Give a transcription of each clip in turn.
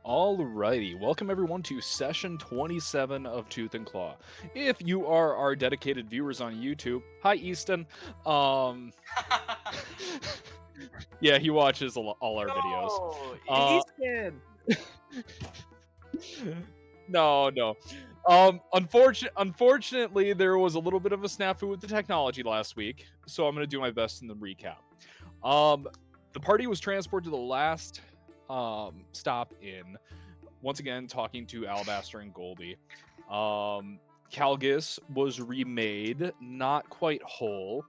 Alrighty, welcome everyone to session 27 of Tooth and Claw. If you are our dedicated viewers on YouTube, hi Easton. Um, yeah, he watches all our videos. No, Uh, Easton. no. Unfortunately, there was a little bit of a snafu with the technology last week, so I'm gonna do my best in the recap. The party was transported to the last stop in. Once again, talking to Alabaster and Goldie. Calgus was remade, not quite whole,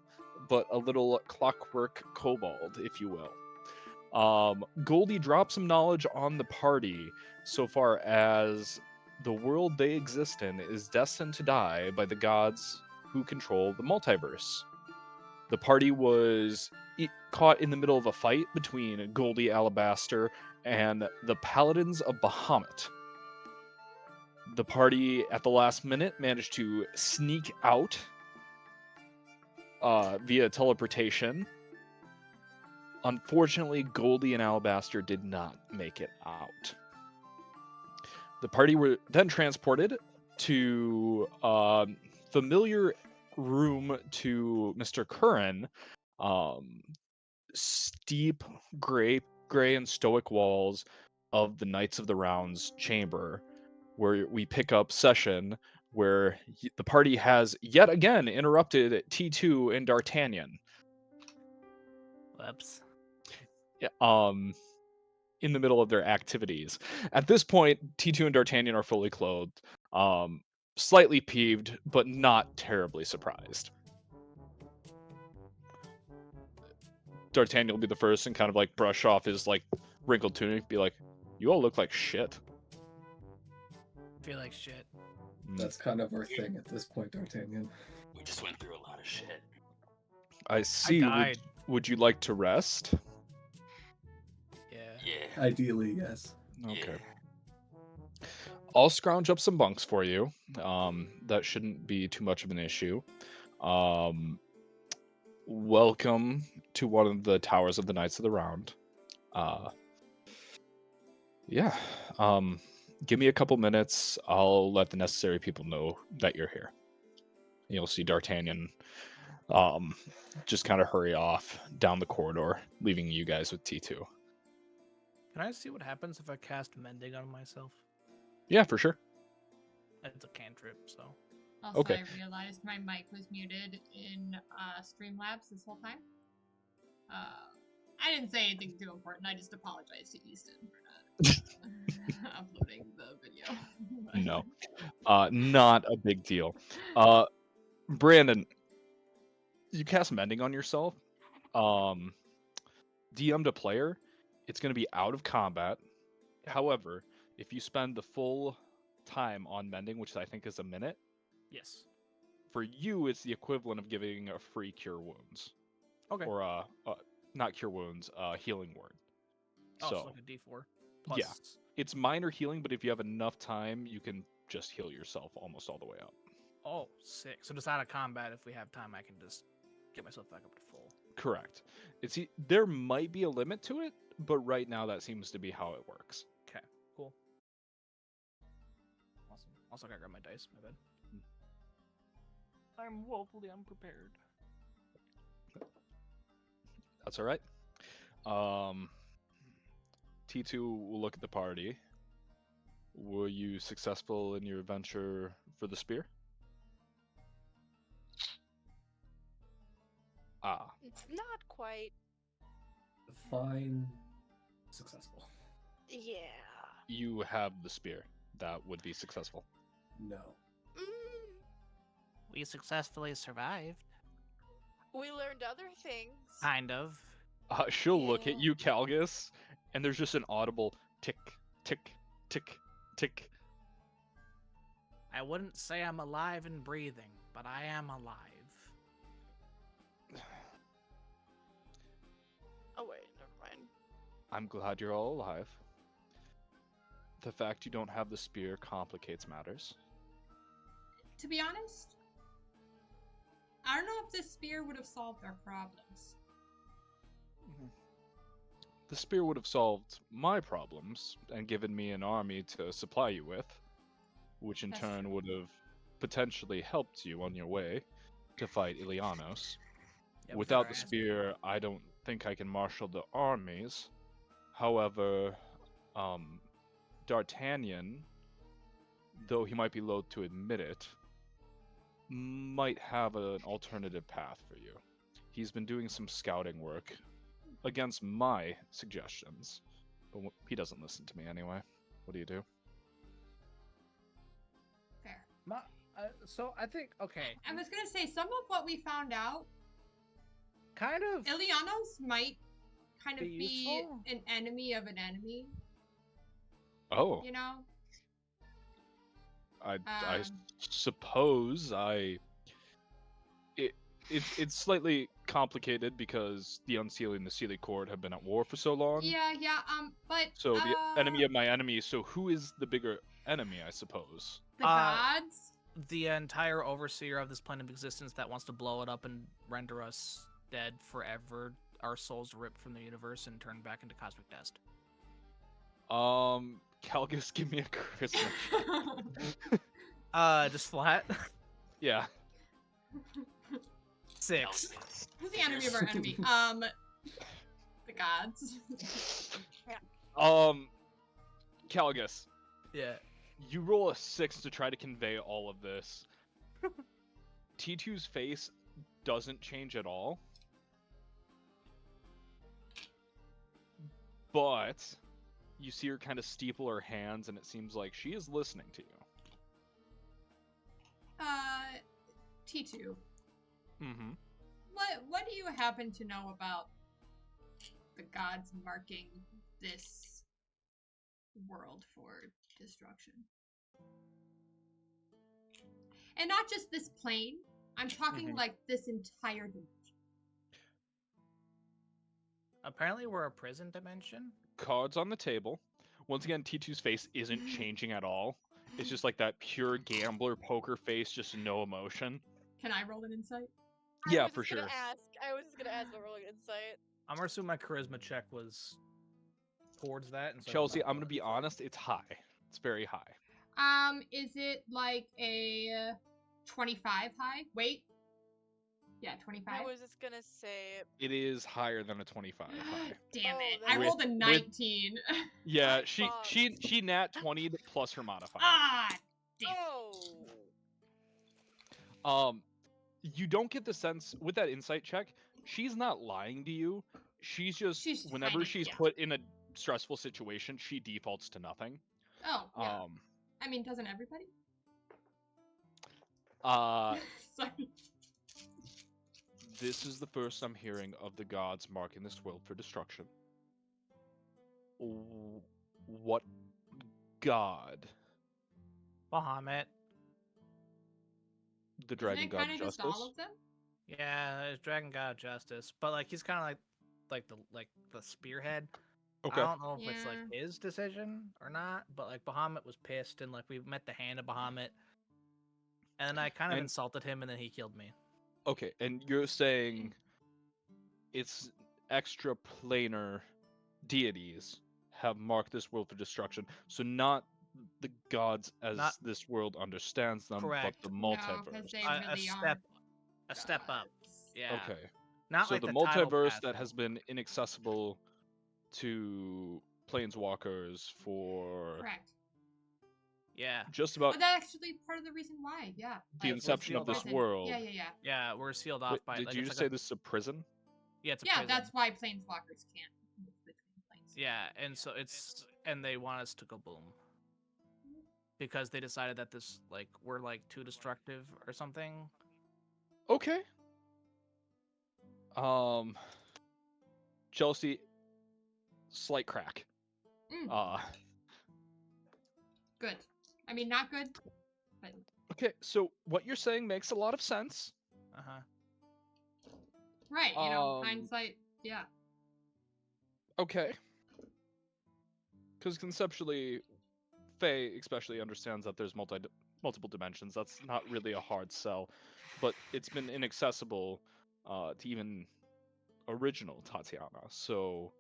but a little clockwork kobold, if you will. Goldie dropped some knowledge on the party so far as the world they exist in is destined to die by the gods who control the multiverse. The party was caught in the middle of a fight between Goldie Alabaster and the Paladins of Bahamut. The party, at the last minute, managed to sneak out via teleportation. Unfortunately, Goldie and Alabaster did not make it out. The party were then transported to a familiar room to Mr. Curran. Steep gray and stoic walls of the Knights of the Round's chamber, where we pick up session where the party has yet again interrupted T2 and D'Artagnan. Whoops. In the middle of their activities. At this point, T2 and D'Artagnan are fully clothed, slightly peeved, but not terribly surprised. D'Artagnan will be the first and kind of like brush off his like wrinkled tunic, be like, "You all look like shit." Feel like shit. That's kind of our thing at this point, D'Artagnan. We just went through a lot of shit. I see. died. Would you like to rest? Yeah. Ideally, yes. Okay. Yeah. I'll scrounge up some bunks for you. That shouldn't be too much of an issue. Welcome to one of the towers of the Knights of the Round. Yeah. Give me a couple minutes. I'll let the necessary people know that you're here. You'll see D'Artagnan just kind of hurry off down the corridor, leaving you guys with T2. Can I see what happens if I cast Mending on myself? Yeah, for sure. It's a cantrip, so. Also, Okay. I realized my mic was muted in Streamlabs this whole time. I didn't say anything too important. I just apologized to Easton for not uploading the video. No. Not a big deal. Brandon, you cast Mending on yourself. DM to player, it's going to be out of combat. However, if you spend the full time on Mending, which I think is a minute, Yes. for you it's the equivalent of giving a free Cure Wounds. Okay. Or not Cure Wounds, Healing Word. Oh, So like a D4. Plus... yeah, it's minor healing, but if you have enough time, you can just heal yourself almost all the way up. Oh, sick. So just out of combat, if we have time, I can just get myself back up to full. Correct. There might be a limit to it, but right now that seems to be how it works. Okay, cool. Awesome. Also, gotta grab my dice. My bad. I'm woefully unprepared. That's all right. T2 will look at the party. Were you successful in your adventure for the spear? It's not quite. Fine. Successful. Yeah. You have the spear. That would be successful. No. Mm, We successfully survived. we learned other things. Kind of. She'll look at Yeah. you, Calgus, and there's just an audible tick, tick, tick, tick. I wouldn't say I'm alive and breathing, but I am alive. Oh wait, never mind. I'm glad you're all alive. The fact you don't have the spear complicates matters. To be honest, I don't know if this spear would have solved our problems. the spear would have solved my problems and given me an army to supply you with, which in That's turn true. would have potentially helped you on your way to fight Ilianos. Yeah, we got Without our the ass beat. spear, I don't think I can marshal the armies. However, D'Artagnan, though he might be loath to admit it, might have an alternative path for you. He's been doing some scouting work against my suggestions, but he doesn't listen to me anyway. What do you do? Fair. So I think okay, I was gonna say some of what we found out, kind of. Ilianos might kind of Be be useful? an enemy of an enemy. Oh, You know. I Um, suppose it's slightly complicated because the Unseelie and the Seelie Court have been at war for so long. Yeah, yeah. But So the enemy of my enemy. So who is the bigger enemy? I suppose. the Uh, gods. The entire overseer of this plane of existence that wants to blow it up and render us dead forever, our souls ripped from the universe and turned back into cosmic dust. Calgus, give me a charisma. Just flat. Yeah. 6. Who's the enemy of our enemy? The gods. Calgus, Yeah. you roll a 6 to try to convey all of this. T2's face doesn't change at all. But you see her kind of steeple her hands, and it seems like she is listening to you. T2. Mm-hmm. What do you happen to know about the gods marking this world for destruction? And not just this plane. I'm talking Mhm. like this entire dimension. Apparently we're a prison dimension. Cards on the table. Once again, T2's face isn't changing at all. It's just like that pure gambler poker face, just no emotion. Can I roll an insight? Yeah, I was for just gonna sure. I was just gonna ask about rolling insight. I'm gonna assume my charisma check was towards that. And so Chelsea, I'm gonna be honest, it's high. It's very high. Is it like a 25 high? Wait. Yeah, 25. I was just gonna say It is higher than a 25 high. Damn Oh, it. then I With- rolled a with- 19. Yeah, I'm she nat 20'd plus her modifier. Ah, damn. Oh. You don't get the sense with that insight check, she's not lying to you. She's just whenever kinda, she's yeah. put in a stressful situation, she defaults to nothing. Oh, yeah. I mean, doesn't everybody? Sorry. This is the first I'm hearing of the gods marking this world for destruction. What god? Bahamut. The Isn't dragon it god kind of of just justice? all of them? Yeah, there's Dragon God of Justice, but like he's kind of like the spearhead. Okay. I don't know if it's like Yeah. his decision or not, but like Bahamut was pissed and like we met the hand of Bahamut, and then I kind of And- insulted him and then he killed me. Okay, and you're saying it's extra planar deities have marked this world for destruction. So not the gods as Not- this world understands them, Correct. but the No, 'cause multiverse. they A really step, are a step up. gods. Yeah. Okay. Not So like the title multiverse path, that though. has been inaccessible to planeswalkers for Correct. Yeah. just about But that's actually part of the reason why, yeah. the Like, inception of sealed this off. world. Yeah, yeah, yeah. Yeah, we're sealed Wait, off by. did like, you it's like say a- this is a prison? Yeah, it's a Yeah, prison. that's why planeswalkers can't move between planes. Yeah, and so and they want us to go boom. Because they decided that this like we're like too destructive or something. Okay. Chelsea, slight crack. Mm. Good. I mean, not good, but Okay, so what you're saying makes a lot of sense. Uh-huh. right. Hindsight. Yeah. Okay. Because conceptually, Faye especially understands that there's multiple dimensions. That's not really a hard sell, but it's been inaccessible to even original Tatiana. So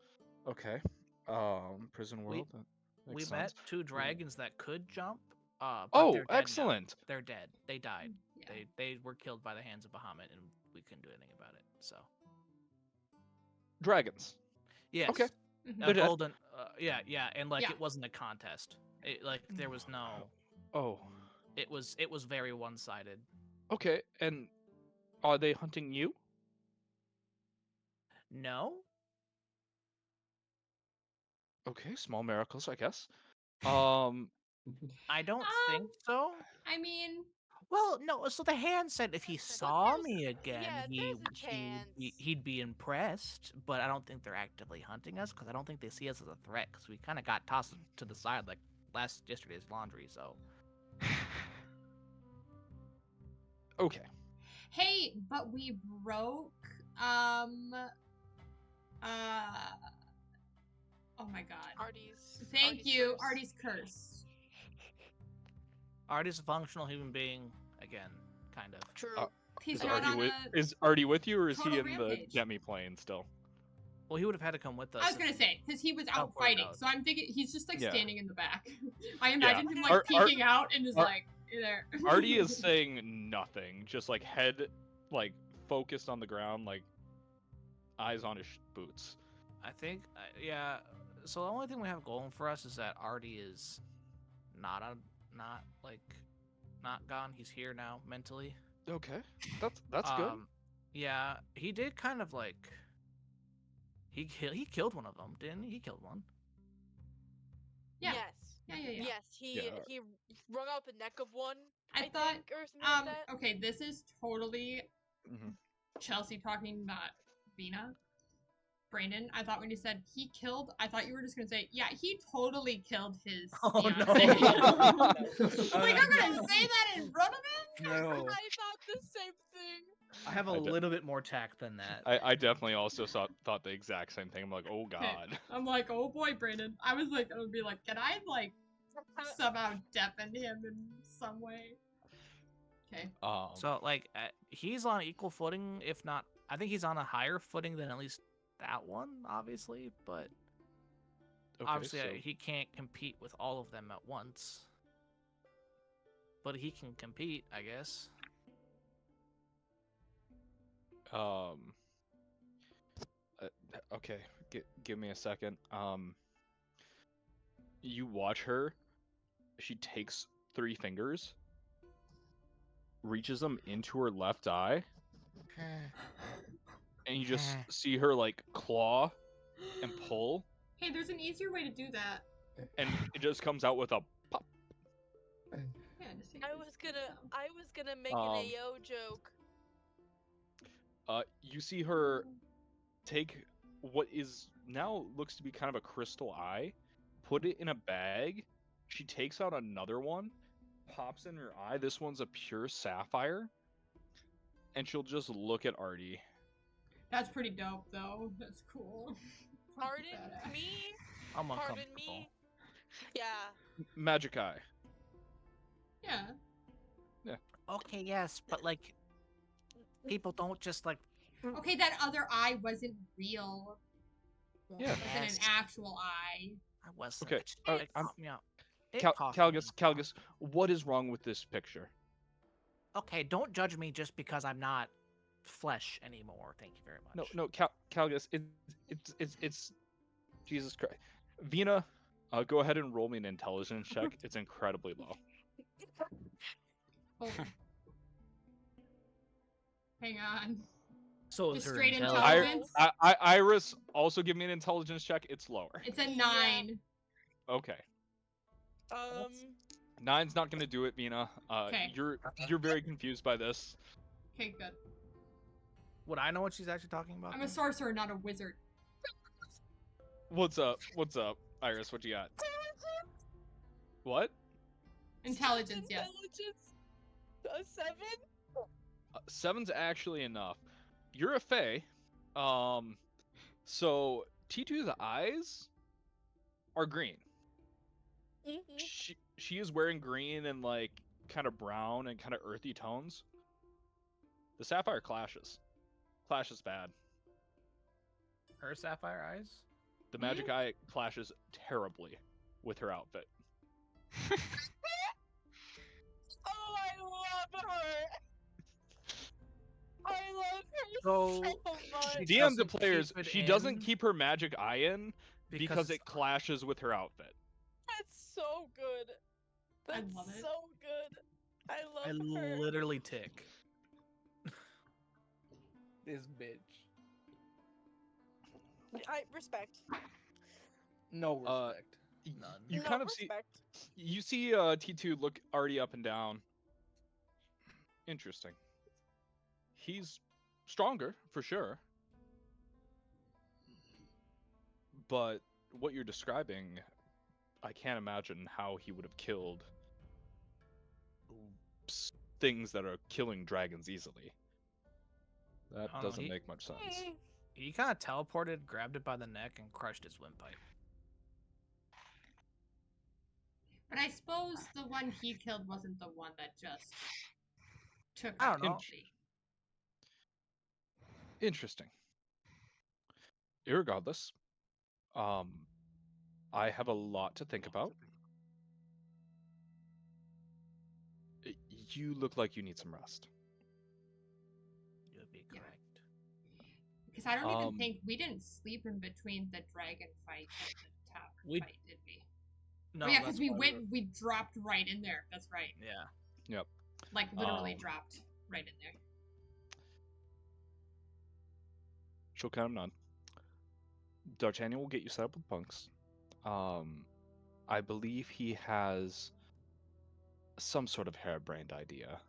Okay. Prison world. that We makes met sense. 2 dragons that could jump. But Oh, they're dead now. excellent. They're dead. They died. Yeah. They were killed by the hands of Bahamut, and we couldn't do anything about it. So Dragons. yes, Okay. Mhm. a They're dead. golden. Yeah, and like Yeah. it wasn't a contest. Like there was no. Oh. It was very one-sided. Okay. And are they hunting you? No, Okay. Small miracles, I guess. Um. I don't think Um, so. I mean, Well, no. So the hand said if he saw me again, yeah, he there's a chance. he'd be impressed. But I don't think they're actively hunting us because I don't think they see us as a threat because we kind of got tossed to the side like yesterday's laundry. So Okay. hey, but we broke. Oh my god. Thank you, curse. Artie's curse. Artie's a functional human being again, kind of. True. He's Is not Artie on with a. is Artie with you, or is he total in the rampage. demi plane still? Well, he would have had to come with us. I was gonna say because he was out point fighting, out. so I'm thinking he's just like Yeah. standing in the back. I imagine him like Ar- Ar- peeking out and just Ar- like there. Artie is saying nothing, just like head like focused on the ground, like eyes on his boots. I think, yeah. So the only thing we have going for us is that Artie is not gone. He's here now mentally. Okay, that's good. Yeah, he did kind of like. He killed one of them, didn't he? He killed one. Yeah. Yes. Yeah. Yes, he Yeah. he wrung out the neck of one. I I thought. think, or something like that. Okay, this is totally Mhm. Chelsea talking, not Vina. Brandon, I thought when you said he killed, I thought you were just gonna say, yeah, he totally killed his Oh, fiance. no. Like, I'm gonna say that in front of him? No. I thought the same thing. I have a I d- little bit more tact than that. I definitely also thought the exact same thing. I'm like, oh god. I'm like, oh boy, Brandon. I was like, I would be like, can I like somehow deafen him in some way? Okay. So like he's on equal footing, if not, I think he's on a higher footing than at least that one, obviously. But okay, obviously so- he can't compete with all of them at once. But he can compete, I guess. Okay, give me a second. You watch her. She takes 3 fingers, reaches them into her left eye, and you just see her like claw and pull, Hey, there's an easier way to do that. and it just comes out with a pop. Yeah, just take I this- was gonna make Um, an AO joke. You see her take what is now looks to be kind of a crystal eye, put it in a bag. She takes out another one, pops in her eye. This one's a pure sapphire, and she'll just look at Artie. That's pretty dope, though. That's cool. Pardon Badass. me? I'm Pardon uncomfortable. me? Yeah. Magic eye. Yeah. Okay, yes, but like people don't just like Okay, that other eye wasn't real. Yeah. It wasn't an actual eye. I was Okay, It I'm- coughed me out. It Cal- coughed me Calgus, out. Calgus, what is wrong with this picture? Okay, don't judge me just because I'm not flesh anymore. Thank you very much. No, Calgus, it's Jesus Christ. Vina, go ahead and roll me an intelligence check. It's incredibly low. Hold on. Hang on. So Just is her straight intelligence. intelligence. Iris, also give me an intelligence check. It's lower. It's a 9. Okay. 9's not gonna do it, Vina. Okay. You're very confused by this. Okay, good. Would I know what she's actually talking about? I'm a then? sorcerer, not a wizard. What's up? What's up, Iris? What you got? What? Intelligence, yes. Intelligence? A 7? 7's actually enough. You're a fae. So T2's eyes are green. Mm-hmm. She is wearing green and like kind of brown and kind of earthy tones. The sapphire clashes bad. Her sapphire eyes. The magic eye clashes terribly with her outfit. Oh, I love her. I love her So, so much. she DM to doesn't players, keep it she doesn't in keep her magic eye in because it's- it clashes with her outfit. That's so good. I That's love it. so good. I love I her. literally tick. This bitch. I respect. No Uh, respect. None. You no kind of respect. see T2 look already up and down. Interesting. He's stronger for sure. But what you're describing, I can't imagine how he would have killed things that are killing dragons easily. That I don't know, doesn't he- make much sense. He kind of teleported, grabbed it by the neck, and crushed its windpipe. But I suppose the one he killed wasn't the one that just took I out don't know. Goldie. Interesting. Irregardless, I have a lot to think about. You look like you need some rest. You'll be Yeah. correct. Because I don't even Um, think we didn't sleep in between the dragon fight and the tavern We- fight, did we? No, oh yeah, that's because we why went, we dropped right in there. That's right. Yeah. Yep. Like literally Um, dropped right in there. She'll kind of nod. D'Artagnan will get you set up with punks. I believe he has some sort of harebrained idea.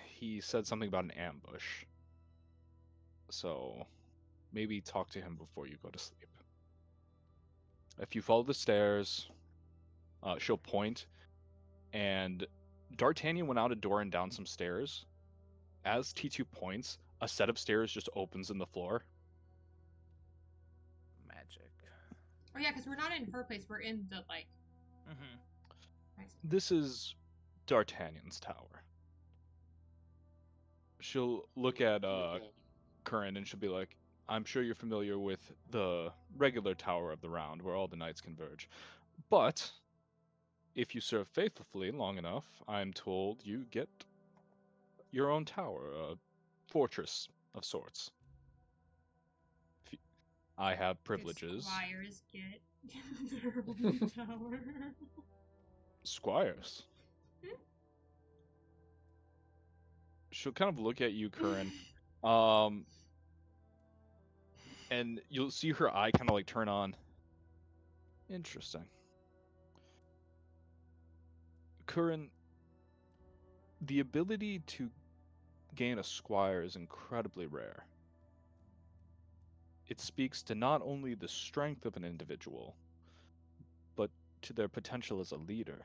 He said something about an ambush. So maybe talk to him before you go to sleep. If you follow the stairs, she'll point, and D'Artagnan went out a door and down some stairs. As T2 points, a set of stairs just opens in the floor. Magic. Oh yeah, because we're not in her place. We're in the like. Mm-hmm. This is D'Artagnan's tower. She'll look at Curran and she'll be like, I'm sure you're familiar with the regular Tower of the Round where all the knights converge. But if you serve faithfully long enough, I'm told you get your own tower, a fortress of sorts. I have privileges. Squires get their own tower. Squires. She'll kind of look at you, Curran. And you'll see her eye kind of like turn on. Interesting. Curran, the ability to gain a squire is incredibly rare. It speaks to not only the strength of an individual, but to their potential as a leader.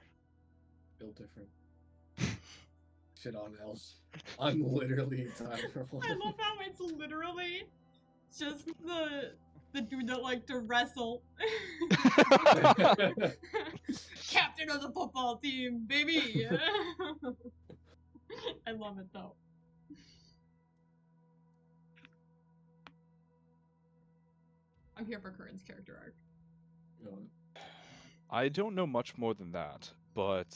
Feel different. Shit on else. I'm literally tired. I love how it's literally just the dude that liked to wrestle. Captain of the football team, baby. I love it though. I'm here for Curran's character arc. I don't know much more than that, but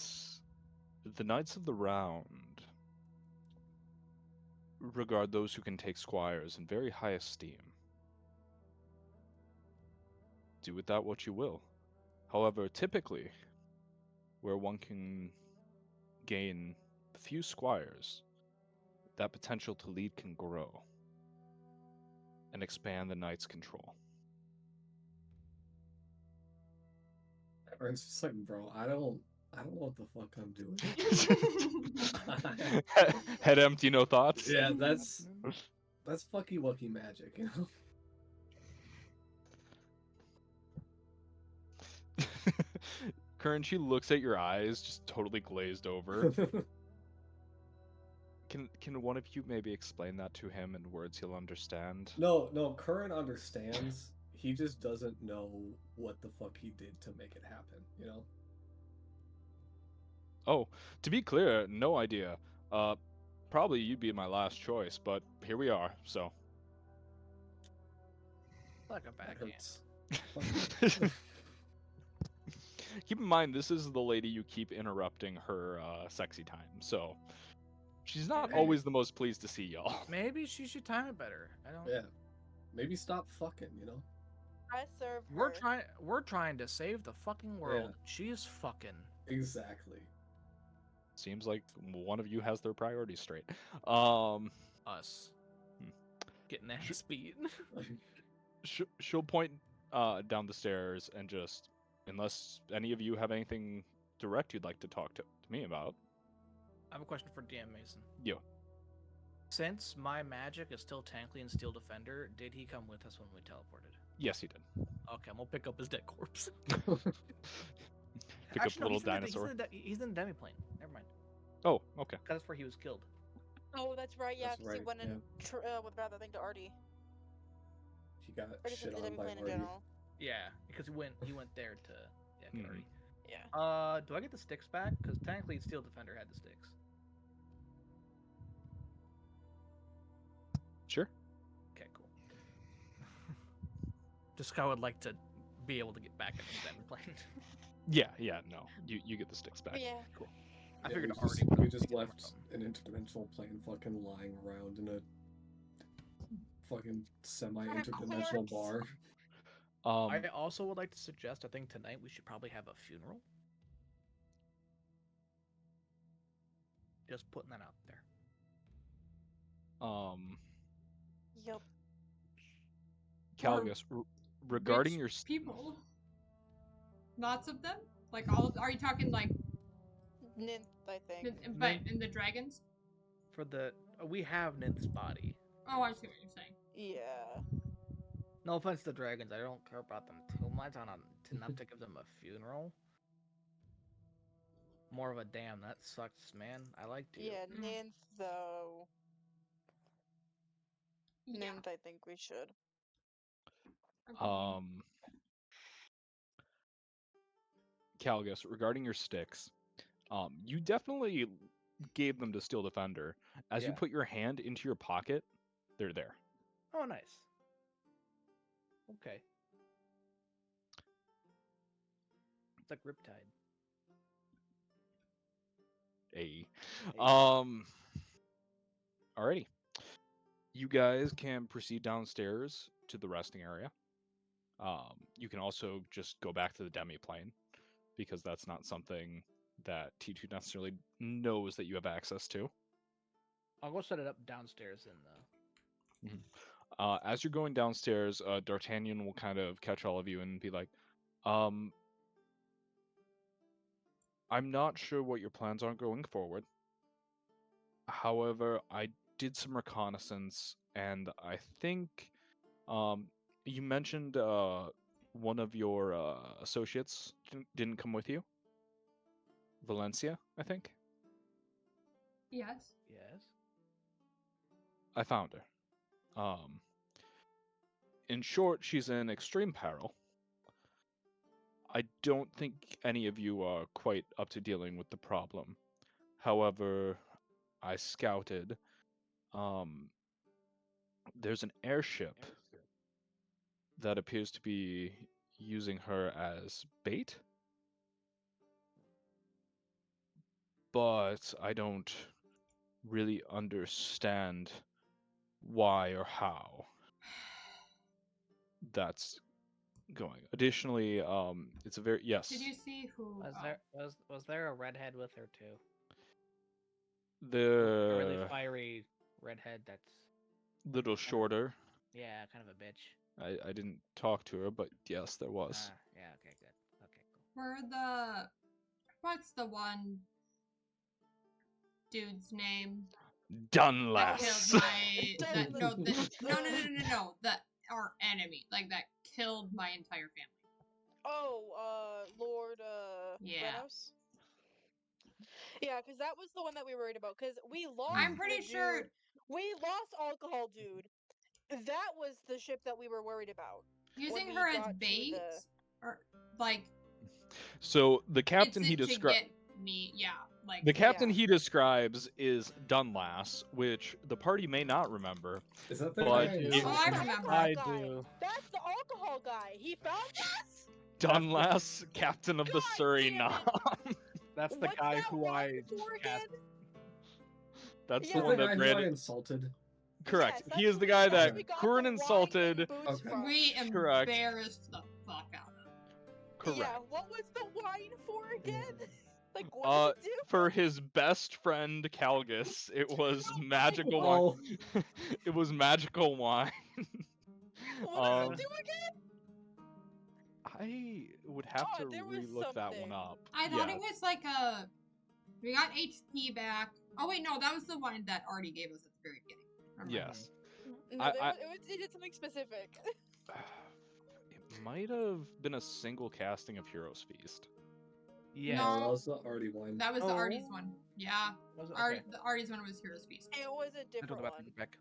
the Knights of the Round regard those who can take squires in very high esteem. Do with that what you will. However, typically, where one can gain a few squires, that potential to lead can grow and expand the knight's control. Ern's just like, bro, I don't know what the fuck I'm doing. Head empty, no thoughts? Yeah, that's fucky wucky magic, you know? Curran, she looks at your eyes, just totally glazed over. Can one of you maybe explain that to him in words he'll understand? No, Curran understands. He just doesn't know what the fuck he did to make it happen, you know? Oh, to be clear, no idea. Probably you'd be my last choice, but here we are, so. Like a That backhand. hurts. Fucking- Keep in mind, this is the lady you keep interrupting her sexy time, so she's not Maybe- always the most pleased to see y'all. Maybe she should time it better. I don't. yeah. Maybe stop fucking, you know? I serve We're her. trying. We're trying to save the fucking world. She's fucking. Exactly. Seems like one of you has their priorities straight. Us. Hmm. Getting that speed. She'll point down the stairs and just, unless any of you have anything direct you'd like to talk to me about. I have a question for DM Mason. Yo. Since my magic is still Tankley and Steel Defender, did he come with us when we teleported? Yes, he did. Okay, I'm gonna pick up his dead corpse. Pick Actually, up no, little dinosaur. He's in the demiplane. Never mind. Oh, okay. 'Cause that's where he was killed. Oh, that's right. Yeah, That's because he right, went in yeah. with rather thing to Artie. He got Or just shit the on by plane in Artie. general. Yeah, because he went there to get Mhm. Artie. Yeah. Do I get the sticks back? Because technically Steel Defender had the sticks. Sure. Okay, cool. Just I would like to be able to get back into the demiplane. Yeah, no. You get the sticks back. Yeah. Cool. I Yeah, figured we Artie just, would we have just taken them or left something. an interdimensional plane fucking lying around in a fucking semi-interdimensional bar. I also would like to suggest, I think tonight we should probably have a funeral. Just putting that out there. Yep. Calgus, regarding Rich your people. Lots of them? Like all are you talking like Ninth, I think. but in the dragons? For the we have Ninth's body. Oh, I see what you're saying. Yeah. No offense to dragons, I don't care about them too much. To not to give them a funeral. More of a damn, that sucks, man. I liked you. Yeah, Mm. Ninth though. Yeah. Ninth, I think we should. agreed. Calgus, regarding your sticks, you definitely gave them to Steel Defender. As you Yeah. put your hand into your pocket, they're there. Oh, nice. Okay. It's like Riptide. Hey. Hey. Alrighty. You guys can proceed downstairs to the resting area. You can also just go back to the demiplane, because that's not something that T2 necessarily knows that you have access to. I'll go set it up downstairs in the. As you're going downstairs, D'Artagnan will kind of catch all of you and be like, I'm not sure what your plans are going forward. However, I did some reconnaissance, and I think you mentioned one of your associates didn't come with you. Valencia, I think. Yes. Yes. I found her. In short, she's in extreme peril. I don't think any of you are quite up to dealing with the problem. However, I scouted. There's an airship that appears to be using her as bait. But I don't really understand why or how that's going. Additionally, it's a very yes. Did you see who? Was there a redhead with her too? A The really fiery redhead that's little shorter. yeah, kind of a bitch. I didn't talk to her, but yes, there was. Ah, yeah, okay, good. Okay, cool. Were what's the one dude's name that Dunlass. killed my that no the, Dunlass. no the our enemy like that killed my entire family. Oh, Lord, Yeah. Renos? Yeah, because that was the one that we were worried about. Because we lost. I'm pretty the sure dude- we lost Alcohol Dude. That was the ship that we were worried about. using we her as got to bait the- or like So the captain it's he it to described. get me. Yeah, Like The captain Yeah. he describes is Dunlass, which the party may not remember. Is that the But guy in it- No, Oh, that's I the remember. alcohol I guy. do. That's the alcohol guy. He found us. Dunlass, captain of the God Surrey damn it. Nom. That's the What's guy that who I wine for cast. again? That's Yeah. the the one guy that who I granted. insulted? Correct. Yes, He that's is the who- guy that's who that we got Curran the wine insulted. and booze Okay. from. We Correct. embarrassed the fuck out of him. Correct. Yeah, what was the wine for again? Like, what Uh, did it do? For his best friend Calgus, it was Oh my magical Oh, wine. It was magical wine. What does Um, it do again? I would have Oh, to there was relook that one something. up. I thought Yeah, it was like a. We got HP back. Oh wait, no, that was the one that Artie gave us at the very beginning. Never mind. yes. No, it did something specific. It might have been a single casting of Heroes Feast. Yes. No. that was the Artie wine. That was the Artie's Oh. one. Yeah, Was it? Art, Okay. the Artie's one was Heroes Feast. It was a I don't different know about one. the back.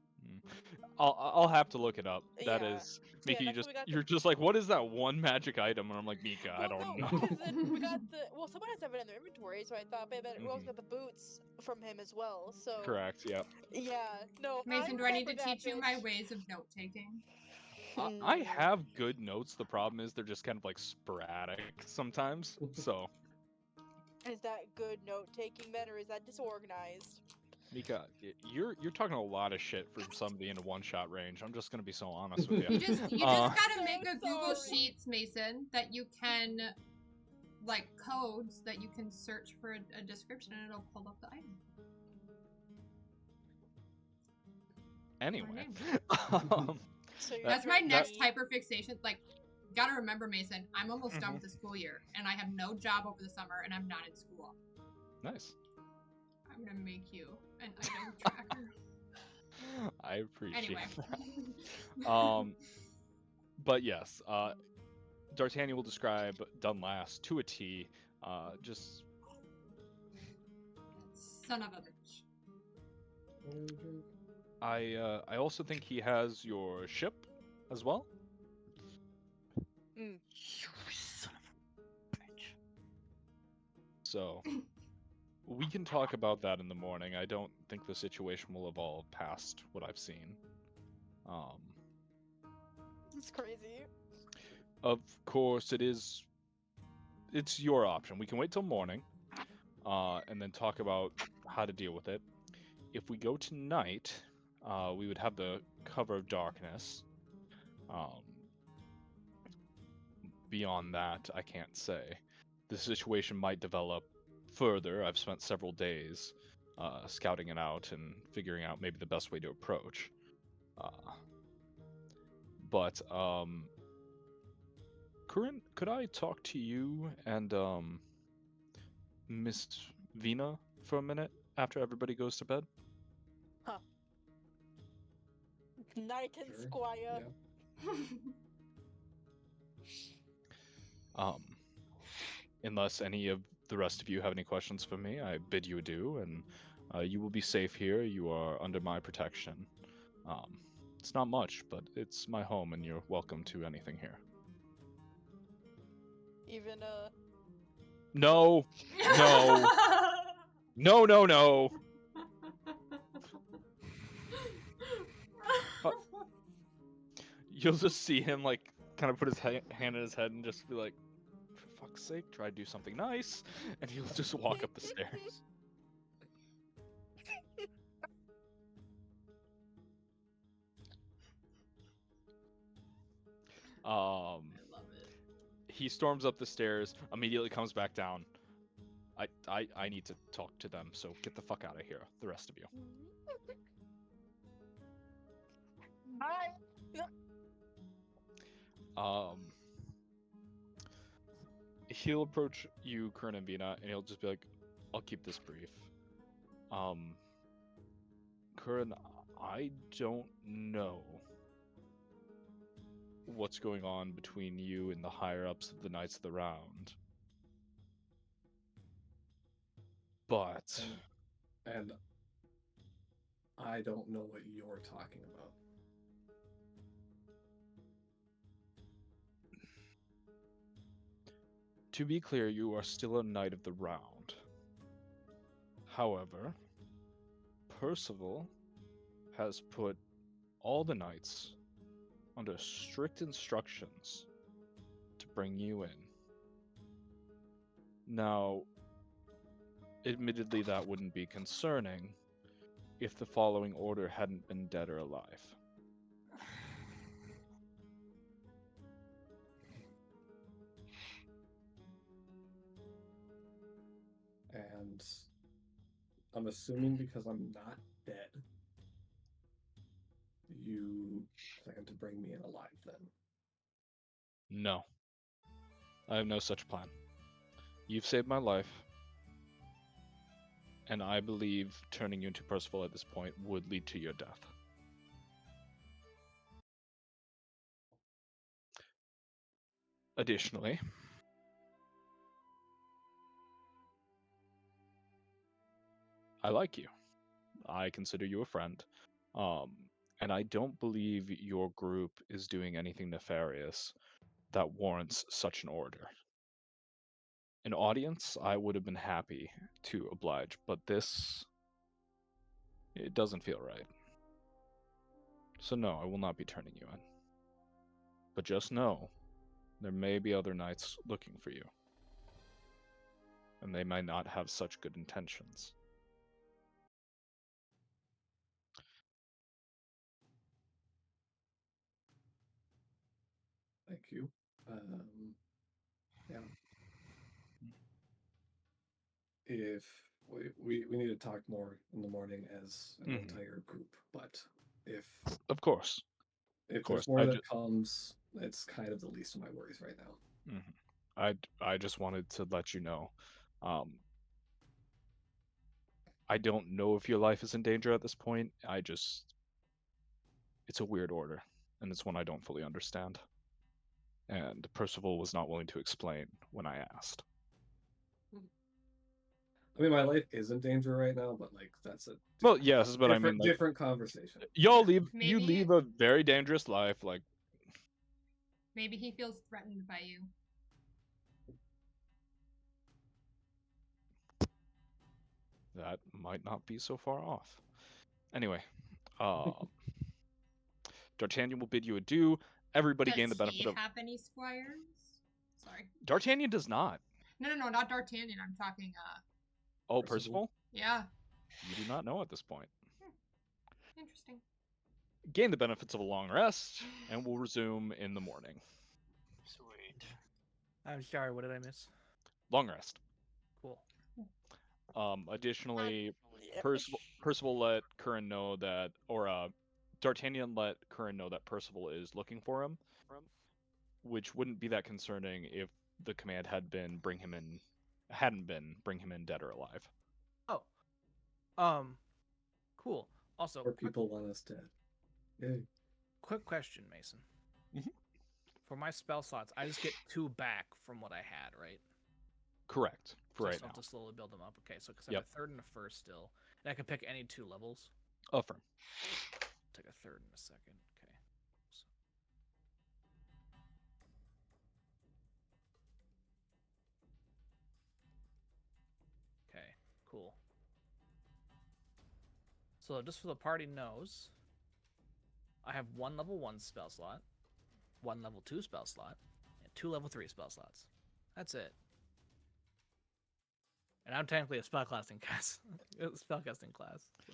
I'll have to look it up. That Yeah. is, Yeah, Mika. that's what we got the- You're just like, what is that one magic item? And I'm like, Mika, I Well, don't no, know. because we got the well, someone has to have it in their inventory, so I thought maybe we also Mhm. got the boots from him as well. So Correct. Yeah. yeah, no. Mason, do I need to remember that teach you my bitch. ways of note taking? I Mm. have good notes. The problem is they're just kind of like sporadic sometimes. So, Is that good note taking then, or is that disorganized? Mika, you're talking a lot of shit from somebody in a one-shot range. I'm just gonna be so honest with You you. just Uh, gotta So make a Google sorry. Sheets, Mason, that you can like codes that you can search for a description and it'll pull up the item. Anyway, name. So you're That's That- my doing next me- hyperfixation. Like, gotta remember, Mason, I'm almost done Mhm. with the school year, and I have no job over the summer, and I'm not in school. nice. I'm gonna make you an item tracker. I appreciate Anyway. that. But yes, D'Artagnan will describe Dunlass to a T. Just Son of a bitch. I also think he has your ship as well. You son of a bitch. So we can talk about that in the morning. I don't think the situation will evolve past what I've seen. It's crazy. Of course, it's your option. We can wait till morning, and then talk about how to deal with it. If we go tonight, we would have the cover of darkness. Beyond that, I can't say. The situation might develop further. I've spent several days scouting it out and figuring out maybe the best way to approach. But Curran, could I talk to you and Miss Vina for a minute after everybody goes to bed? Knight and Sure, Squire. yeah. Unless any of the rest of you have any questions for me, I bid you adieu, and you will be safe here. You are under my protection. It's not much, but it's my home, and you're welcome to anything here. Even No, no, no, no, no. You'll just see him like kind of put his hand in his head and just be like, "For fuck's sake, try to do something nice," and he'll just walk up the stairs. I love it. He storms up the stairs, immediately comes back down. I need to talk to them, so get the fuck out of here, the rest of you. Bye. He'll approach you, Kern and Vina, and he'll just be like, I'll keep this brief. Kern, I don't know what's going on between you and the higher-ups of the Knights of the Round. But And I don't know what you're talking about. to be clear, you are still a Knight of the Round. However, Percival has put all the knights under strict instructions to bring you in. Now, admittedly, that wouldn't be concerning if the following order hadn't been dead or alive. And I'm assuming because I'm not dead, you plan to bring me in alive then. No, I have no such plan. You've saved my life, and I believe turning you into Percival at this point would lead to your death. Additionally, I like you. I consider you a friend. And I don't believe your group is doing anything nefarious that warrants such an order. An audience, I would have been happy to oblige, but this, it doesn't feel right. So no, I will not be turning you in. But just know, there may be other knights looking for you. And they might not have such good intentions. Thank you. Yeah. If we need to talk more in the morning as an entire group, but if Of course. if course, there's more I that comes, it's kind of the least of my worries right now. I just wanted to let you know. I don't know if your life is in danger at this point. It's a weird order, and it's one I don't fully understand. And Percival was not willing to explain when I asked. I mean, my life is in danger right now, but like that's a Well, yes, but I mean, like, different conversation. you Maybe- leave a very dangerous life, like, Maybe he feels threatened by you. that might not be so far off. Anyway, D'Artagnan will bid you adieu. Everybody gain the benefit Does he of. have any squires? Sorry. D'Artagnan does not. No, not D'Artagnan. I'm talking, Oh, Percival? Percival? yeah. You do not know at this point. Interesting. Gain the benefits of a long rest, and we'll resume in the morning. Sweet. I'm sorry, what did I miss? Long rest. Cool. Additionally, Yep. Percival let Curran know that, or D'Artagnan let Curran know that Percival is looking for him, which wouldn't be that concerning if the command hadn't been bring him in dead or alive. Oh. Cool. Also, Or people want us dead. Yay. quick question, Mason. Mhm. For my spell slots, I just get 2 back from what I had, right? Correct. For So I right still now. have to slowly build them up. Okay, so because I Yep. have a 3rd and a 1st still, and I can pick any 2 levels. Affirm. Take a 3rd and a 2nd. Okay. So... Okay, cool. So just so the party knows, I have 1 level 1 spell slot, 1 level 2 spell slot, and 2 level 3 spell slots. That's it. And I'm technically a spellcasting class. Spellcasting class. So.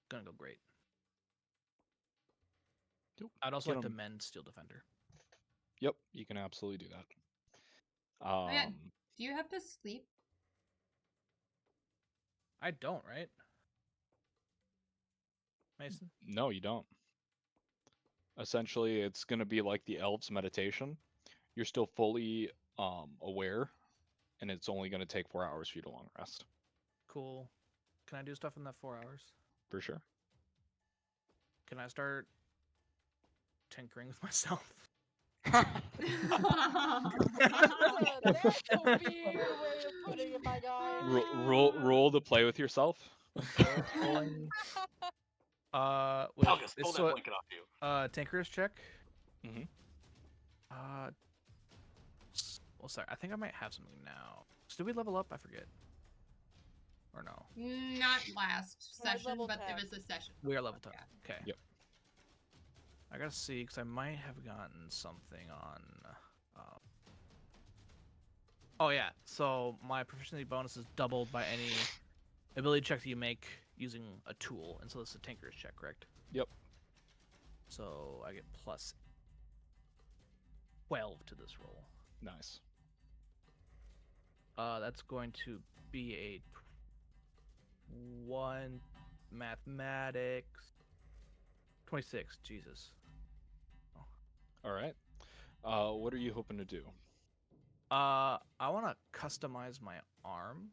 Gonna go great. Yep, I'd also get like to 'em. mend Steel Defender. Yep, you can absolutely do that. Oh, yeah. Do you have to sleep? I don't, right? Mason? No, you don't. Essentially, it's going to be like the elves' meditation. You're still fully aware, and it's only going to take 4 hours for you to long rest. Cool. Can I do stuff in that 4 hours? For sure. Can I start tinkering with myself? That's a weird way of putting it, my guy. Roll to play with yourself. Rolling. Wait, August, pull it's that blanket off you. Tinker's check. Mhm. Well, sorry, I think I might have something now. Did we level up? I forget. Or no? Not last We're session, level but there 10. was a session. We are level before, 10. yeah. Okay. Yep. I gotta see, because I might have gotten something on... Oh yeah, so my proficiency bonus is doubled by any ability check that you make using a tool, and so this is a Tinker's check, correct? Yep. So I get plus 12 to this roll. Nice. That's going to be a 1 mathematics 26. Jesus. All right. What are you hoping to do? I want to customize my arm.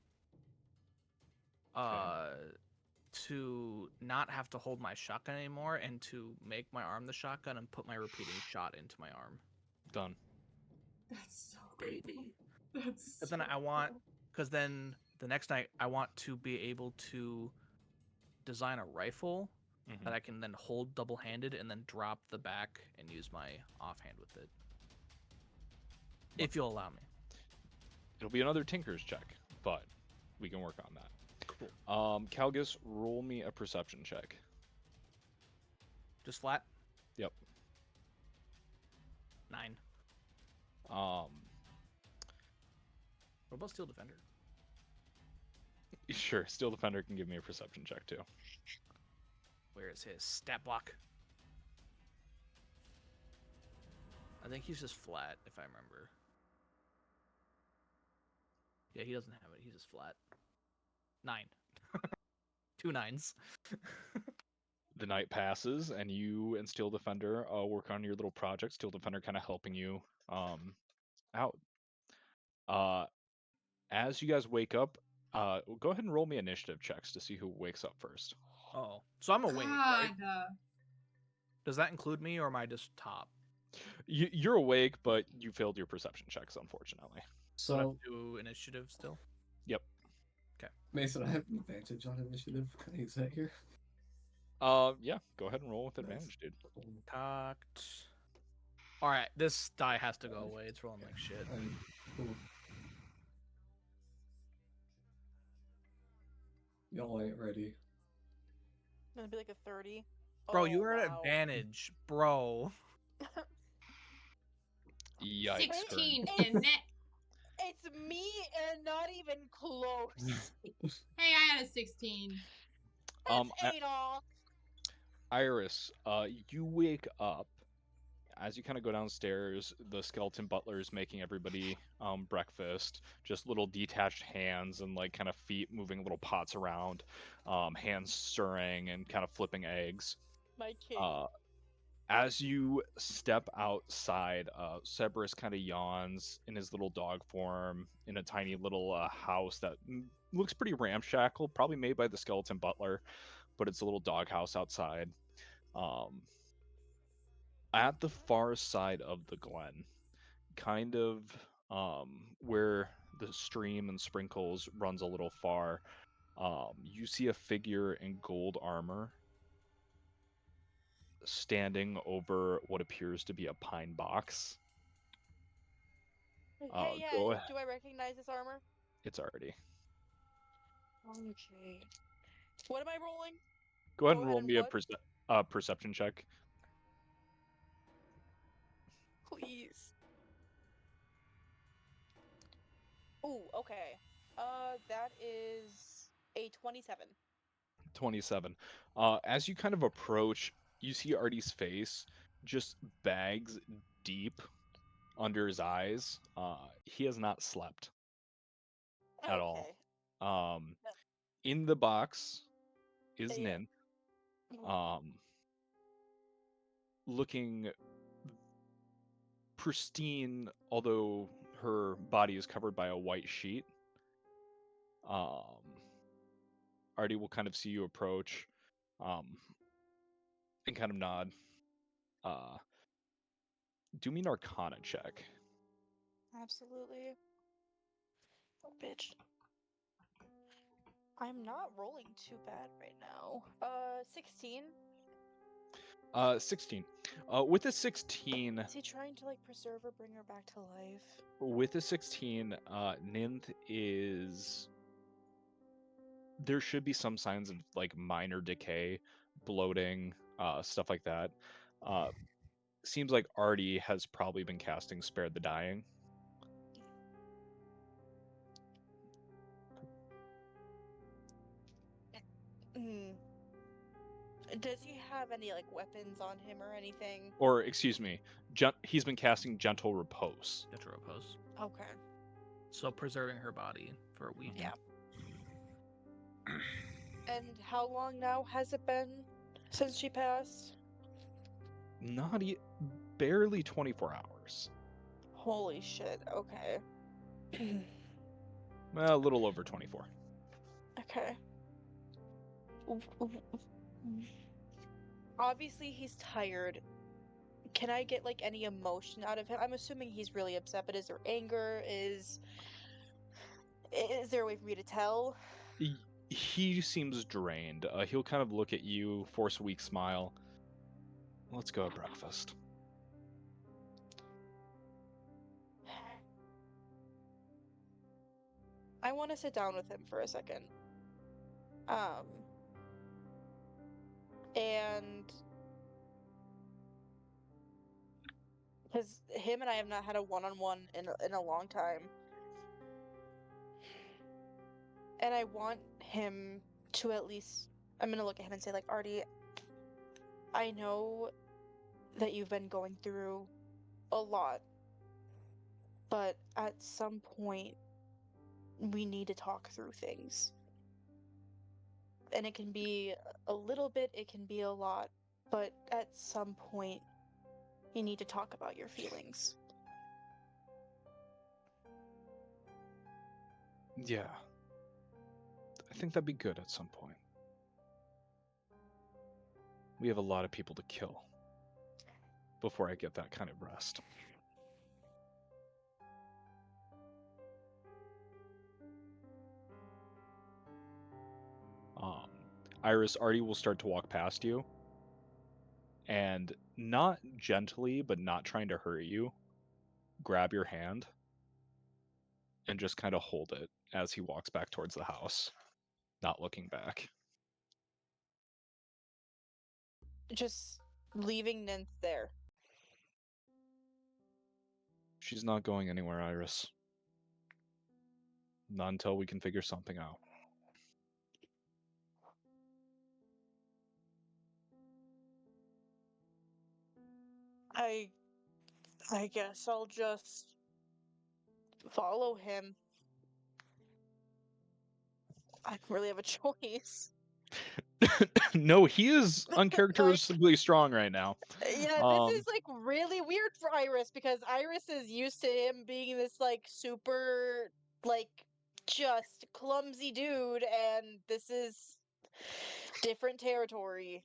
To not have to hold my shotgun anymore, and to make my arm the shotgun and put my repeating shot into my arm. Done. That's so creepy. That's. But then I want, because then the next night I want to be able to design a rifle Mhm. that I can then hold double-handed and then drop the back and use my offhand with it. If you'll allow me. It'll be another Tinker's check, but we can work on that. Cool. Calgus, roll me a perception check. Just flat? Yep. 9. Um, What about Steel Defender? sure. Steel Defender can give me a perception check too. Where is his stat block? I think he's just flat, if I remember. Yeah, he doesn't have it. He's just flat. 9. 2 9s. The night passes, and you and Steel Defender work on your little project. Steel Defender kind of helping you out. As you guys wake up, go ahead and roll me initiative checks to see who wakes up first. Oh, so I'm awake, right? God. Does that include me, or am I just top? You're awake, but you failed your perception checks, unfortunately. So I have So, to do initiative still? Yep. Mason, I have an advantage on initiative. Can I use that here? Yeah. Go ahead and roll with Nice. advantage, dude. Cocked. Alright, this die has to go away. It's rolling like shit. Cool. Y'all ain't ready. Gonna be like a 30. Bro, Oh, you are at wow. advantage, bro. Yikes. Kern. 16 in that. It's me and not even close. Hey, I had a 16. Um, That's 8 off. Iris, you wake up. As you kind of go downstairs, the skeleton butler is making everybody breakfast. Just little detached hands and like kind of feet moving little pots around, hands stirring and kind of flipping eggs. My king. As you step outside, Cerberus kind of yawns in his little dog form in a tiny little house that looks pretty ramshackle, probably made by the skeleton butler, but it's a little doghouse outside. At the far side of the glen, kind of where the stream and sprinkles runs a little far, you see a figure in gold armor standing over what appears to be a pine box. Hey, yeah, Go ahead. do I recognize this armor? It's already. Okay. What am I rolling? Go ahead Go and ahead roll and me a what? perception check. Please. Ooh, okay. That is a 27. 27. As you kind of approach, you see Artie's face, just bags deep under his eyes. He has not slept at all. Okay. In the box is Yeah. Nin, looking pristine, although her body is covered by a white sheet. Artie will kind of see you approach, and kind of nod. Do me an Arcana check. Absolutely. Oh, bitch. I'm not rolling too bad right now. 16. 16. With a 16, Is he trying to like preserve her, bring her back to life? with a 16, Ninth is. There should be some signs of like minor decay, bloating, stuff like that. Seems like Artie has probably been casting Spare the Dying. Hmm. Does he have any like weapons on him or anything? Or, excuse me, he's been casting Gentle Repose. Gentle repose. Okay. So preserving her body for a week. Yeah. And how long now has it been since she passed? Not barely 24 hours. Holy shit. Okay. Well, a little over 24. Okay. Obviously, he's tired. Can I get like any emotion out of him? I'm assuming he's really upset, but is there anger? Is there a way for me to tell? He seems drained. He'll kind of look at you, force a weak smile. Let's go have breakfast. I want to sit down with him for a second. And because him and I have not had a one-on-one in a long time. And I want him to at least, I'm gonna look at him and say, like, Artie, I know that you've been going through a lot, but at some point, we need to talk through things. And it can be a little bit, it can be a lot, but at some point, you need to talk about your feelings. Yeah. I think that'd be good at some point. We have a lot of people to kill before I get that kind of rest. Iris, Artie will start to walk past you, and not gently, but not trying to hurt you, grab your hand and just kind of hold it as he walks back towards the house, not looking back. Just leaving Ninth there. She's not going anywhere, Iris. Not until we can figure something out. I guess I'll just follow him. I don't really have a choice. No, he is uncharacteristically strong right now. Yeah, this is like really weird for Iris because Iris is used to him being this like super like just clumsy dude, and this is different territory.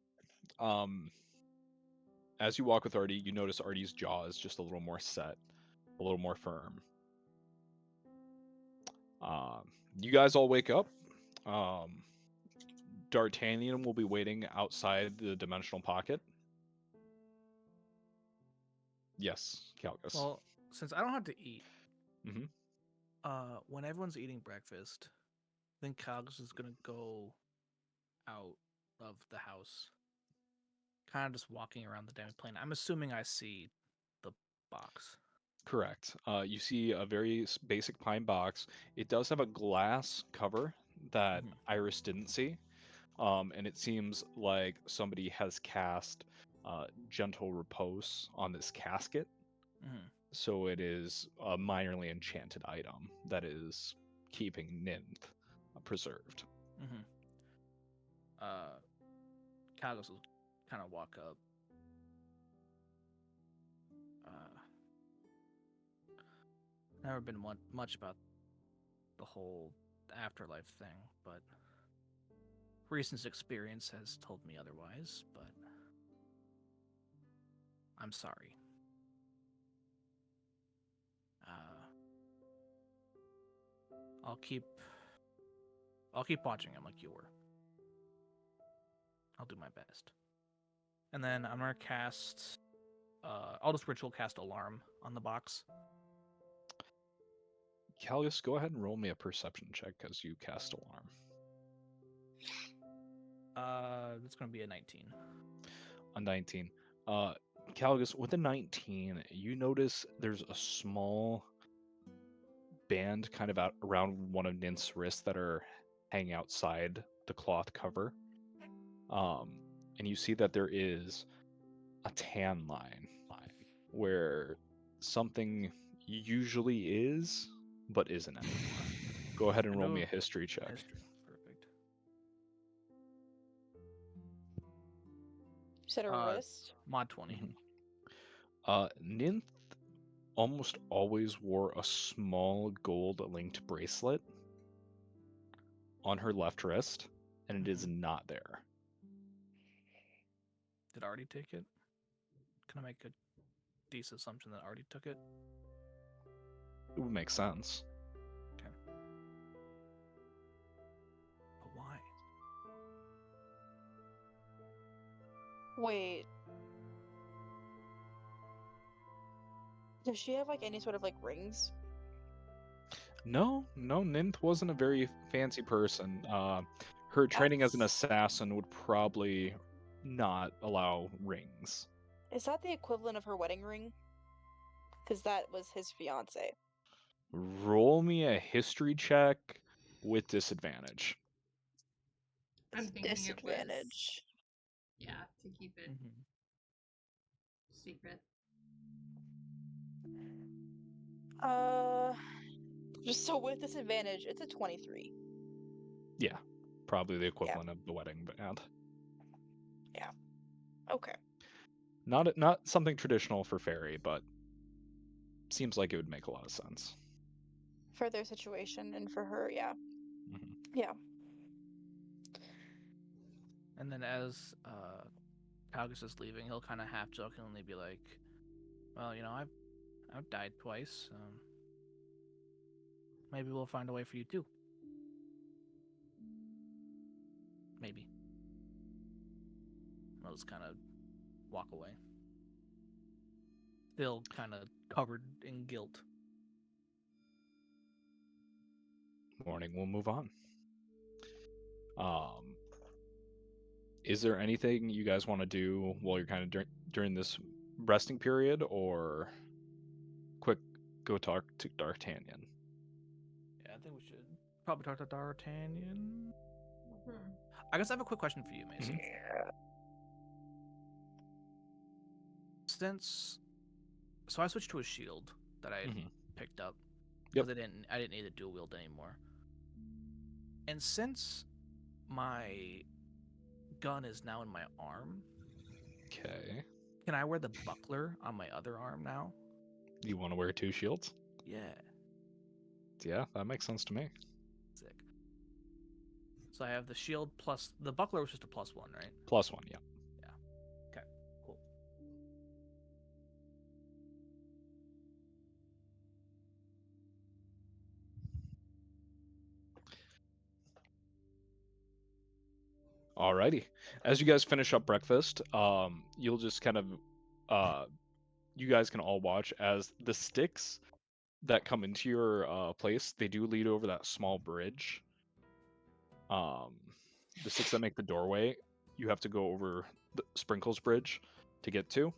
As you walk with Artie, you notice Artie's jaw is just a little more set, a little more firm. You guys all wake up. D'Artagnan will be waiting outside the dimensional pocket. Yes, Calgus. Well, since I don't have to eat, Mhm. When everyone's eating breakfast, then Calgus is gonna go out of the house, kind of just walking around the demi-plane. I'm assuming I see the box. Correct. You see a very basic pine box. It does have a glass cover that Iris didn't see. And it seems like somebody has cast Gentle Repose on this casket. So it is a minorly enchanted item that is keeping Ninth preserved. Calgus will kind of walk up. Never been much about the whole afterlife thing, but recent experience has told me otherwise, but I'm sorry. I'll keep watching him like you were. I'll do my best. And then I'm gonna cast. I'll just ritual cast alarm on the box. Calgus, go ahead and roll me a perception check as you cast alarm. That's gonna be a 19. A 19. Calgus, with a 19, you notice there's a small band kind of out around one of Ninth's wrists that are hanging outside the cloth cover. And you see that there is a tan line where something usually is, but isn't anymore. Go ahead and roll me a history check. History. Perfect. You said a wrist? Mod 20. Ninth almost always wore a small gold linked bracelet on her left wrist, and it is not there. Did Artie take it? Can I make a decent assumption that Artie took it? It would make sense. Okay. But why? Wait. Does she have like any sort of like rings? No, Ninth wasn't a very fancy person. Her training as an assassin would probably not allow rings. Is that the equivalent of her wedding ring? Because that was his fiance. Roll me a history check with disadvantage. I'm thinking it was, Disadvantage. yeah, to keep it secret. Just so with disadvantage, it's a 23. Yeah, probably the equivalent of the wedding band. Yeah. Okay. Not something traditional for fairy, but seems like it would make a lot of sense. For their situation and for her, yeah. Mhm. Yeah. And then as Calgus is leaving, he'll kind of half jokingly be like, "Well, you know, I've died twice. Maybe we'll find a way for you too. Maybe." I'll just kind of walk away, still kind of covered in guilt. Morning, we'll move on. Is there anything you guys want to do while you're kind of during this resting period, or quick go talk to D'Artagnan? Yeah, I think we should probably talk to D'Artagnan. Hmm. I guess I have a quick question for you, Mason. So I switched to a shield that I picked up because I didn't need to dual wield anymore. And since my gun is now in my arm, Okay. can I wear the buckler on my other arm now? You want to wear 2 shields? Yeah. Yeah, that makes sense to me. Sick. So I have the shield plus the buckler was just a +1, right? +1, yeah. Yeah. Okay. Cool. Alrighty. As you guys finish up breakfast, you'll just kind of, you guys can all watch as the sticks that come into your place, they do lead over that small bridge. The sticks that make the doorway, you have to go over the Sprinkles Bridge to get to.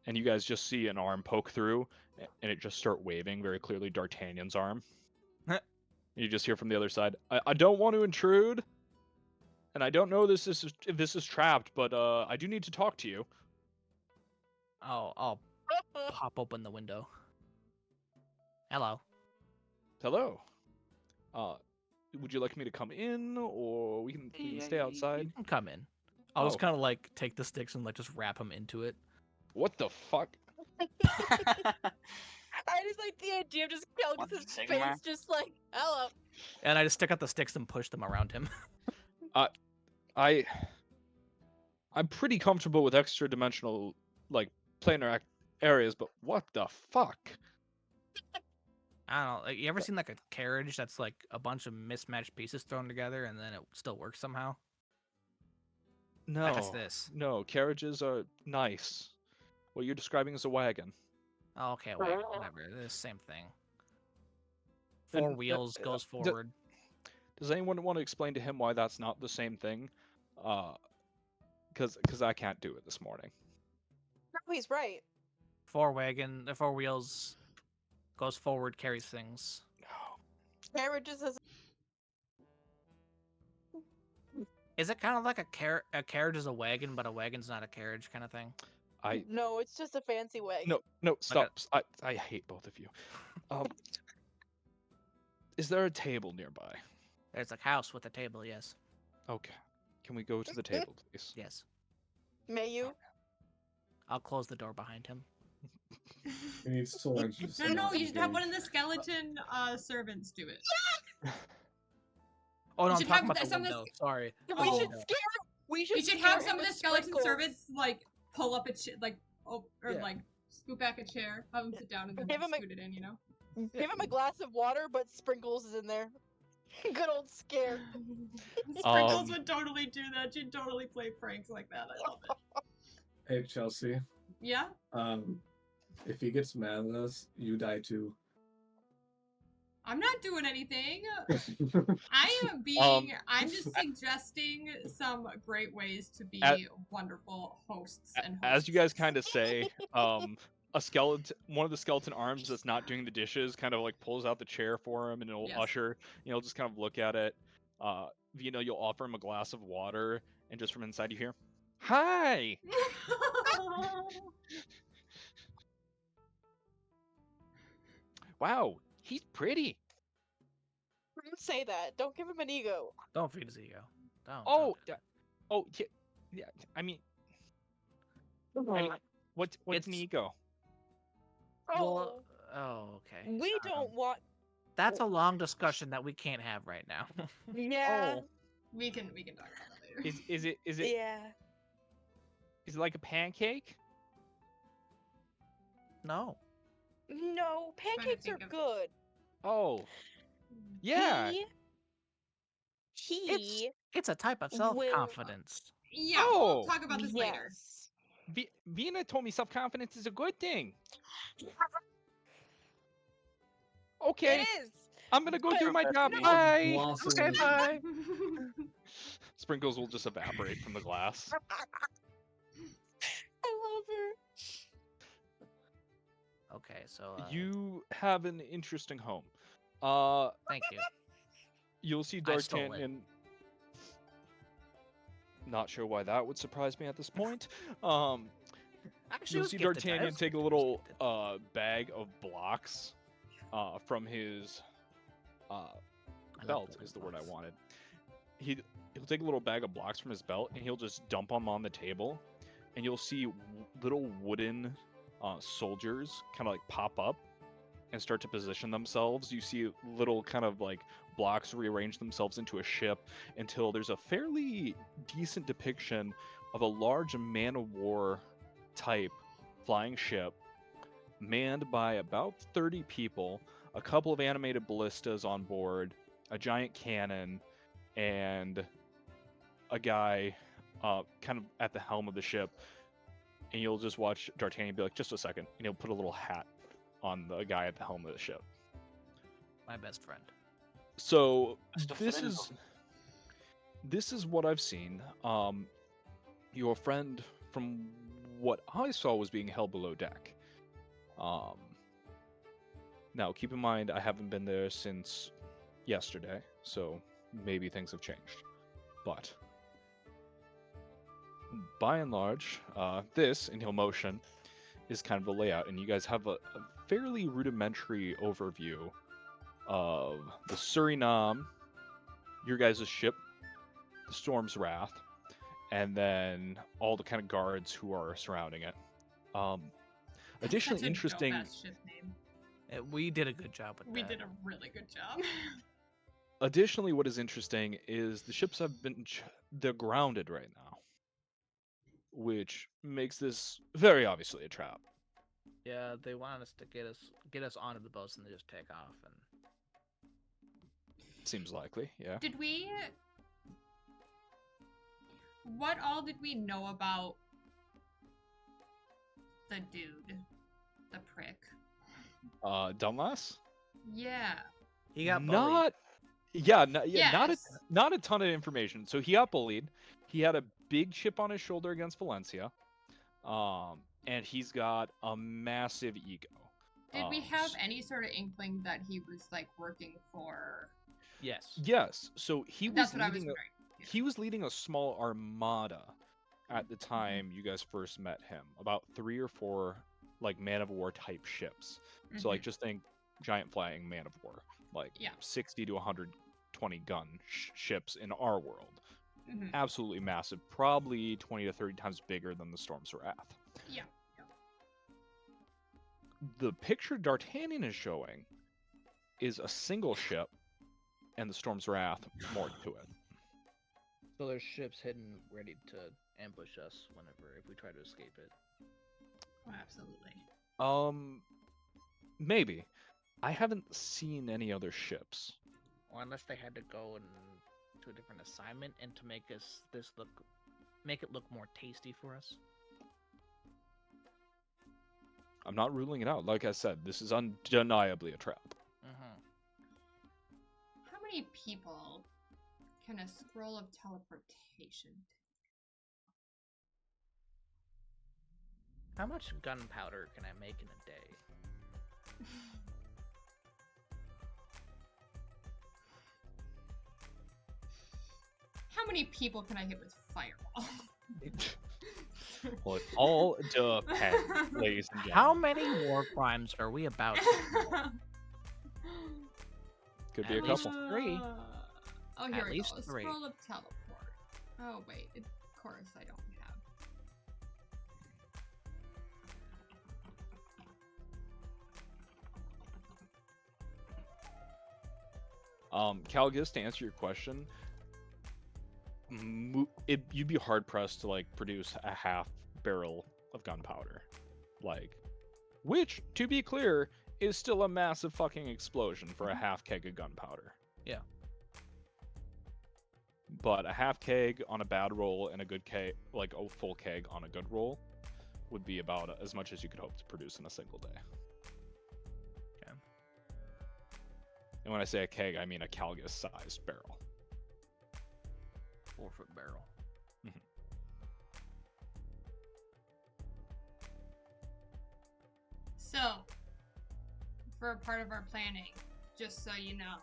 And you guys just see an arm poke through, and it just start waving, very clearly D'Artagnan's arm. You just hear from the other side, I don't want to intrude, and I don't know if this is trapped, but I do need to talk to you. I'll pop open the window. Hello. Hello. Would you like me to come in, or we can stay outside? You can come in. I'll just kind of like take the sticks and like just wrap them into it. What the fuck? I just like the idea of just Calgus' face, just like, hello. And I just stick out the sticks and push them around him. I'm pretty comfortable with extra dimensional, like, planar areas, but what the fuck? I don't know. Like, you ever seen like a carriage that's like a bunch of mismatched pieces thrown together and then it still works somehow? No, That's this. no, carriages are nice. What you're describing is a wagon. Oh, okay, wait, whatever. They're the same thing. And, 4 wheels goes d- forward. Does anyone want to explain to him why that's not the same thing? Because I can't do it this morning. No, he's right. 4 wheels goes forward, carries things. Carriages is Is it kind of like a carriage is a wagon, but a wagon's not a carriage kind of thing? no, it's just a fancy wagon. No, stop. I hate both of you. Is there a table nearby? There's a house with a table, yes. Okay. Can we go to the table, please? Yes. May you? I'll close the door behind him. He needs to learn to just No, not you should have one of engage. the skeleton servants do it. Oh, no, You I'm should talking have about the some of window. Sorry. We Oh. should scare him. We should. You should scare have him some of the with skeleton sprinkles. servants like pull up a like or Yeah. like scoot back a chair, have him sit down, and then Give him a- scoot it in. You know. Give him a glass of water, but sprinkles is in there. Good old scare. Sprinkles would totally do that. She'd totally play pranks like that. I love it. Hey Chelsea, Yeah. if he gets mad at us, you die too. I'm not doing anything. I am being. I'm just suggesting some great ways to be wonderful hosts and hosts. As you guys kind of say, one of the skeleton arms that's not doing the dishes kind of like pulls out the chair for him, and it'll Yes. usher. Just kind of look at it. You'll offer him a glass of water, and just from inside you hear, "Hi." Wow, he's pretty. Don't say that. Don't give him an ego. Don't feed his ego. Don't. Oh, don't. yeah. I mean, what's an It's- ego? Oh, Oh, okay. we don't want. That's a long discussion that we can't have right now. Yeah. Oh, we can talk about that later. is it Yeah. is it like a pancake? No. No, pancakes are think of- good. Oh, yeah. He. It's a type of self-confidence. Yeah, Oh, we'll talk about this later. Yes. Vina told me self-confidence is a good thing. Okay, It is. I'm gonna go do my job. No. Bye. Blossom. Okay, bye. Sprinkles will just evaporate from the glass. I love her. Okay, so You have an interesting home. thank you. You'll see I stole it. D'Artagnan. Not sure why that would surprise me at this point. You'll Actually, see D'Artagnan take a little bag of blocks from his belt is the word I wanted. He'll take a little bag of blocks from his belt and he'll just dump them on the table, and you'll see little wooden soldiers kind of like pop up and start to position themselves. You see little kind of like blocks rearrange themselves into a ship until there's a fairly decent depiction of a large man-of-war type flying ship manned by about 30 people, a couple of animated ballistas on board, a giant cannon, and a guy kind of at the helm of the ship. And you'll just watch D'Artagnan be like, just a second, and he'll put a little hat on the guy at the helm of the ship. My best friend. So Mr. this Fernando. is what I've seen. Your friend, from what I saw, was being held below deck. Now keep in mind I haven't been there since yesterday, so maybe things have changed. But by and large, this, and he'll motion, is kind of the layout, and you guys have a fairly rudimentary overview of the Suriname, your guys' ship, the Storm's Wrath, and then all the kind of guards who are surrounding it. Additionally, Such a interesting. dope-ass ship name. We did a good job with We that. did a really good job. Additionally, what is interesting is the ships have been they're grounded right now, which makes this very obviously a trap. Yeah, they wanted us to get us onto the boats and they just take off. And Seems likely, yeah. Did we? what all did we know about the dude? The prick. Dunlas? Yeah. He got bullied. Not yeah, not Yes. a ton of information. So he got bullied. He had a big chip on his shoulder against Valencia. And he's got a massive ego. Did we have any sort of inkling that he was like working for? Yes. Yes. So he was That's what I was leading wondering. he was leading a small armada at the time you guys first met him. About 3 or 4 like man of war type ships. So like just think giant flying man of war, like Yeah. 60 to 120 gun ships in our world. Mhm. Absolutely massive, probably 20 to 30 times bigger than the Storm's Wrath. Yeah. The picture D'Artagnan is showing is a single ship and the Storm's Wrath moored to it. So there's ships hidden, ready to ambush us whenever if we try to escape it. Oh, absolutely. Maybe. I haven't seen any other ships. Or unless they had to go to a different assignment and to make it look more tasty for us. I'm not ruling it out. Like I said, this is undeniably a trap. How many people can a scroll of teleportation take? How much gunpowder can I make in a day? How many people can I hit with fireball? Well, it all depends, ladies and gentlemen. How many war crimes are we about to Could be a At least couple. 3. Oh, At here we least go. A 3. scroll of teleport. Oh, wait. Of course, I don't have. Calgus, to answer your question, you'd be hard pressed to like produce a half barrel of gunpowder, like, which, to be clear, is still a massive fucking explosion for a half keg of gunpowder. Yeah. But a half keg on a bad roll and a good keg, like a full keg on a good roll, would be about as much as you could hope to produce in a single day. Okay. And when I say a keg, I mean a Calgus-sized barrel. 4-foot barrel. So, for a part of our planning, just so you know,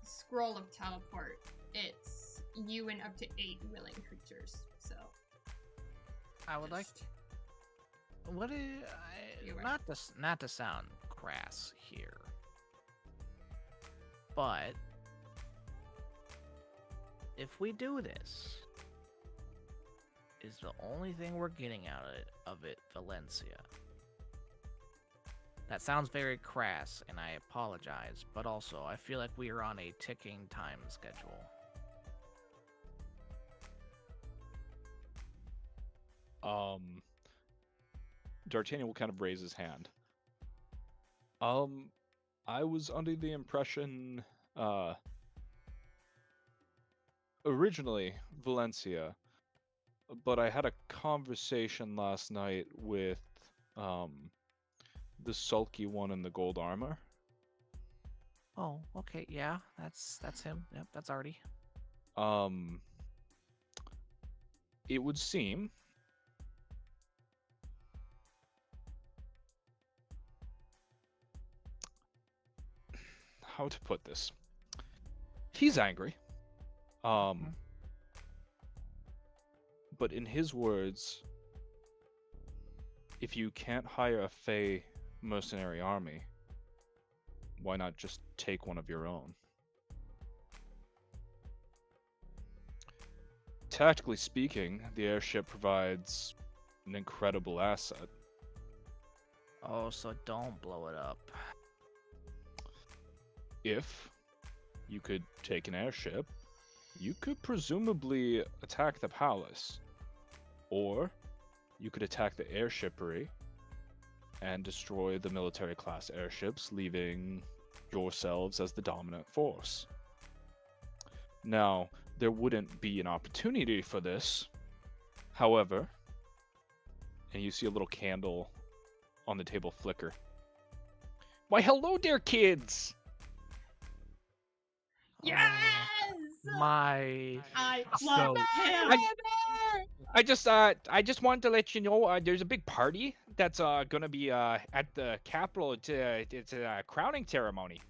scroll of teleport, it's you and up to 8 willing creatures. So, I would like. What is You're right. not to sound crass here, but if we do this, is the only thing we're getting out of it Valencia? That sounds very crass, and I apologize, but also I feel like we are on a ticking time schedule. D'Artagnan will kind of raise his hand. I was under the impression, originally Valencia, but I had a conversation last night with, the sulky one in the gold armor. Oh, okay, yeah, that's him. Yep, that's Artie. It would seem how to put this. He's angry. But in his words, if you can't hire a Fey mercenary army, why not just take one of your own? Tactically speaking, the airship provides an incredible asset. Oh, so don't blow it up. If you could take an airship, you could presumably attack the palace. Or you could attack the airshippery and destroy the military class airships, leaving yourselves as the dominant force. Now, there wouldn't be an opportunity for this. However, and you see a little candle on the table flicker. Why, hello there, kids! Yes! My I So- love him. I just wanted to let you know there's a big party that's gonna be at the Capitol. It's a crowning ceremony.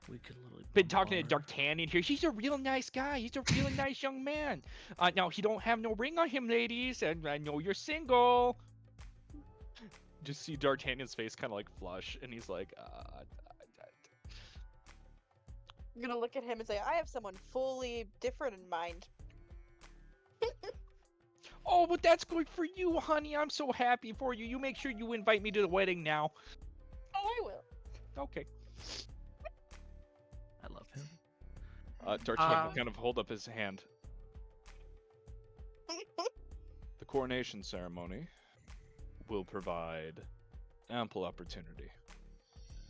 we could literally Been talking to bombard. D'Artagnan here. He's a real nice guy. He's a really nice young man. Now he don't have no ring on him, ladies, and I know you're single. Just see D'Artagnan's face kind of like flush, and he's like, I'm gonna look at him and say, I have someone fully different in mind. Oh, but that's good for you, honey. I'm so happy for you. You make sure you invite me to the wedding now. Oh, I will. Okay. I love him. D'Artagnan will kind of hold up his hand. The coronation ceremony will provide ample opportunity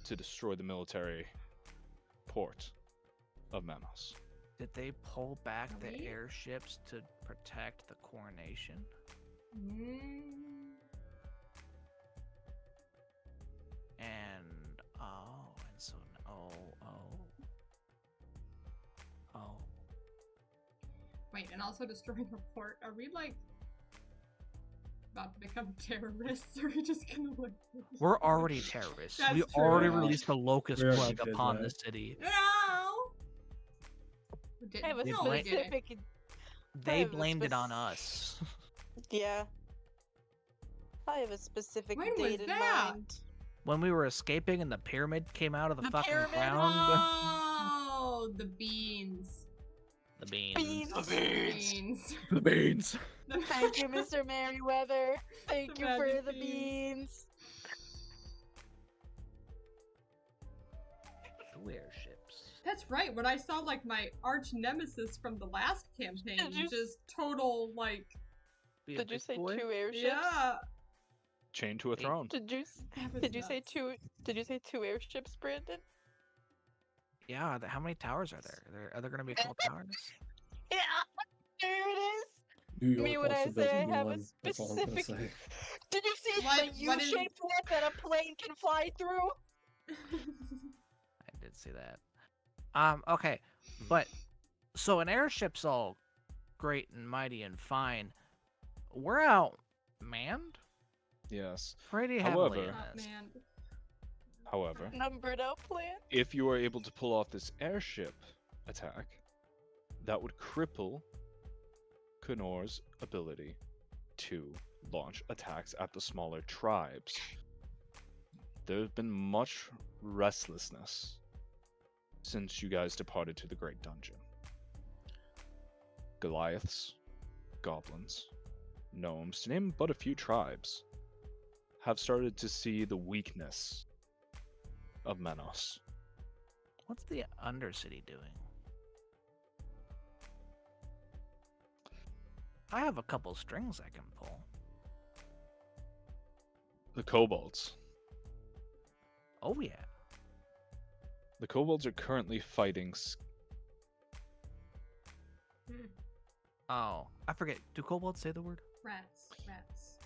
to destroy the military port of Manos. Did they pull back the Really? airships to protect the coronation? Mm. And Wait, and also destroying a port. Are we like about to become terrorists? Or are we just gonna like? we're already terrorists. That's We true. already Yeah. released the locust We already plague did upon the that. city. No. We didn't. I have a No, we didn't. specific. They have a blamed it on spec- us. Yeah. I have a specific When was date in that? mind. When we were escaping and the pyramid came out of the The fucking pyramid? ground. Oh, the beans. The beans. Beans. The beans. Beans. The beans. The- Thank you, Mr. Merriweather. Thank The you for magic the beans. beans. 2 airships. That's right. When I saw like my arch nemesis from the last campaign, Did you s- just total like, Be a Did you big say boy? 2 airships? yeah. Chained to a Hey. throne. Did you That was did you say nuts. 2? Did you say 2 airships, Brandon? Yeah. How many towers are there? Are there gonna be 12 towers? Yeah. There it is. New York Me when wants I to build say a I new have a one. That's all I'm gonna specific. say. Did you see What- the what is- U-shaped one that a plane can fly through? I did see that. Okay, but so an airship's all great and mighty and fine. We're outmanned Yes. pretty heavily However- in Oh, this. man. However, Numbered out plan. if you are able to pull off this airship attack, that would cripple Knorr's ability to launch attacks at the smaller tribes. There's been much restlessness since you guys departed to the Great Dungeon. Goliaths, goblins, gnomes, to name but a few tribes, have started to see the weakness of Manos. What's the Undercity doing? I have a couple strings I can pull. The kobolds. Oh yeah. The kobolds are currently fighting Oh, I forget. Do kobolds say the word? Rats. Rats.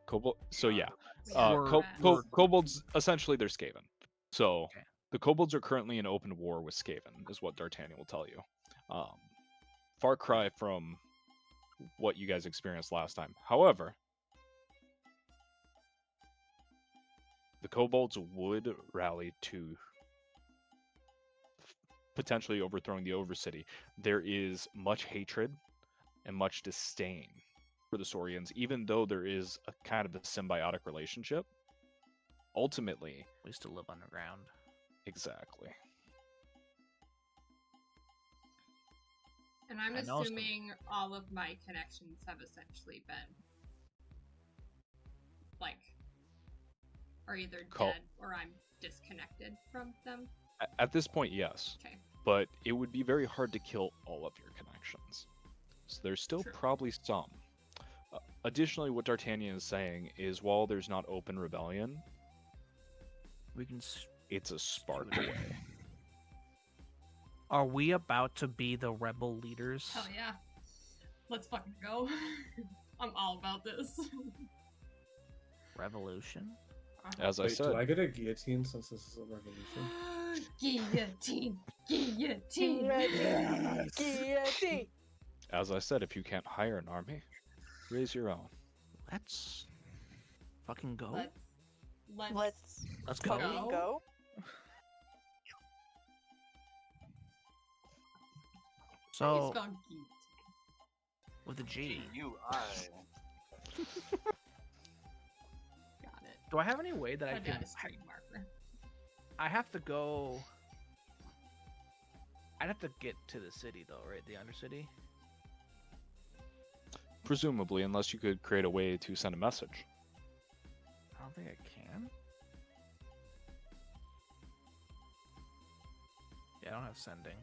kobold. So yeah, Yeah, We're- rats. kobolds essentially they're Skaven. So Okay. the kobolds are currently in open war with Skaven, is what D'Artagnan will tell you. Far cry from what you guys experienced last time. However, the kobolds would rally to potentially overthrowing the Overcity. There is much hatred and much disdain for the Saurians, even though there is a kind of a symbiotic relationship. Ultimately, We used to live underground. exactly. And I'm I know some- assuming all of my connections have essentially been like are either Call- dead or I'm disconnected from them. At this point, yes. Okay. But it would be very hard to kill all of your connections. So there's still True. probably some. Additionally, what D'Artagnan is saying is while there's not open rebellion, We can. it's a spark away. Are we about to be the rebel leaders? Hell yeah. Let's fucking go. I'm all about this. Revolution? As I Wait, said, do I get a guillotine since this is a revolution? Guillotine. Guillotine. Guillotine. as I said, if you can't hire an army, raise your own. Let's fucking go. Let's go. fucking go. How do you So, spell geet? with a G. G-U-I. Got it. Do I have any way that I Put can... down a street marker. I have to go... I'd have to get to the city, though, right? The Undercity? Presumably, unless you could create a way to send a message. I don't think I can. Yeah, I don't have sending.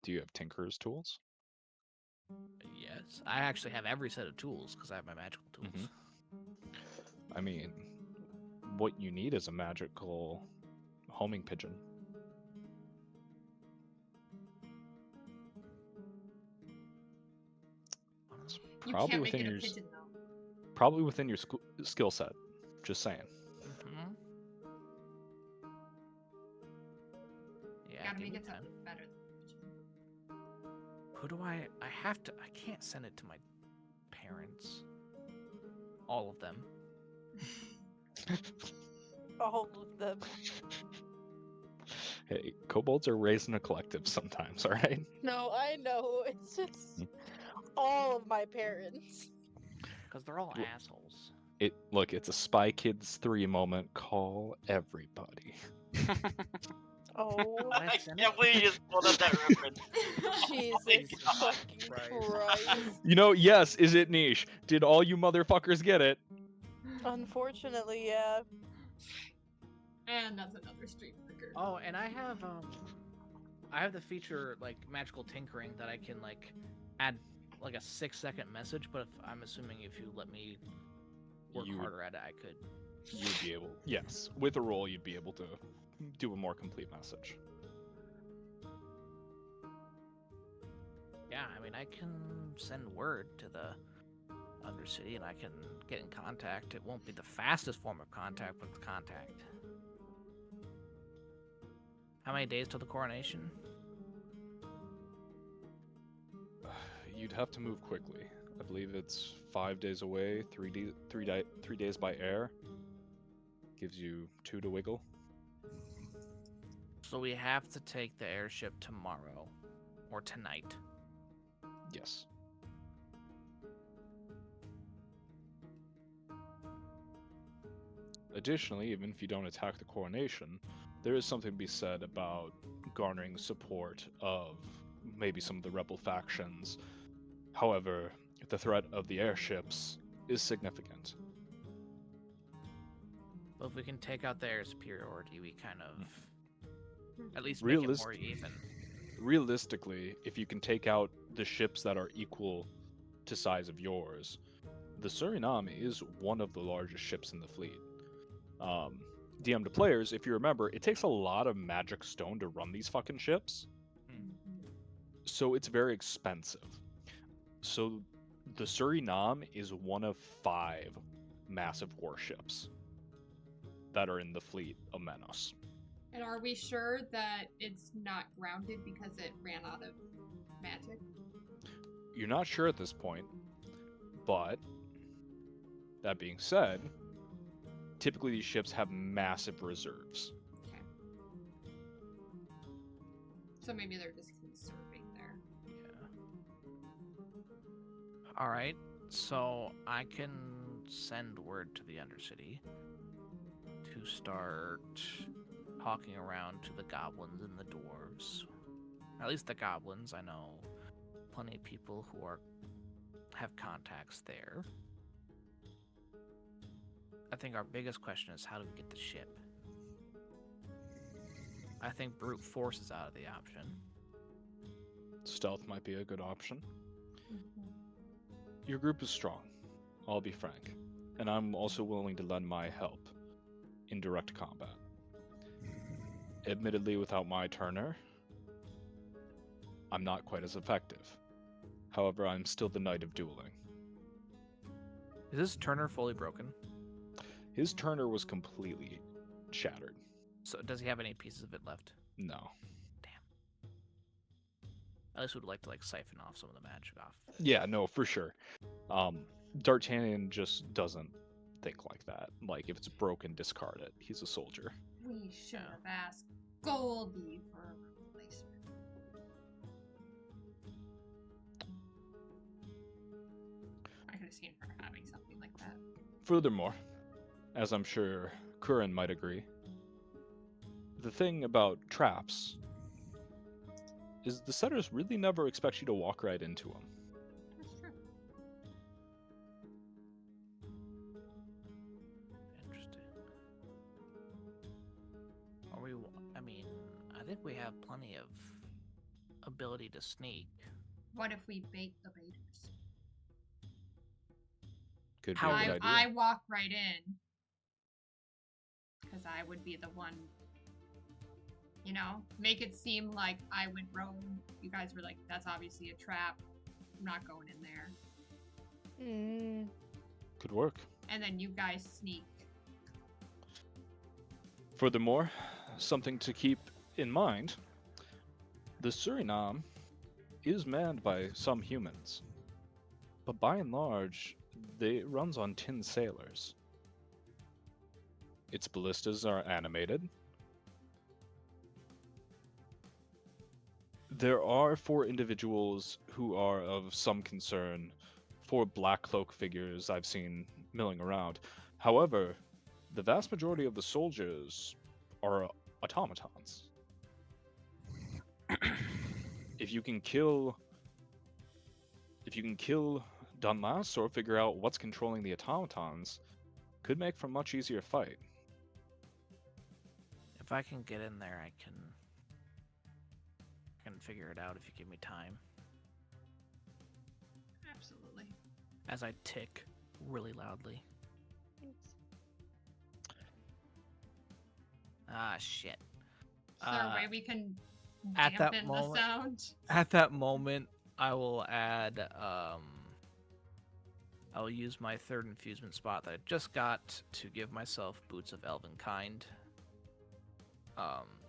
Do you have Tinker's tools? Yes. I actually have every set of tools, because I have my magical tools. I mean, what you need is a magical homing pigeon. You Probably can't make within it a your pigeon though. probably within your skill set. Just saying. Mm-hmm. Yeah, Gotta give make me it time. something better than a pigeon. Who do I have to... I can't send it to my parents. All of them. All of them. Hey, kobolds are raised in a collective sometimes, alright? No, I know. It's just all of my parents. Because they're all Look. assholes. Look, it's a Spy Kids 3 moment. Call everybody. Oh, I Let's send can't it. believe you just pulled up that reference. Jesus God. fucking Christ. Christ. You know, yes, is it niche? Did all you motherfuckers get it? Unfortunately, yeah. And that's another street marker. Oh, and I have the feature like magical tinkering that I can like add like a 6-second message, but I'm assuming if you let me work You would- harder at it, I could. You'd be able, yes, with a roll, you'd be able to do a more complete message. Yeah, I mean, I can send word to the Undercity and I can get in contact. It won't be the fastest form of contact, but it's contact. How many days till the coronation? You'd have to move quickly. I believe it's 5 days away, 3 days by air. Gives you 2 to wiggle. So we have to take the airship tomorrow or tonight. Yes. Additionally, even if you don't attack the coronation, there is something to be said about garnering support of maybe some of the rebel factions. However, the threat of the airships is significant. But if we can take out the air superiority, we kind of at least make it more even. Realistically, if you can take out the ships that are equal to size of yours, the Suriname is one of the largest ships in the fleet. DM to players, if you remember, it takes a lot of magic stone to run these fucking ships. So it's very expensive. So the Suriname is one of 5 massive warships that are in the fleet of Menos. And are we sure that it's not grounded because it ran out of magic? You're not sure at this point, but that being said, typically these ships have massive reserves. Okay. So maybe they're just conserving there. Yeah. All right. So I can send word to the Undercity to start talking around to the goblins and the dwarves. At least the goblins. I know plenty of people who have contacts there. I think our biggest question is how do we get the ship? I think brute force is out of the option. Stealth might be a good option. Your group is strong, I'll be frank, and I'm also willing to lend my help in direct combat. Admittedly, without my Turner, I'm not quite as effective. However, I'm still the Knight of Dueling. Is this Turner fully broken? His Turner was completely shattered. So does he have any pieces of it left? No. At least would like to like siphon off some of the magic off. Yeah, no, for sure. D'Artagnan just doesn't think like that. Like, if it's broken, discard it. He's a soldier. We should have asked Goldie for a replacement. I could have seen her having something like that. Furthermore, as I'm sure Curran might agree, the thing about traps is the setters really never expect you to walk right into them. That's true. Interesting. Are we? I mean, I think we have plenty of ability to sneak. What if we bait the baiters? Could be How- a good idea. I walk right in. Because I would be the one, you know, make it seem like I went rogue. You guys were like, that's obviously a trap. I'm not going in there. Could work. And then you guys sneak. Furthermore, something to keep in mind, the Suriname is manned by some humans. But by and large, it runs on tin sailors. Its ballistas are animated. There are 4 individuals who are of some concern, 4 black cloak figures I've seen milling around. However, the vast majority of the soldiers are automatons. If you can kill Dunlas or figure out what's controlling the automatons, could make for a much easier fight. If I can get in there, I can figure it out if you give me time. Absolutely. As I tick really loudly. Ah, shit. Is there a way we can at that dampen the moment- sound? At that moment, I will add, I will use my 3rd infusement spot that I just got to give myself Boots of Elven Kind.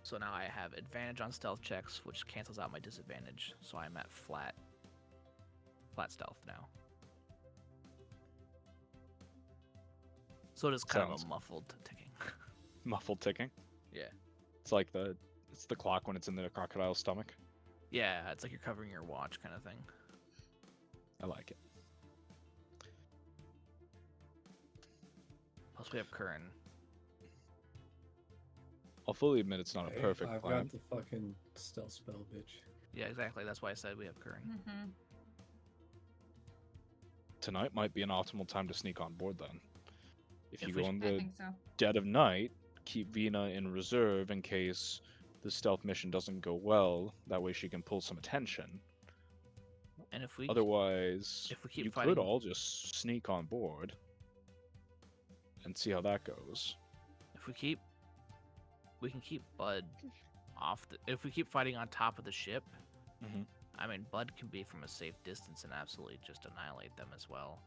So now I have advantage on stealth checks, which cancels out my disadvantage. So I'm at flat stealth now. So it is kind of Sounds- a muffled ticking. Muffled ticking. Yeah. It's like it's the clock when it's in the crocodile's stomach. Yeah, it's like you're covering your watch kind of thing. I like it. Plus we have Curran. I'll fully admit it's not a Hey, perfect I've plan. got the fucking stealth spell, bitch. Yeah, exactly. That's why I said we have Curran. Mm-hmm. Tonight might be an optimal time to sneak on board then. If If you we go sh- in I the think so. dead of night, keep Vina in reserve in case the stealth mission doesn't go well. That way she can pull some attention. And if we Otherwise, if we keep you fighting- could all just sneak on board and see how that goes. If we can keep Bud off the. If we keep fighting on top of the ship, Mhm. I mean, Bud can be from a safe distance and absolutely just annihilate them as well.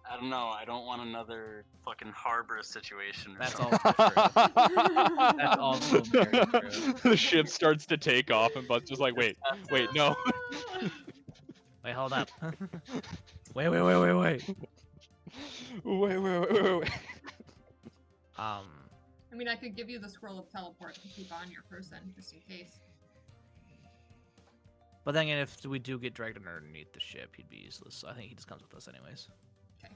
I don't know. I don't want another fucking harbor situation. Or That's something. also true. That's also very true. The ship starts to take off, and Bud's just like, wait, no. Wait, hold up. wait. wait. I mean, I could give you the scroll of teleport to keep on your person, just in case. But then again, if we do get dragged underneath the ship, he'd be useless. I think he just comes with us anyways. Okay.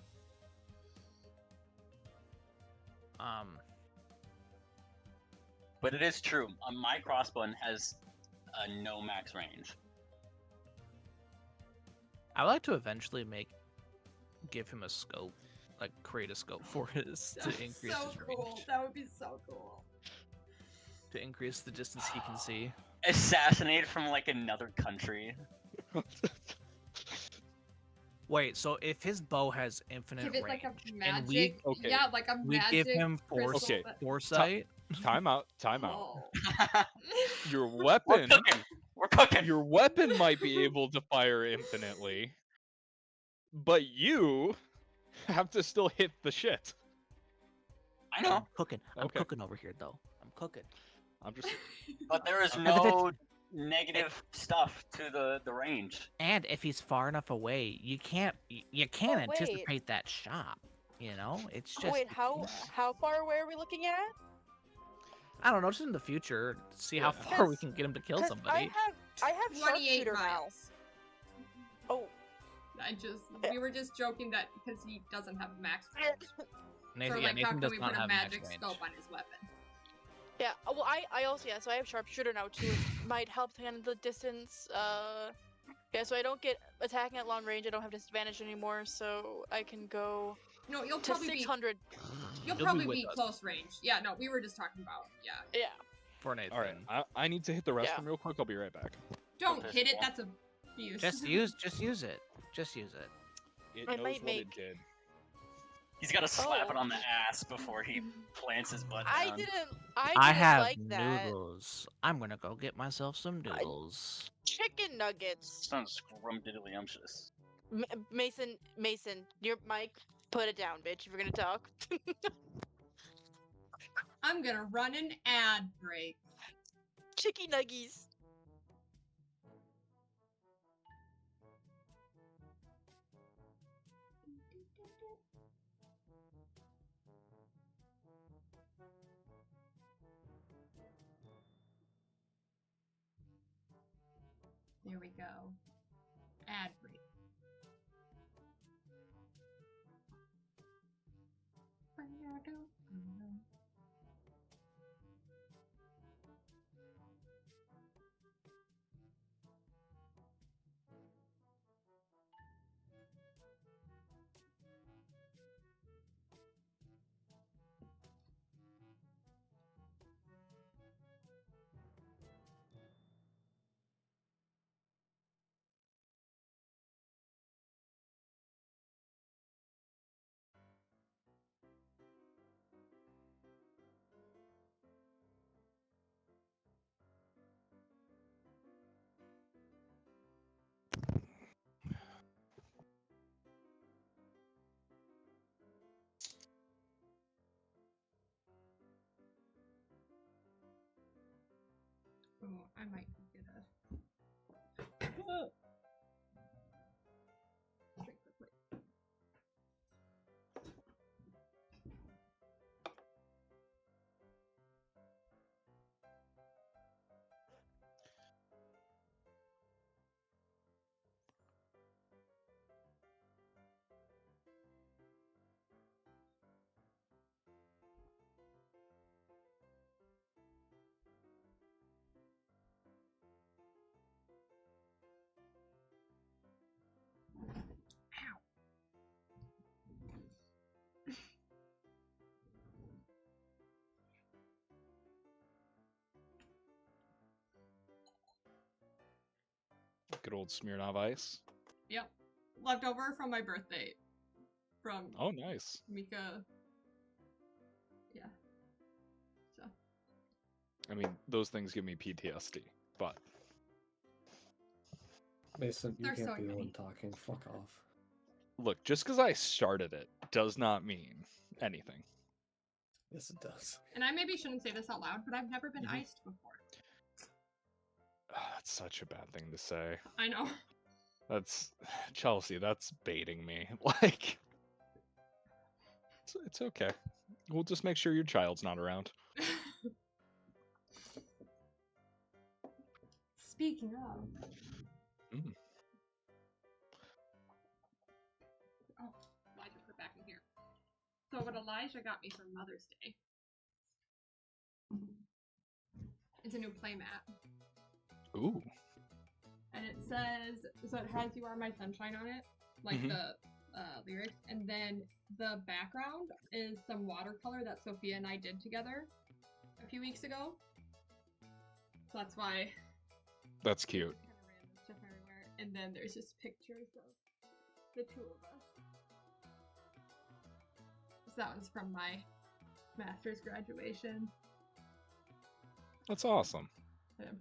But it is true. My crossbow has no max range. I would like to eventually give him a scope, like create a scope for his to increase so his cool. range, That would be so cool. to increase the distance he can see. Assassinated from like another country. Wait, so if his bow has infinite Give it range, like a and we magic. okay. Yeah, like a we magic. give him crystal Okay. that- foresight, Time out. Time out. Oh. Your We're weapon. cooking. We're cooking. Your weapon might be able to fire infinitely, but you have to still hit the shit. I know, I'm cooking. I'm Okay. cooking over here, though. I'm cooking. I'm just. but there is If it's- no negative stuff to the range. And if he's far enough away, you can't wait. anticipate that shot. You know, it's just Wait, how far away are we looking at? I don't know, just in the future, see how Yeah. far we can get him to kill 'Cause somebody. I have 28 sharpshooter now. miles. Oh, We were just joking that because he doesn't have max range. Nathan, So, yeah, like, how Nathan can does we not put a have max magic range. scope on his weapon? yeah. Well, I also so I have sharpshooter now too. It might help to handle the distance. Yeah. So I don't get attacking at long range. I don't have disadvantage anymore. So I can go No, you'll to probably be 600. you'll You'll be probably with be us. close range. Yeah, no, we were just talking about Yeah. For Nathan. All right. I need to hit the restroom Yeah. real quick. I'll be right back. Don't Okay, hit it. cool. That's abuse. Just use it. Just use it. It I knows might what it make- did. He's got to slap Oh. it on the ass before he plants his butt I down. didn't I have like that. noodles. I'm gonna go get myself some noodles. Chicken nuggets. Sounds scrumdiddlyumptious. Mason, your mic. Put it down, bitch. If you're gonna talk. I'm gonna run an ad break. Chicken nuggies. There we go. Ad break. Oh, I might get a drink quickly. Good old Smirnoff Ice. Yep. Left over from my birthday. From Oh, nice. Mika. Yeah. So. I mean, those things give me PTSD, but Mason, you They're can't so be the one yummy. talking. Fuck off. look, just because I started it does not mean anything. Yes, it does. And I maybe shouldn't say this out loud, but I've never been Mhm. iced before. That's such a bad thing to say. I know. That's Chelsea. That's baiting me. Like, it's okay. We'll just make sure your child's not around. Speaking of. Mm. Oh, Elijah put back in here. So what Elijah got me for Mother's Day is a new playmat. Ooh. And it says, so it has "You Are My Sunshine" on it, like Mhm. the lyrics, and then the background is some watercolor that Sophia and I did together a few weeks ago. So that's why That's cute. kind of random stuff everywhere. And then there's just pictures of the two of us. So that one's from my master's graduation. That's awesome.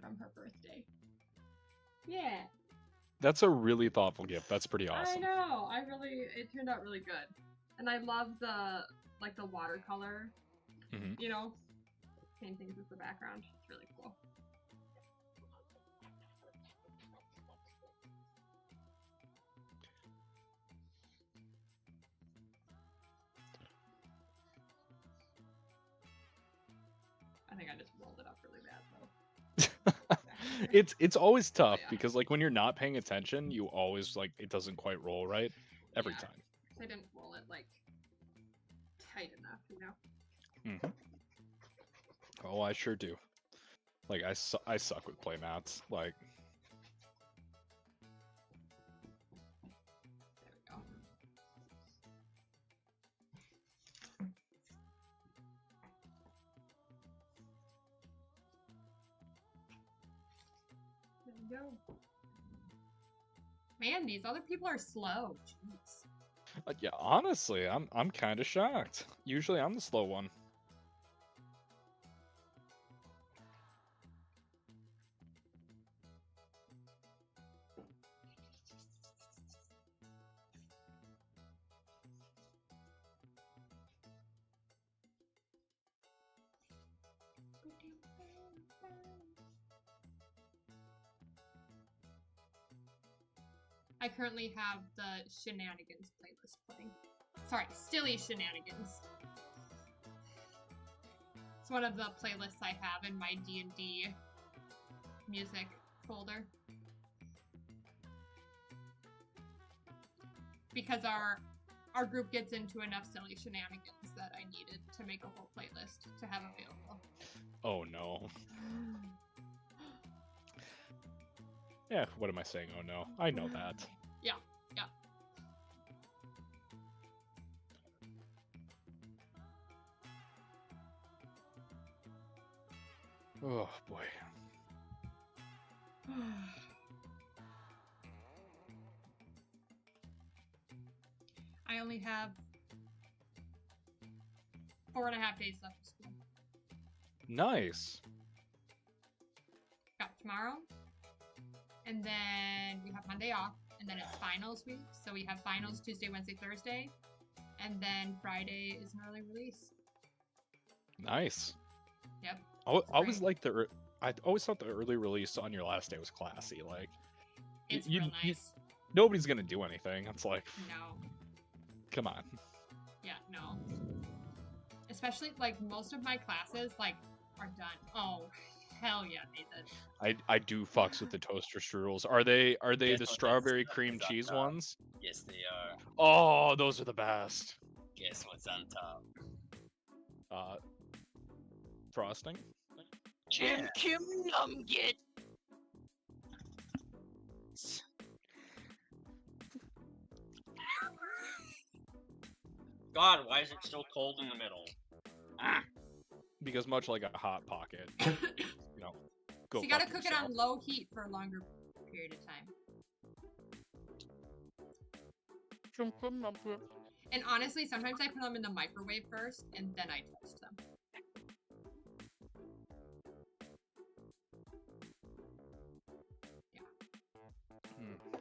From her birthday. Yeah. That's a really thoughtful gift. That's pretty I awesome. know. It turned out really good. And I love the watercolor, Hmm. you know, paintings as the background. It's really cool. I think I just rolled it up really bad though. It's always tough yeah. because like when you're not paying attention, you always like it doesn't quite roll right every Yeah. time. I didn't roll it like tight enough, you know. Hmm. Oh, I sure do. Like I suck with playmats. Like There we go. There we go. Man, these other people are slow. Jeez. yeah, honestly, I'm kind of shocked. Usually I'm the slow one. I currently have the Shenanigans playlist playing. Sorry, Stilly Shenanigans. It's one of the playlists I have in my D&D music folder. Because our group gets into enough silly shenanigans that I needed to make a whole playlist to have available. Oh no. Yeah, what am I saying? Oh no. I know that. Yeah, yeah. Oh boy. I only have 4.5 days left of school. Nice. Got tomorrow, and then we have Monday off, and then it's finals week. So we have finals Tuesday, Wednesday, Thursday, and then Friday is an early release. Nice. Yep. I always great. liked I always thought the early release on your last day was classy. Like, It's you- real you- nice. nobody's gonna do anything. It's like, No. come on. Yeah, no. Especially like most of my classes like are done. Oh, hell yeah, Nathan. I do fucks with the toaster strudels. Are they Guess what the that strawberry stuff cream is on cheese top? ones? Yes, they are. Oh, those are the best. Guess what's on top? Frosting. Yeah. Kim Numget. God, why is it still cold in the middle? Ah, Because much like a hot pocket, you know, go So you gotta fuck cook yourself. it on low heat for a longer period of time. Kim Numget. And honestly, sometimes I put them in the microwave first and then I toast them. Hmm.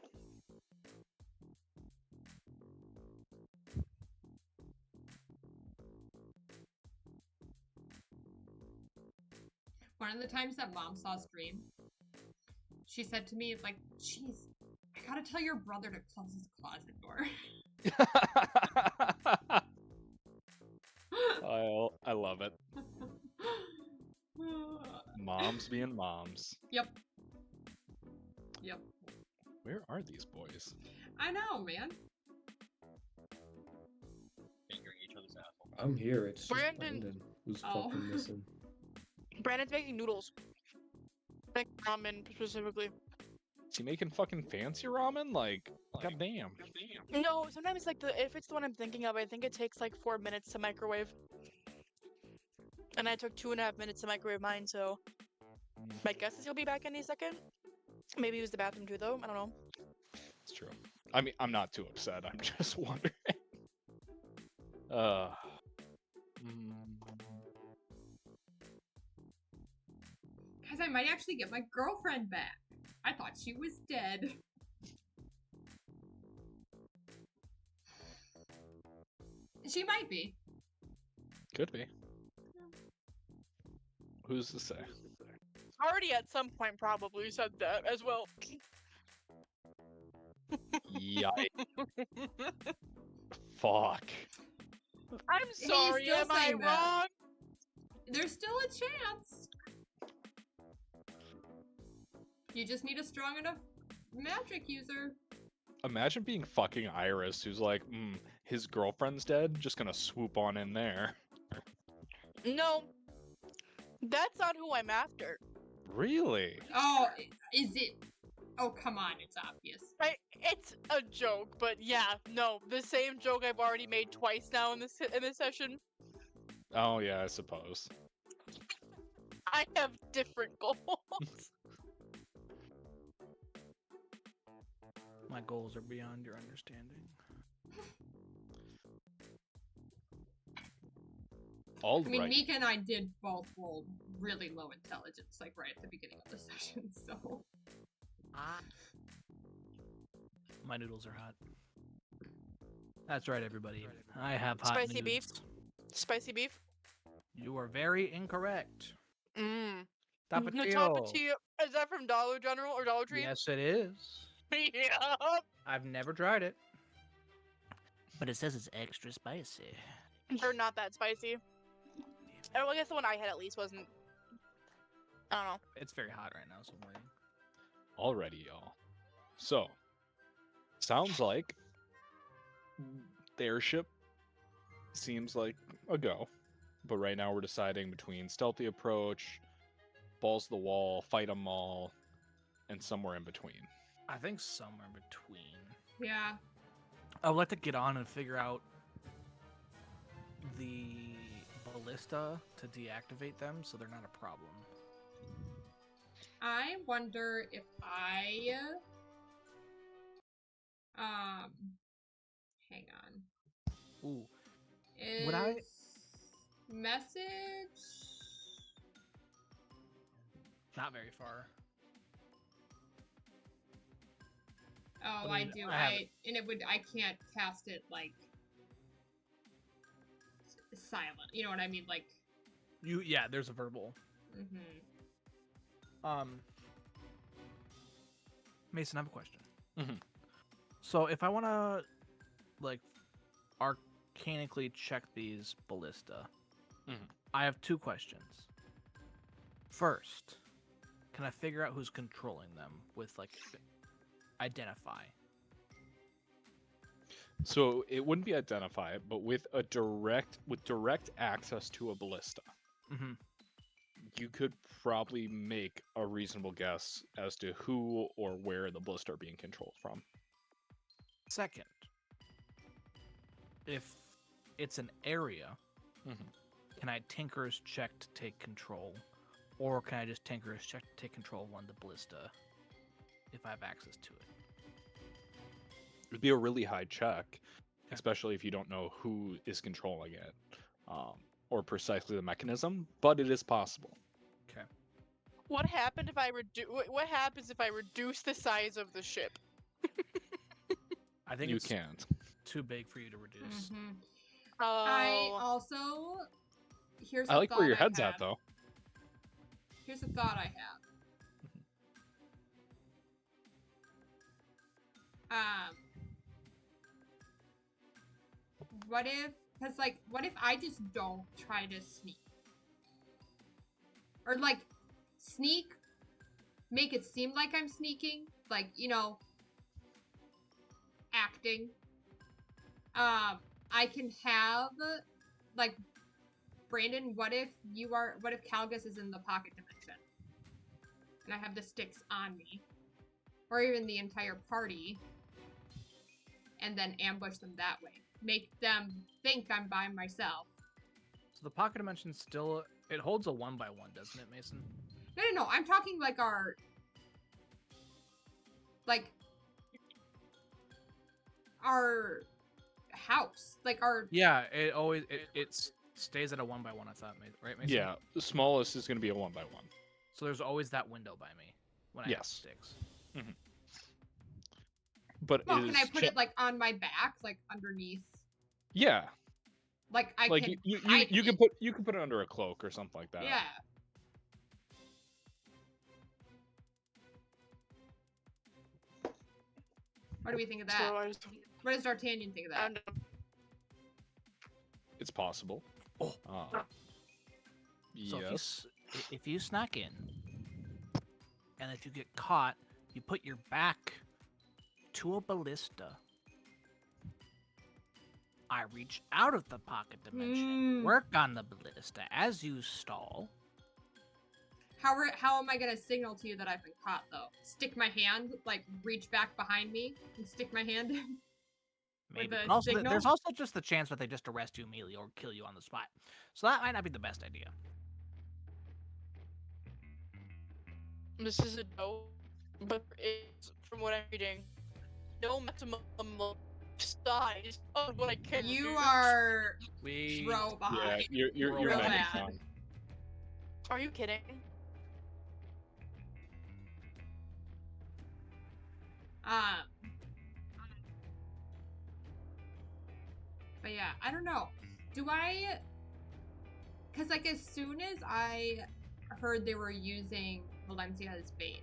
One of the times that Mom saw stream, she said to me, like, "Jeez, I gotta tell your brother to close his closet door." I love it. Moms being moms. Yep. Yep. Where are these boys? I know, man. fingering each other's asshole. I'm here. It's just Brandon. Brandon who's Oh. fucking missing. Brandon's making noodles. Like ramen specifically. Is he making fucking fancy ramen? Like, goddamn. No, sometimes like if it's the one I'm thinking of, I think it takes like 4 minutes to microwave. And I took 2.5 minutes to microwave mine, so my guess is he'll be back any second. Maybe use the bathroom too, though. I don't know. It's true. I mean, I'm not too upset. I'm just wondering. mm. Guys, I might actually get my girlfriend back. I thought she was dead. She might be. Could be. Who's to say? Artie at some point probably said that as well. Yikes. Fuck. I'm He's sorry, still am I saying that. wrong? There's still a chance. You just need a strong enough magic user. Imagine being fucking Iris, who's like, his girlfriend's dead, just gonna swoop on in there. No, that's not who I'm after. Really? Oh, is it? Oh, come on, it's obvious. It's a joke, but yeah, no, the same joke I've already made twice now in this session. Oh yeah, I suppose. I have different goals. My goals are beyond your understanding. All I mean, right. Mika and I did both roll really low intelligence, like right at the beginning of the session, so. My noodles are hot. That's right, everybody. I have hot Spicy beef? noodles. Spicy beef? You are very incorrect. Mmm. Tapatio. Tapatio. Is that from Dollar General or Dollar Tree? Yes, it is. Yup. I've never tried it. But it says it's extra spicy. They're not that spicy. Oh, I guess the one I had at least wasn't. I don't know. It's very hot right now, so I'm waiting. Alrighty, y'all. So, sounds like the airship seems like a go, but right now we're deciding between stealthy approach, balls to the wall, fight 'em all, and somewhere in between. I think somewhere between. Yeah. I would like to get on and figure out the ballista to deactivate them so they're not a problem. I wonder if I hang on. Ooh. Is Would I- message? Not very far. Oh, I I mean, do. I have it. And it would. I can't cast it like silent. You know what I mean? Like. Yeah, there's a verbal. Mason, I have a question. Mhm. So if I want to, like, arcanically check these ballista, Mhm. I have two questions. First, can I figure out who's controlling them with, like, identify? So it wouldn't be identify, but with direct access to a ballista, Mm-hmm. you could probably make a reasonable guess as to who or where the ballista are being controlled from. Second, if it's an area, Mhm. can I Tinker's check to take control? Or can I just Tinker's check to take control of one of the ballista if I have access to it? It would be a really high check, especially if you don't know who is controlling it, or precisely the mechanism, but it is possible. Okay. What happened if I What happens if I reduce the size of the ship? I think You it's can't. too big for you to reduce. I Oh. also. Here's. I a like where thought your I head's at, had. though. Here's a thought I have. What if, cause like, what if I just don't try to sneak? Or like, sneak, make it seem like I'm sneaking, like, you know, acting. I can have, like, Brandon, what if Calgus is in the pocket dimension? And I have the sticks on me. Or even the entire party. And then ambush them that way. Make them think I'm by myself. So the pocket dimension still it holds a 1x1, doesn't it, Mason? No. I'm talking like our house. Like our Yeah, it always it stays at a 1x1. I thought, right, Mason? Yeah, the smallest is going to be a 1x1. So there's always that window by me when I have Yes. sticks. But Well, can I is put it like on my back, like underneath? Yeah, Like I like can you hide can it. put it under a cloak or something like that. Yeah. What do we think of that? So I just, What does D'Artagnan think of I that? don't know. It's possible. Oh. So Yes. if you snuck in, and if you get caught, you put your back to a ballista. I reach out of the pocket dimension, work on the ballista as you stall. How am I gonna signal to you that I've been caught though? Stick my hand, like reach back behind me and stick my hand in? Maybe. the But also, signal? there's also just the chance that they just arrest you immediately or kill you on the spot. So that might not be the best idea. This is a no, but it's from what I'm reading, no maximum size of what I can You do. are We row Yeah, behind. you're Real meant to be bad. fine. Are you kidding? But yeah, I don't know. Do I? Because like as soon as I heard they were using Valencia as bait,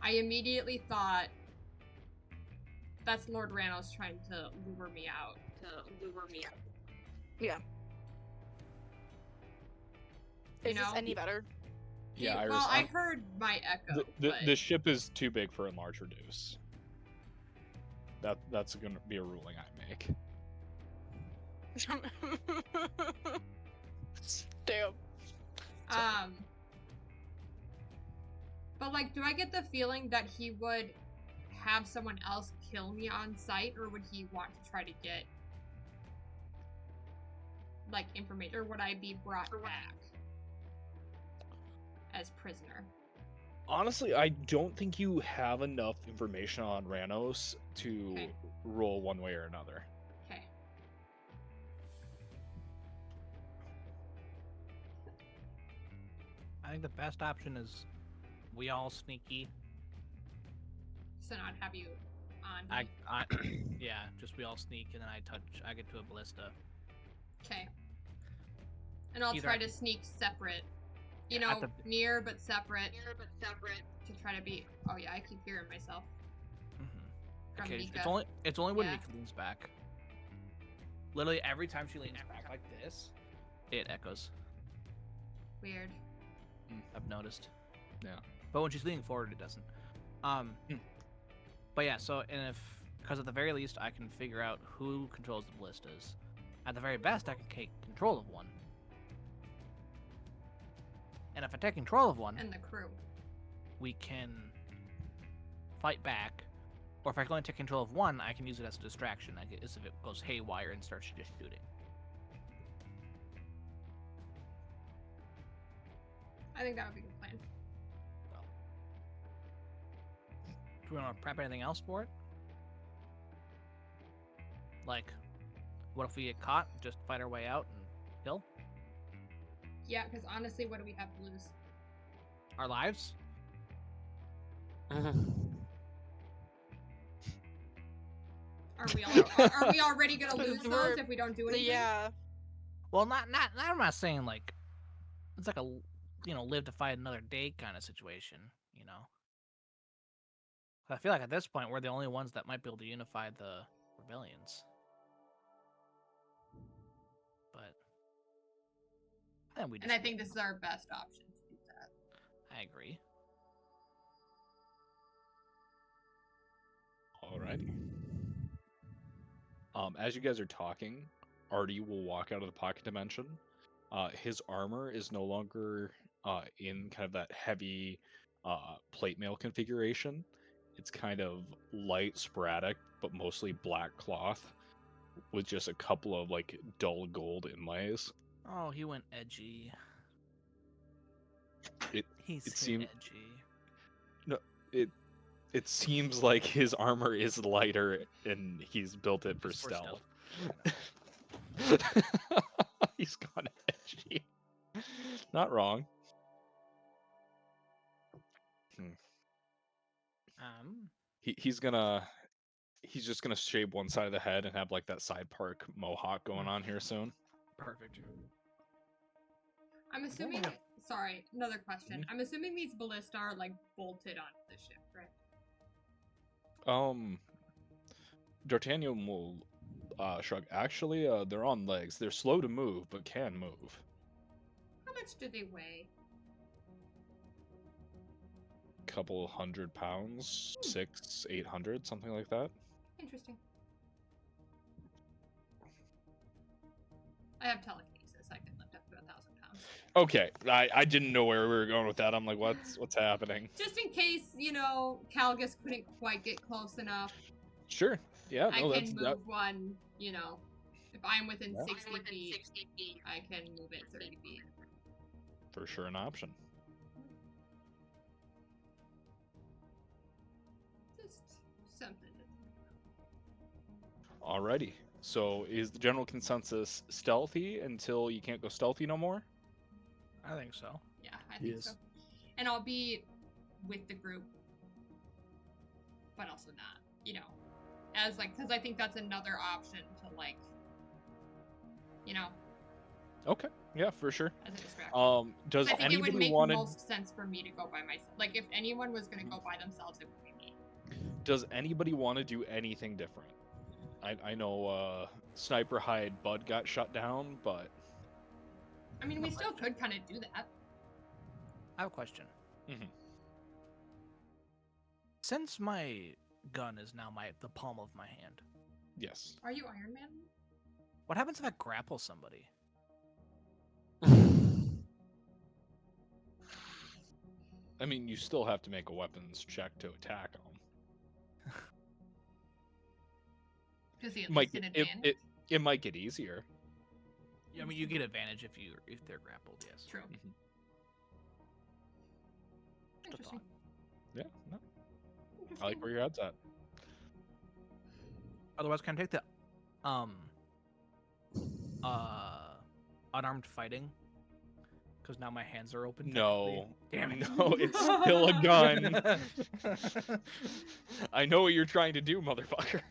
I immediately thought that's Lord Ranos trying to lure me out. Yeah. You Is this know? any better? Yeah, Iris. Well, I heard my echo. the but... the ship is too big for enlarge reduce. That's gonna be a ruling I make. Damn. But like, do I get the feeling that he would have someone else kill me on sight, or would he want to try to get like information, or would I be brought back as prisoner? Honestly, I don't think you have enough information on Ranos to Okay. roll one way or another. Okay. I think the best option is we all sneaky. So not have you on. I yeah, just we all sneak and then I get to a ballista. Okay. And I'll Either try I- to sneak separate. You Yeah, know, at the- near but separate. To try to be. Oh yeah, I keep hearing myself. From Okay, Mika. it's only when Yeah. Mika leans back. Literally every time she leans back like this, it echoes. Weird. I've noticed. Yeah. But when she's leaning forward, it doesn't. Hmm. But yeah, so because at the very least I can figure out who controls the ballistas. At the very best, I can take control of one. And if I take control of one, And the crew. we can fight back. Or if I can only take control of one, I can use it as a distraction. As if it goes haywire and starts just shooting. I think that would be a good plan. Do we want to prep anything else for it? Like, what if we get caught? Just fight our way out and kill? Yeah, because honestly, what do we have to lose? Our lives? Are we already gonna lose those We're- if we don't do anything? Yeah. Well, not. I'm not saying like it's like a live to fight another day kind of situation. You know. I feel like at this point we're the only ones that might be able to unify the rebellions. But I think we. And I think this is our best option to do that. I agree. Alrighty. As you guys are talking, Artie will walk out of the pocket dimension. His armor is no longer in kind of that heavy plate mail configuration. It's kind of light, sporadic, but mostly black cloth with just a couple of like dull gold inlays. Oh, he went edgy. It He's seemed- edgy. It seems like his armor is lighter and he's built it for Just for stealth. stealth. He's gone edgy. Not wrong. He's just gonna shave one side of the head and have like that side park mohawk going on here soon. Perfect. I'm assuming. Yeah. Sorry, another question. I'm assuming these ballista are like bolted onto the ship, right? D'Artagnan will shrug. Actually, they're on legs. They're slow to move, but can move. How much do they weigh? Couple 100 pounds, 600-800, something like that. Interesting. I have telekinesis. I can lift up to 1,000 pounds. Okay, I didn't know where we were going with that. I'm like, what's happening? Just in case, Calgus couldn't quite get close enough. Sure. Yeah. I No, can that's move one, if I'm within Yeah. 60 feet, I can move it 30 feet. for sure an option. Just something. Alrighty. So is the general consensus stealthy until you can't go stealthy no more? I think so. Yeah, I think so. And I'll be with the group, but also not, as because I think that's another option to Okay. Yeah, for sure. as a distraction. Does I think it would anybody make want to? most sense for me to go by myself. Like, if anyone was going to go by themselves, it would be me. Does anybody want to do anything different? I know Sniper Hide Bud got shut down, but I mean, we still could kind of do that. I have a question. Mhm. Since my gun is now the palm of my hand, yes. Are you Iron Man? what happens if I grapple somebody? I mean, you still have to make a weapons check to attack them. Does he at Might least an get, advantage? it might get easier. I mean, you get advantage if they're grappled. Yes. True. Mhm. Just a Interesting. thought. Yeah, no, I Interesting. like where your head's at. Otherwise, can I take the unarmed fighting? Because now my hands are open. No, technically. Damn it. no, it's still a gun. I know what you're trying to do, motherfucker.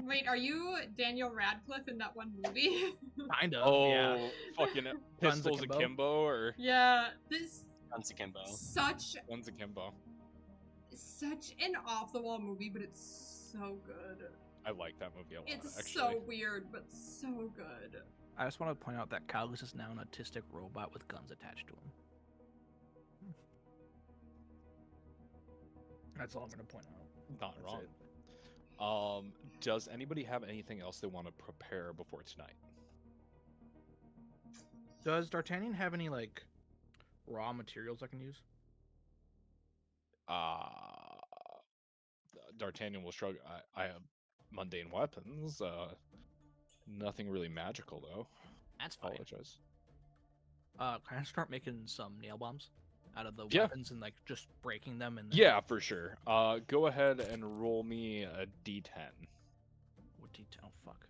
Wait, are you Daniel Radcliffe in that one movie? Kind of. Oh, Yeah. fucking Guns pistols akimbo? akimbo or Yeah, this Guns akimbo. such guns akimbo. an off the wall movie, but it's so good. I like that movie a lot. It's actually. so weird, but so good. I just want to point out that Calgus is now an autistic robot with guns attached to him. That's all I'm going to point out. Not That's wrong. it. Does anybody have anything else they want to prepare before tonight? Does D'Artagnan have any raw materials I can use? D'Artagnan will shrug. I have mundane weapons. Nothing really magical though. That's fine. Apologize. Can I start making some nail bombs out of the Yeah. weapons and just breaking them and then... Yeah, for sure. Go ahead and roll me a d10. What detail? Oh, fuck.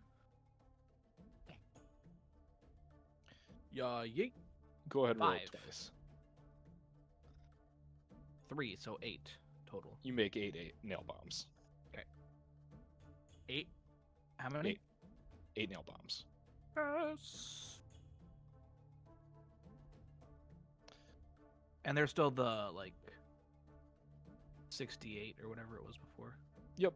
Yeah, yeet. Go ahead and roll it 5. twice. 3, so 8 total. You make 8 nail bombs. 8? How many? 8 nail bombs. Yes. And there's still the 68 or whatever it was before. Yep.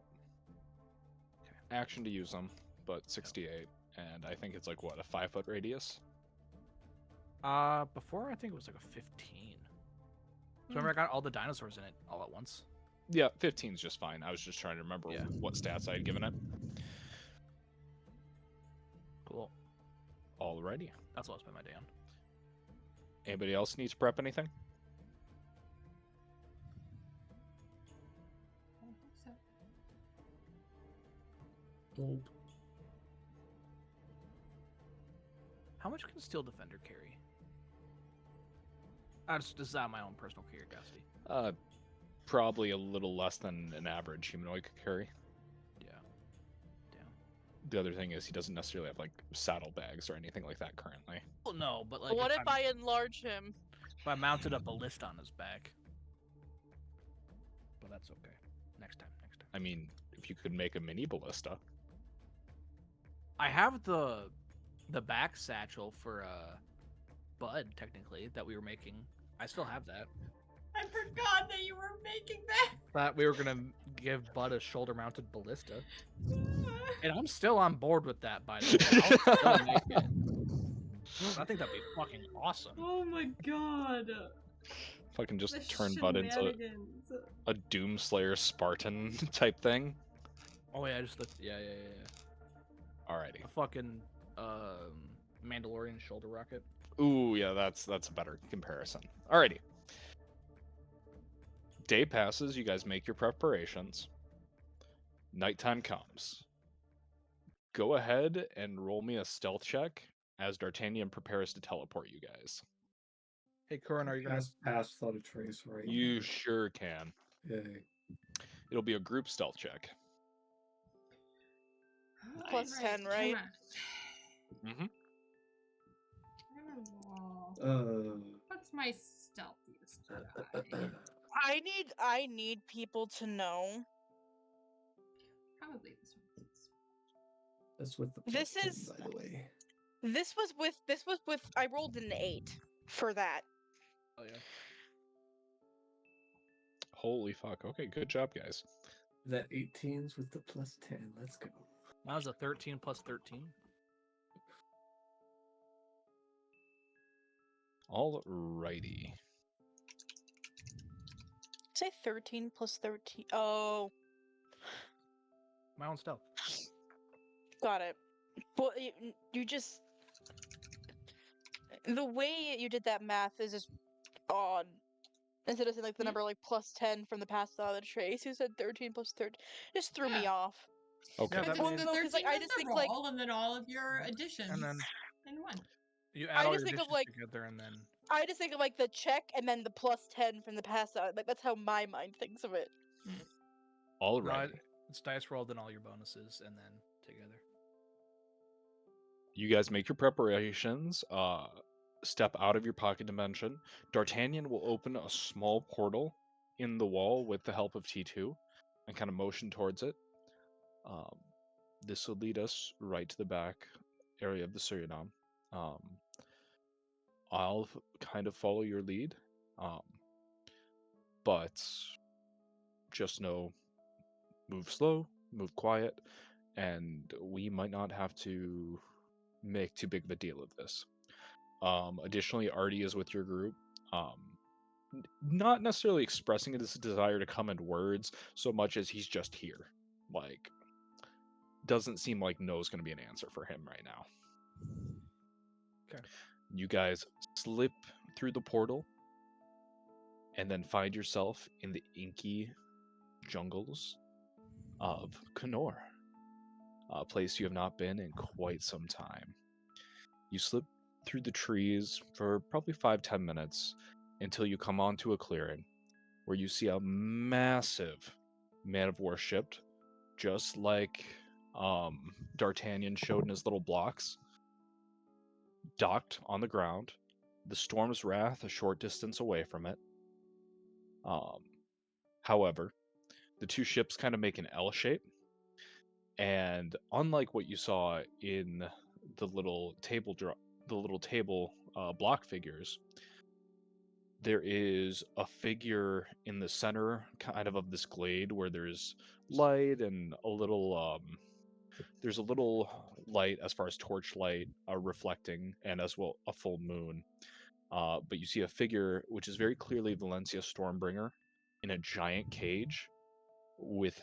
Action to use them, but 68, and I think it's a 5-foot radius. Before I think it was a 15. So remember I got all the dinosaurs in it all at once. Yeah, 15's just fine. I was just trying to remember Yeah. what stats I had given it. Cool. Alrighty. That's what I spent my day on. Anybody else need to prep anything? I don't think so. Dope. How much can Steel Defender carry? This is out of my own personal curiosity. Probably a little less than an average humanoid could carry. Yeah. Damn. The other thing is he doesn't necessarily have saddlebags or anything like that currently. Well, no, but What if I enlarge him? if I mounted a ballista on his back? but that's okay. Next time. I mean, if you could make a mini ballista. I have the back satchel for Bud technically that we were making. I still have that. I forgot that you were making that. Thought we were gonna give Bud a shoulder-mounted ballista, and I'm still on board with that. By the way, I'll still make it. I think that'd be fucking awesome. Oh my god. Fucking just The turn Bud into shenanigans. a Doomslayer Spartan type thing. Oh yeah, just yeah. Alrighty. A fucking Mandalorian shoulder rocket. Ooh, yeah, that's a better comparison. Alrighty. Day passes, you guys make your preparations. Nighttime comes. Go ahead and roll me a stealth check as D'Artagnan prepares to teleport you guys. Hey, Corin, are you gonna? pass without a trace, right? You sure can. Yay. It'll be a group stealth check. Plus 10, come right? on. Mm-hmm. I'm gonna roll. What's my stealthiest die? I need people to know. Probably this one. That's with the This plus 10, is- by the way. This was with I rolled an 8 for that. Oh yeah. Holy fuck. Okay, good job, guys. That 18's with the plus 10. Let's go. That was a 13 plus 13. Alrighty. Say 13 plus 13. Oh, My own stealth. got it. Well, you just the way you did that math is just odd. Instead of saying like the number like plus 10 from the past without a trace, you said 13 plus 13. Just threw me Yeah. off. Okay. Yeah, that Because made- the Well, no, 13 'cause, like, I was just the think, like- roll, and then all of your additions And then in one. you I add all just your think of, dishes like- together, and then I just think of like the check and then the plus 10 from the past. Like that's how my mind thinks of it. Alrighty. it's dice rolled and all your bonuses, and then together. You guys make your preparations. Step out of your pocket dimension. D'Artagnan will open a small portal in the wall with the help of T2 and kind of motion towards it. This will lead us right to the back area of the Suriname. I'll kind of follow your lead. But just know, move slow, move quiet, and we might not have to make too big of a deal of this. Additionally, Artie is with your group. Not necessarily expressing his desire to come in words so much as he's just here. Like, doesn't seem like no's going to be an answer for him right now. Okay. You guys slip through the portal and then find yourself in the inky jungles of Kenor, a place you have not been in quite some time. You slip through the trees for probably 5-10 minutes until you come onto a clearing where you see a massive man of war ship, just like D'Artagnan showed in his little blocks, docked on the ground, the Storm's Wrath a short distance away from it. However, the two ships kind of make an L shape, and unlike what you saw in the little table block figures, there is a figure in the center kind of this glade where there's light and a little there's a little light as far as torchlight reflecting, and as well a full moon. But you see a figure which is very clearly Valencia Stormbringer in a giant cage with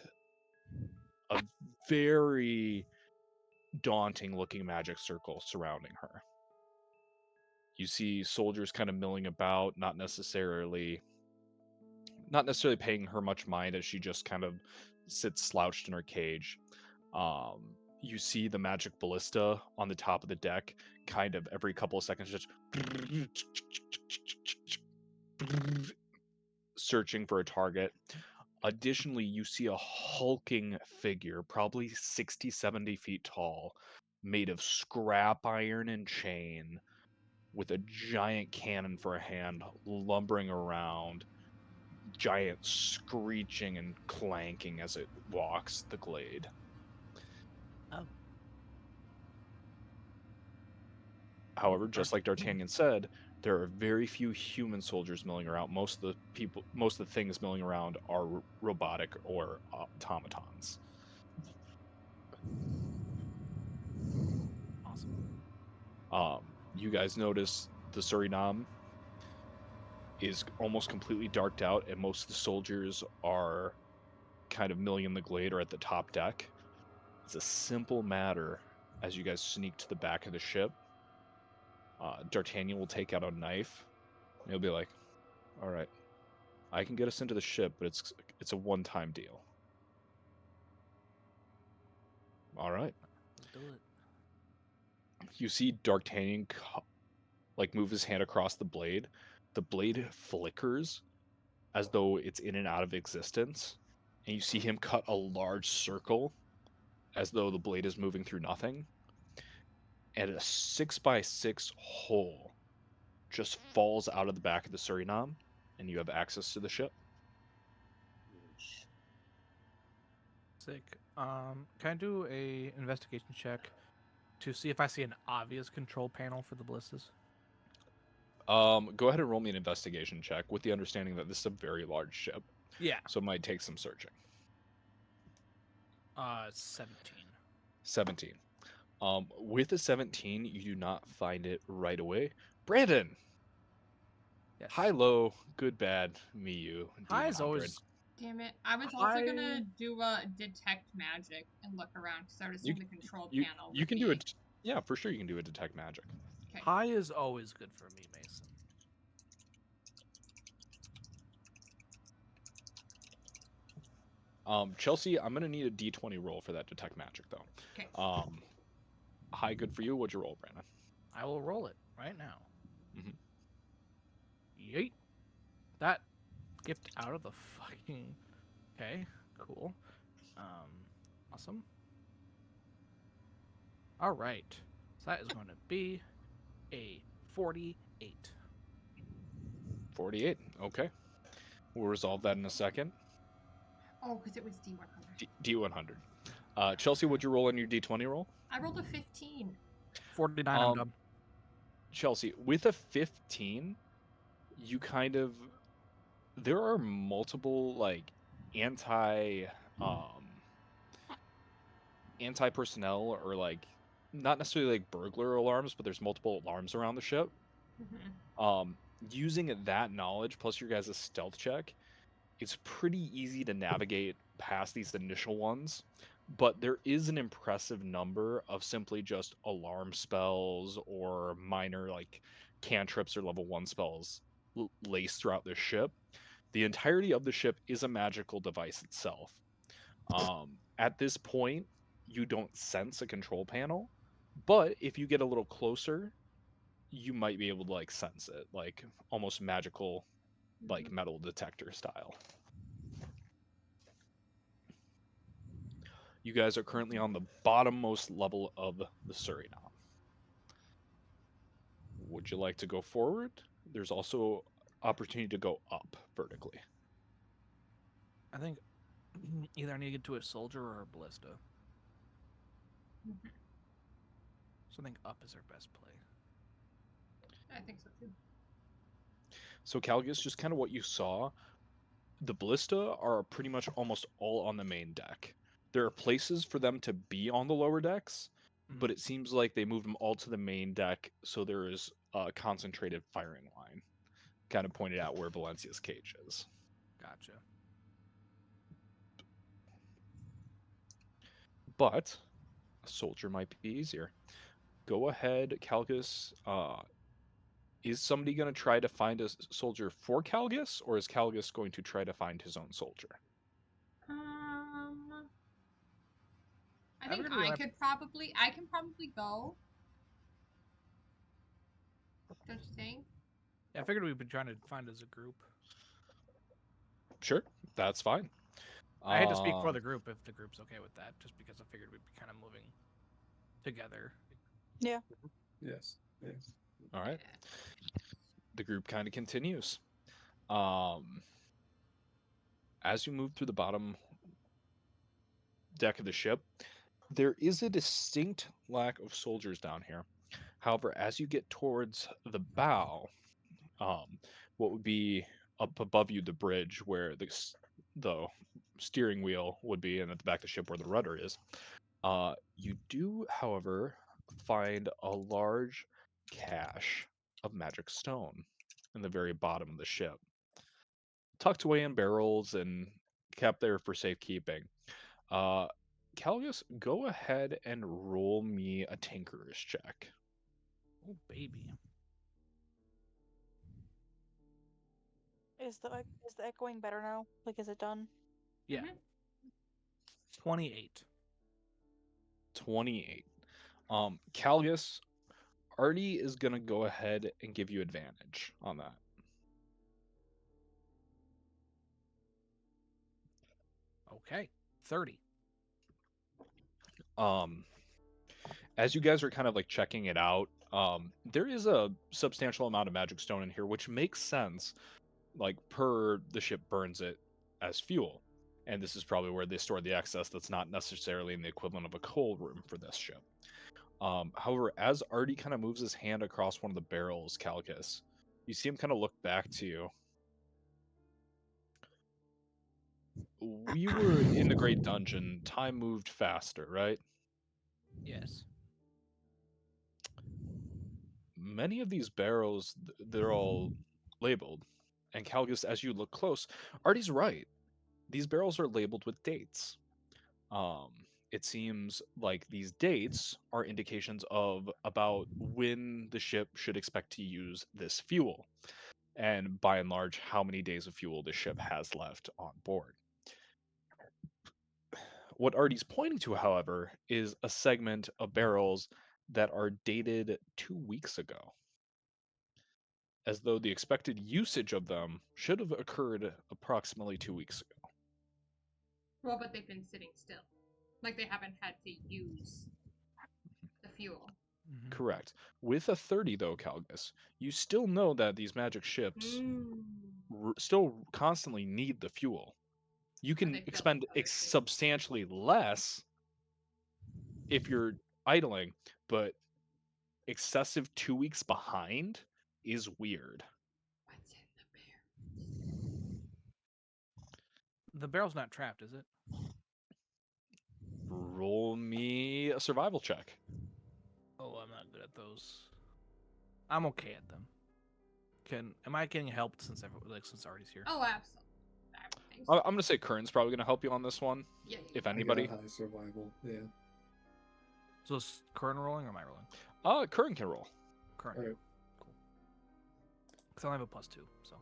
a very daunting looking magic circle surrounding her. You see soldiers kind of milling about, not necessarily paying her much mind as she just kind of sits slouched in her cage. You see the magic ballista on the top of the deck, kind of every couple of seconds just searching for a target. Additionally, you see a hulking figure, probably 60-70 feet tall, made of scrap iron and chain, with a giant cannon for a hand, lumbering around, giant screeching and clanking as it walks the glade. Oh. However, just like D'Artagnan said, there are very few human soldiers milling around. Most of the things milling around are robotic or automatons. Awesome. You guys notice the Suriname is almost completely darked out, and most of the soldiers are kind of milling in the glade or at the top deck. It's a simple matter as you guys sneak to the back of the ship. D'Artagnan will take out a knife, and he'll be like, "All right, I can get us into the ship, but it's a one-time deal." All right. Let's do it. You see D'Artagnan move his hand across the blade. The blade flickers as though it's in and out of existence, and you see him cut a large circle as though the blade is moving through nothing, and a 6x6 hole just falls out of the back of the Suriname, and you have access to the ship. Sick. Can I do a investigation check to see if I see an obvious control panel for the ballistas? Go ahead and roll me an investigation check with the understanding that this is a very large ship, Yeah. so it might take some searching. 17. 17. With a 17, you do not find it right away. Brandon! Yes. High, low, good, bad, me, you. High is D100. always. Damn it. I was also I- gonna do a detect magic and look around because I would assume the control panel. You would can do be- it. Yeah, for sure you can do a detect magic. Okay. High is always good for me, Mason. Chelsea, I'm gonna need a D20 roll for that detect magic though. Okay. High, good for you. What'd you roll, Brandon? I will roll it right now. Mhm. Yeet. That skipped out of the fucking. Okay, cool. Awesome. All right. So that is going to be a 48. 48. Okay. We'll resolve that in a second. Oh, because it was D100. D100. Chelsea, what'd you roll on your D20 roll? I rolled a 15. 49. I'm done. Chelsea, with a 15, you kind of there are multiple like anti personnel or like not necessarily like burglar alarms, but there's multiple alarms around the ship. Using that knowledge plus your guys' stealth check, it's pretty easy to navigate past these initial ones, but there is an impressive number of simply just alarm spells or minor like cantrips or level 1 spells laced throughout the ship. The entirety of the ship is a magical device itself. At this point, you don't sense a control panel, but if you get a little closer, you might be able to like sense it, like almost magical, like metal detector style. You guys are currently on the bottommost level of the Suriname. Would you like to go forward? There's also opportunity to go up vertically. I think either I need to get to a soldier or a ballista. So I think up is our best play. I think so too. So Calgus, just kind of what you saw, the ballista are pretty much almost all on the main deck. There are places for them to be on the lower decks, but it seems like they moved them all to the main deck, so there is a concentrated firing line. Kind of pointed out where Valencia's cage is. Gotcha. But a soldier might be easier. Go ahead, Calgus. Is somebody going to try to find a soldier for Calgus, or is Calgus going to try to find his own soldier? I think figured we might- I can probably go. Don't you think? Yeah, I figured we've been trying to find as a group. Sure, that's fine. I hate to speak for the group if the group's okay with that, just because I figured we'd be kind of moving together. Yeah. Yes. Yes. All right. The group kind of continues. as you move through the bottom deck of the ship, there is a distinct lack of soldiers down here. However, as you get towards the bow, what would be up above you, the bridge where the steering wheel would be, and at the back of the ship where the rudder is, you do, however, find a large cache of magic stone in the very bottom of the ship, tucked away in barrels and kept there for safekeeping. Calgus, go ahead and roll me a tinkerer's check. Oh baby. Is the echoing better now? Like, is it done? Yeah. Mhm. 28. 28. Calgus, Artie is gonna go ahead and give you advantage on that. Okay. 30. As you guys are kind of like checking it out, there is a substantial amount of magic stone in here, which makes sense. Like, per the ship burns it as fuel, and this is probably where they store the excess that's not necessarily in the equivalent of a coal room for this ship. However, as Artie kind of moves his hand across one of the barrels, Calcus, you see him kind of look back to you. We were in the Great Dungeon. Time moved faster, right? Yes. Many of these barrels, they're all labeled. And Calgus, as you look close, Artie's right. These barrels are labeled with dates. Um, it seems like these dates are indications of about when the ship should expect to use this fuel, and by and large, how many days of fuel the ship has left on board. What Artie's pointing to, however, is a segment of barrels that are dated 2 weeks ago, as though the expected usage of them should have occurred approximately 2 weeks ago. Well, but they've been sitting still. Like they haven't had to use the fuel. Mhm. Correct. With a 30, though, Calgus, you still know that these magic ships Mm. still constantly need the fuel. You Or can they fill expend other things. substantially less if you're idling, but excessive 2 weeks behind is weird. What's in the bear? The barrel's not trapped, is it? Roll me a survival check. Oh, I'm not good at those. I'm okay at them. Am I getting help since since Artie's here? Oh, absolutely. I'm gonna say Kern's probably gonna help you on this one, Yeah. if I got anybody. high survival. Yeah. So is Kern rolling or am I rolling? Kern can roll. Kern. Alright. Cool. Because I only have a +2, so.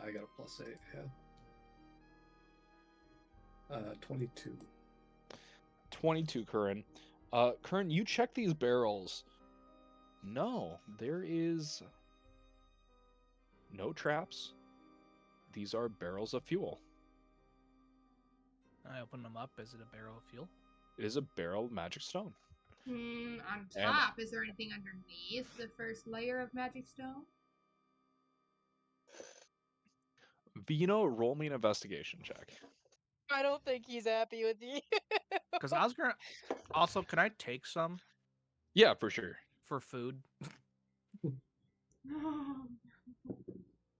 I got a +8. Yeah. 22. 22, Curran. Curran, you check these barrels. No, there is no traps. These are barrels of fuel. I open them up. Is it a barrel of fuel? It is a barrel of magic stone. On And- top, is there anything underneath the first layer of magic stone? Vino, roll me an investigation check. I don't think he's happy with you. Because I was gonna. Also, can I take some Yeah, for sure. for food?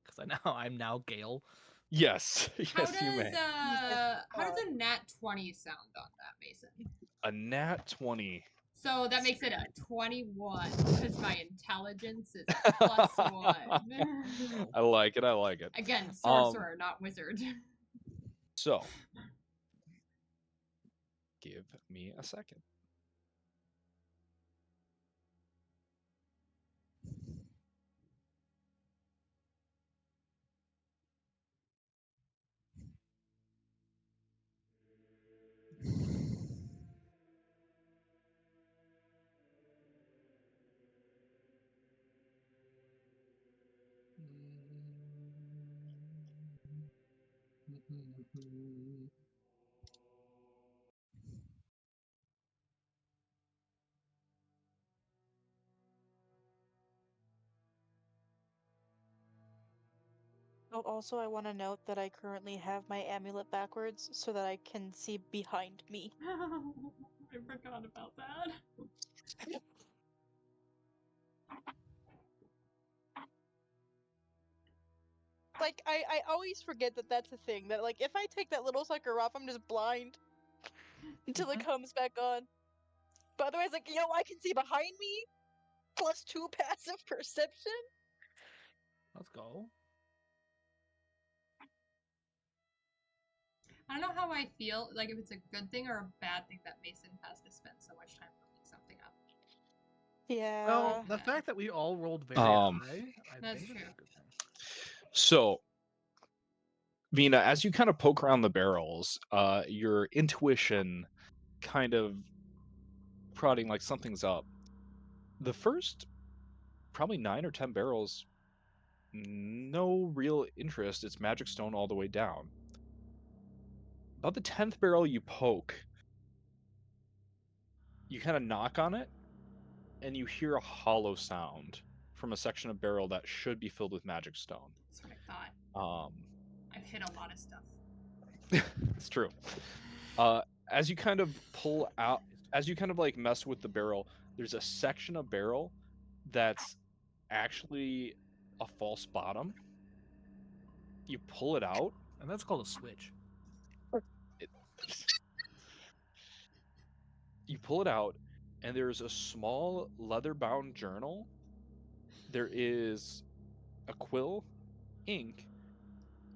Because I'm now Gale. Yes, How yes, you may. does a nat 20 sound on that, Mason? A nat 20. So that makes it a 21 because my intelligence is +1. I like it. I like it. Again, sorcerer, not wizard. So, give me a second. Also, I want to note that I currently have my amulet backwards so that I can see behind me. I forgot about that. Like, I always forget that that's a thing. That, like, if I take that little sucker off, I'm just blind until it comes back on. But otherwise, like, I can see behind me, plus 2 passive perception. Let's go. I don't know how I feel, like if it's a good thing or a bad thing that Mason has to spend so much time looking something up. Yeah. Well, the fact that we all rolled very Um, high, I That's think is true. a good thing. So, Mina, as you kind of poke around the barrels, your intuition kind of prodding like something's up. The first probably 9 or 10 barrels, no real interest. It's magic stone all the way down. About the 10th barrel you poke, you kind of knock on it, and you hear a hollow sound from a section of barrel that should be filled with magic stone. That's what I thought. Um, I've hit a lot of stuff. it's true. As you kind of pull out, as you kind of like mess with the barrel, there's a section of barrel that's actually a false bottom. You pull it out. And that's called a switch. You pull it out, and there's a small leather-bound journal. There is a quill, ink,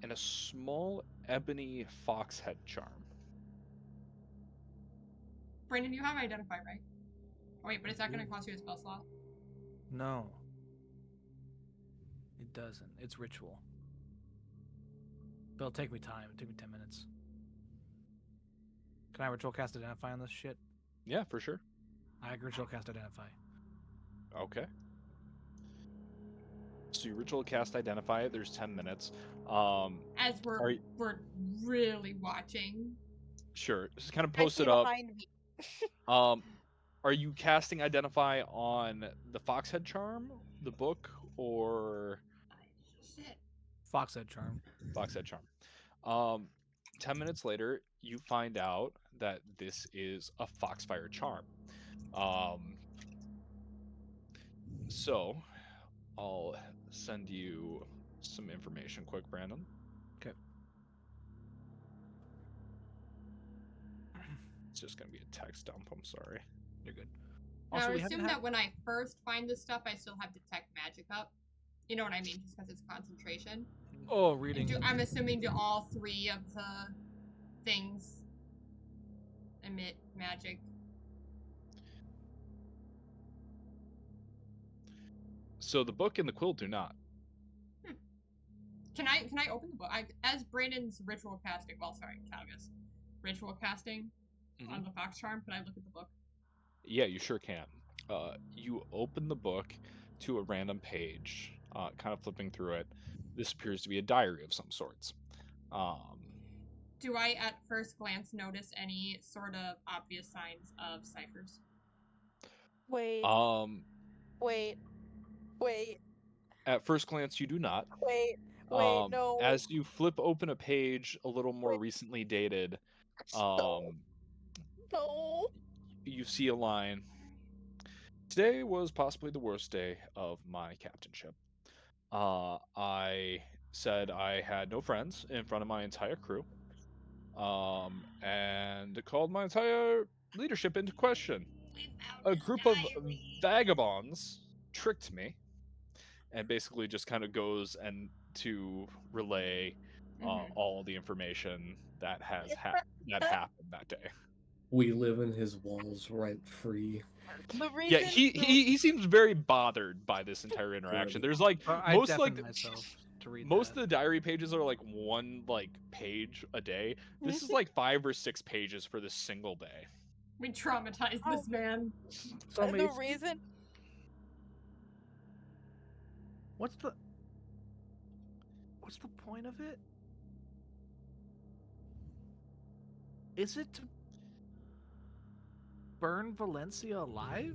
and a small ebony fox head charm. Brandon, you have Identify, right? Oh, wait, but is that going to cost you a spell slot? No. It doesn't. It's ritual. But it'll take me time. It'll take me 10 minutes. Can I ritual cast Identify on this shit? Yeah, for sure. I ritual cast Identify. Okay. So you ritual cast Identify it. There's 10 minutes. As Are you- we're really watching. Sure. Just kind of I post see it up. behind me. Are you casting Identify on the Foxhead Charm, the book, or Shit. Foxhead charm. Foxhead Charm? 10 minutes later, you find out that this is a Foxfire Charm. So, I'll send you some information quick, Brandon. Okay. It's just going to be a text dump, I'm sorry. You're good. Now, Also, I we haven't assume had... that when I first find this stuff, I still have Detect Magic up. You know what I mean? Just because it's concentration. Oh, reading. I'm assuming do all 3 of the things emit magic? So the book and the quill do not. Can I open the book? As Brandon's ritual casting, well, sorry, Calgus, ritual casting on the Fox Charm, can I look at the book? Yeah, you sure can. You open the book to a random page, kind of flipping through it. This appears to be a diary of some sorts. Do I, at first glance, notice any sort of obvious signs of ciphers? Wait, wait, wait, At first glance, you do not. wait, no. As you flip open a page a little more Wait. recently dated, No. you see a line. Today was possibly the worst day of my captainship. I said I had no friends in front of my entire crew, and called my entire leadership into question. A group of vagabonds tricked me, and basically just kind of goes and to relay all the information that has that happened that day. We live in his walls rent free. The reason. Yeah, he seems very bothered by this entire interaction. There's like I most deafened myself to read most that. of the diary pages are like one like page a day. This is like 5 or 6 pages for this single day. We traumatized this man. So the Mason, reason. what's the point of it? Is it to burn Valencia alive?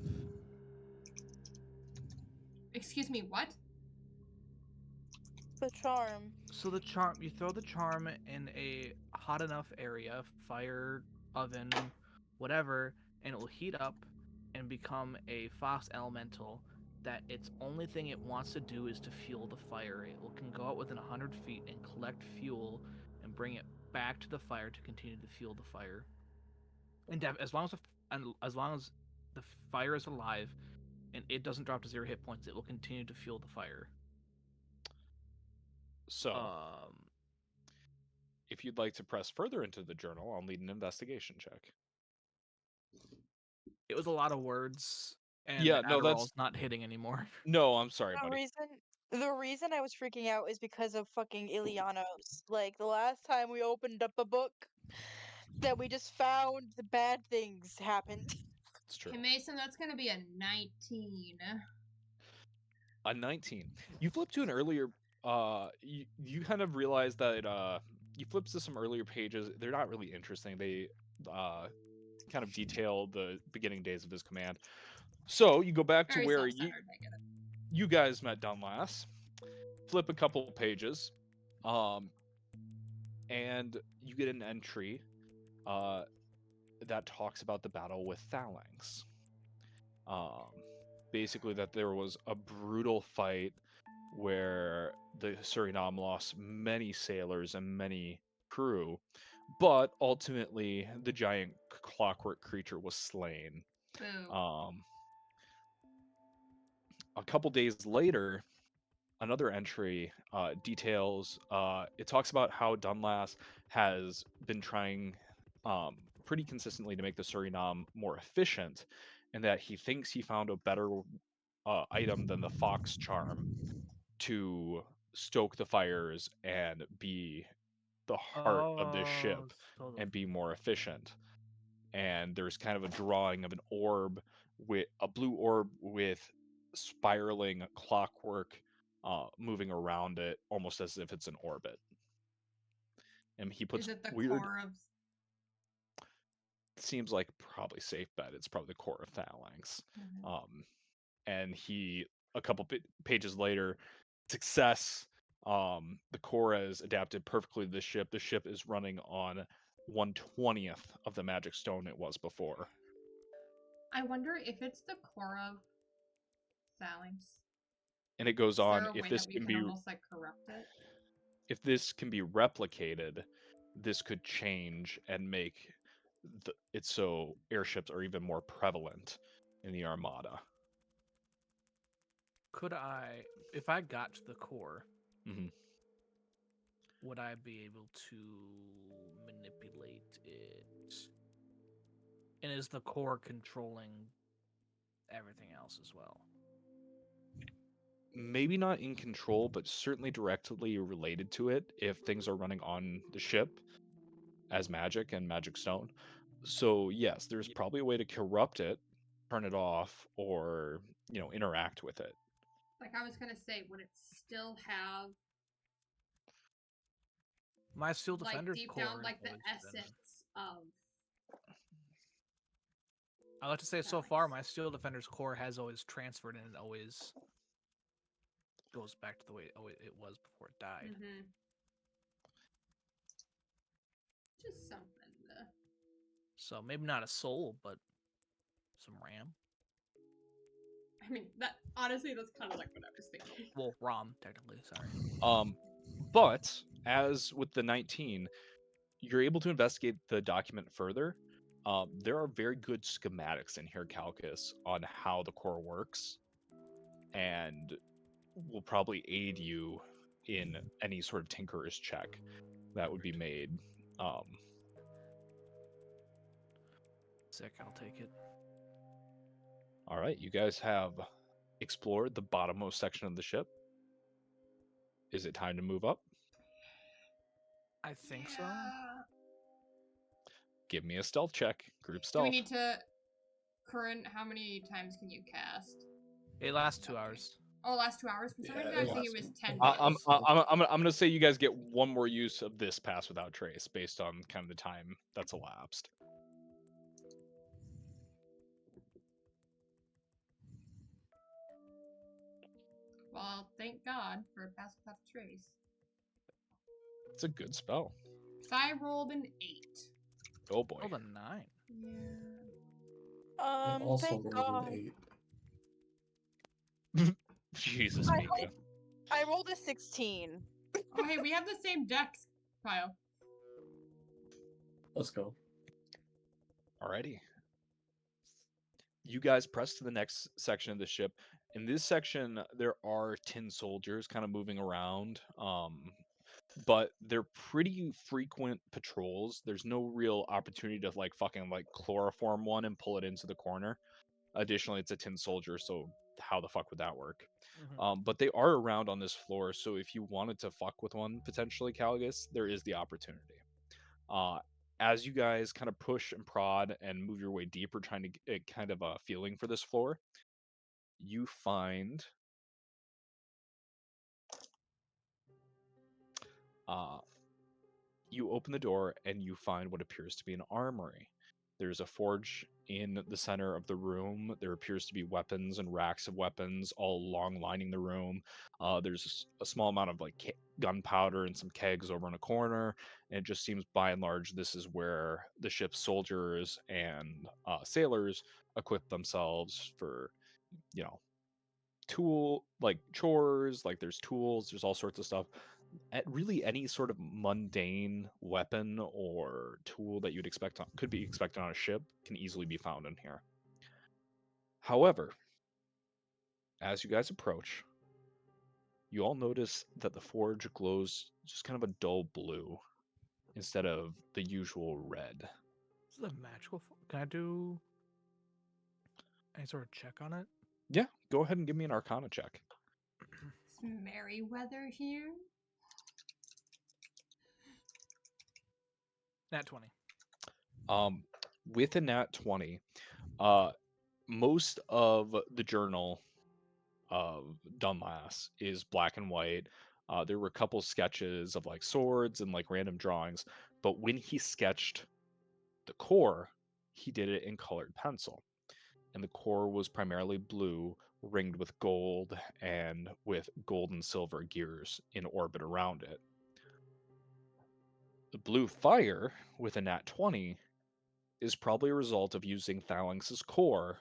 Excuse me, what? The charm. So the charm, you throw the charm in a hot enough area, fire, oven, whatever, and it will heat up and become a fox elemental. That its only thing it wants to do is to fuel the fire. Can go out within 100 feet and collect fuel and bring it back to the fire to continue to fuel the fire. And as long as the fire is alive and it doesn't drop to 0 hit points, it will continue to fuel the fire. So, if you'd like to press further into the journal, I'll need an investigation check. It was a lot of words, and Yeah, the no, Adderall's that's not hitting anymore. no. I'm sorry, The buddy. reason I was freaking out is because of fucking Ilianos. Like the last time we opened up a book that we just found the bad things happened. It's true. Okay, Mason, that's gonna be a 19. A 19. You flip to an earlier. You kind of realize that you flip to some earlier pages. They're not really interesting. They kind of detail the beginning days of his command. So you go back to Very where self-centered, I get it. you guys met Dunlas. Flip a couple pages, and you get an entry that talks about the battle with Phalanx. Basically, that there was a brutal fight where the Suriname lost many sailors and many crew, but ultimately the giant clockwork creature was slain. Boo. A couple days later, another entry details. It talks about how Dunlas has been trying pretty consistently to make the Suriname more efficient, and that he thinks he found a better item than the Fox Charm to stoke the fires and be the heart of this ship so and be more efficient. And there's kind of a drawing of an orb with a blue orb with spiraling clockwork moving around it, almost as if it's an orbit. And he puts Is it the weird. core of? Seems like probably safe bet. It's probably the core of Phalanx. And he a couple pages later, success. The core has adapted perfectly to the ship. The ship is running on 1/20th of the magic stone it was before. I wonder if it's the core of Phalanx. And it goes Is on, there a if way this that we can can be almost like corrupt it? if this can be replicated, this could change and make it so airships are even more prevalent in the Armada. Could I, if I got to the core, Mhm. would I be able to manipulate it? And is the core controlling everything else as well? Maybe not in control, but certainly directly related to it if things are running on the ship as magic and magic stone. So yes, there's probably a way to corrupt it, turn it off, or interact with it. Like I was gonna say, would it still have My Steel like Defender's deep core down has like the always been- essence of? I like to say so far, my Steel Defender's core has always transferred and it always goes back to the way it was before it died. Mm-hmm. Just something. So maybe not a soul, but some RAM. I mean, that honestly, that's kind of like what I was thinking. Well, ROM technically. Sorry. But as with the 19, you're able to investigate the document further. There are very good schematics in here, Calcus, on how the core works, and will probably aid you in any sort of tinkerer's check that would be made. Sick, I'll take it. All right, you guys have explored the bottommost section of the ship. Is it time to move up? I think so. Give me a stealth check. Group Do stealth. we need to? Current, how many times can you cast? It lasts 2 hours. Oh, last 2 hours. For some reason, Yeah, I was it thinking it lasts was 10 I'm days. gonna say you guys get one more use of this pass without trace based on kind of the time that's elapsed. Well, thank God for Pass Without a Trace. It's a good spell. So I rolled an 8. Oh boy. Rolled a 9. Yeah. I also Thank rolled God. an 8. Jesus, I Mika. I rolled a 16. Oh, hey, we have the same decks, Kyle. Let's go. Alrighty. You guys press to the next section of the ship. In this section, there are tin soldiers kind of moving around, but they're pretty frequent patrols. There's no real opportunity to like fucking like chloroform one and pull it into the corner. Additionally, it's a tin soldier, so how the fuck would that work? But they are around on this floor, so if you wanted to fuck with one potentially, Calgus, there is the opportunity. As you guys kind of push and prod and move your way deeper, trying to get kind of a feeling for this floor, you find you open the door and you find what appears to be an armory. There's a forge in the center of the room. There appears to be weapons and racks of weapons all along lining the room. There's a small amount of like gunpowder and some kegs over in a corner. And it just seems by and large this is where the ship's soldiers and sailors equip themselves for, you know, chores. Like there's tools, there's all sorts of stuff. At really any sort of mundane weapon or tool that you'd expect could be expected on a ship can easily be found in here. However, as you guys approach, you all notice that the forge glows just kind of a dull blue instead of the usual red. This is a magical. Can I do any sort of check on it? Yeah, go ahead and give me an Arcana check. It's Merryweather here. Nat 20. With a nat 20, most of the journal of Dunlass is black and white. There were a couple sketches of like swords and like random drawings, but when he sketched the core, he did it in colored pencil. And the core was primarily blue, ringed with gold and with gold and silver gears in orbit around it. The blue fire with a nat 20 is probably a result of using Phalanx's core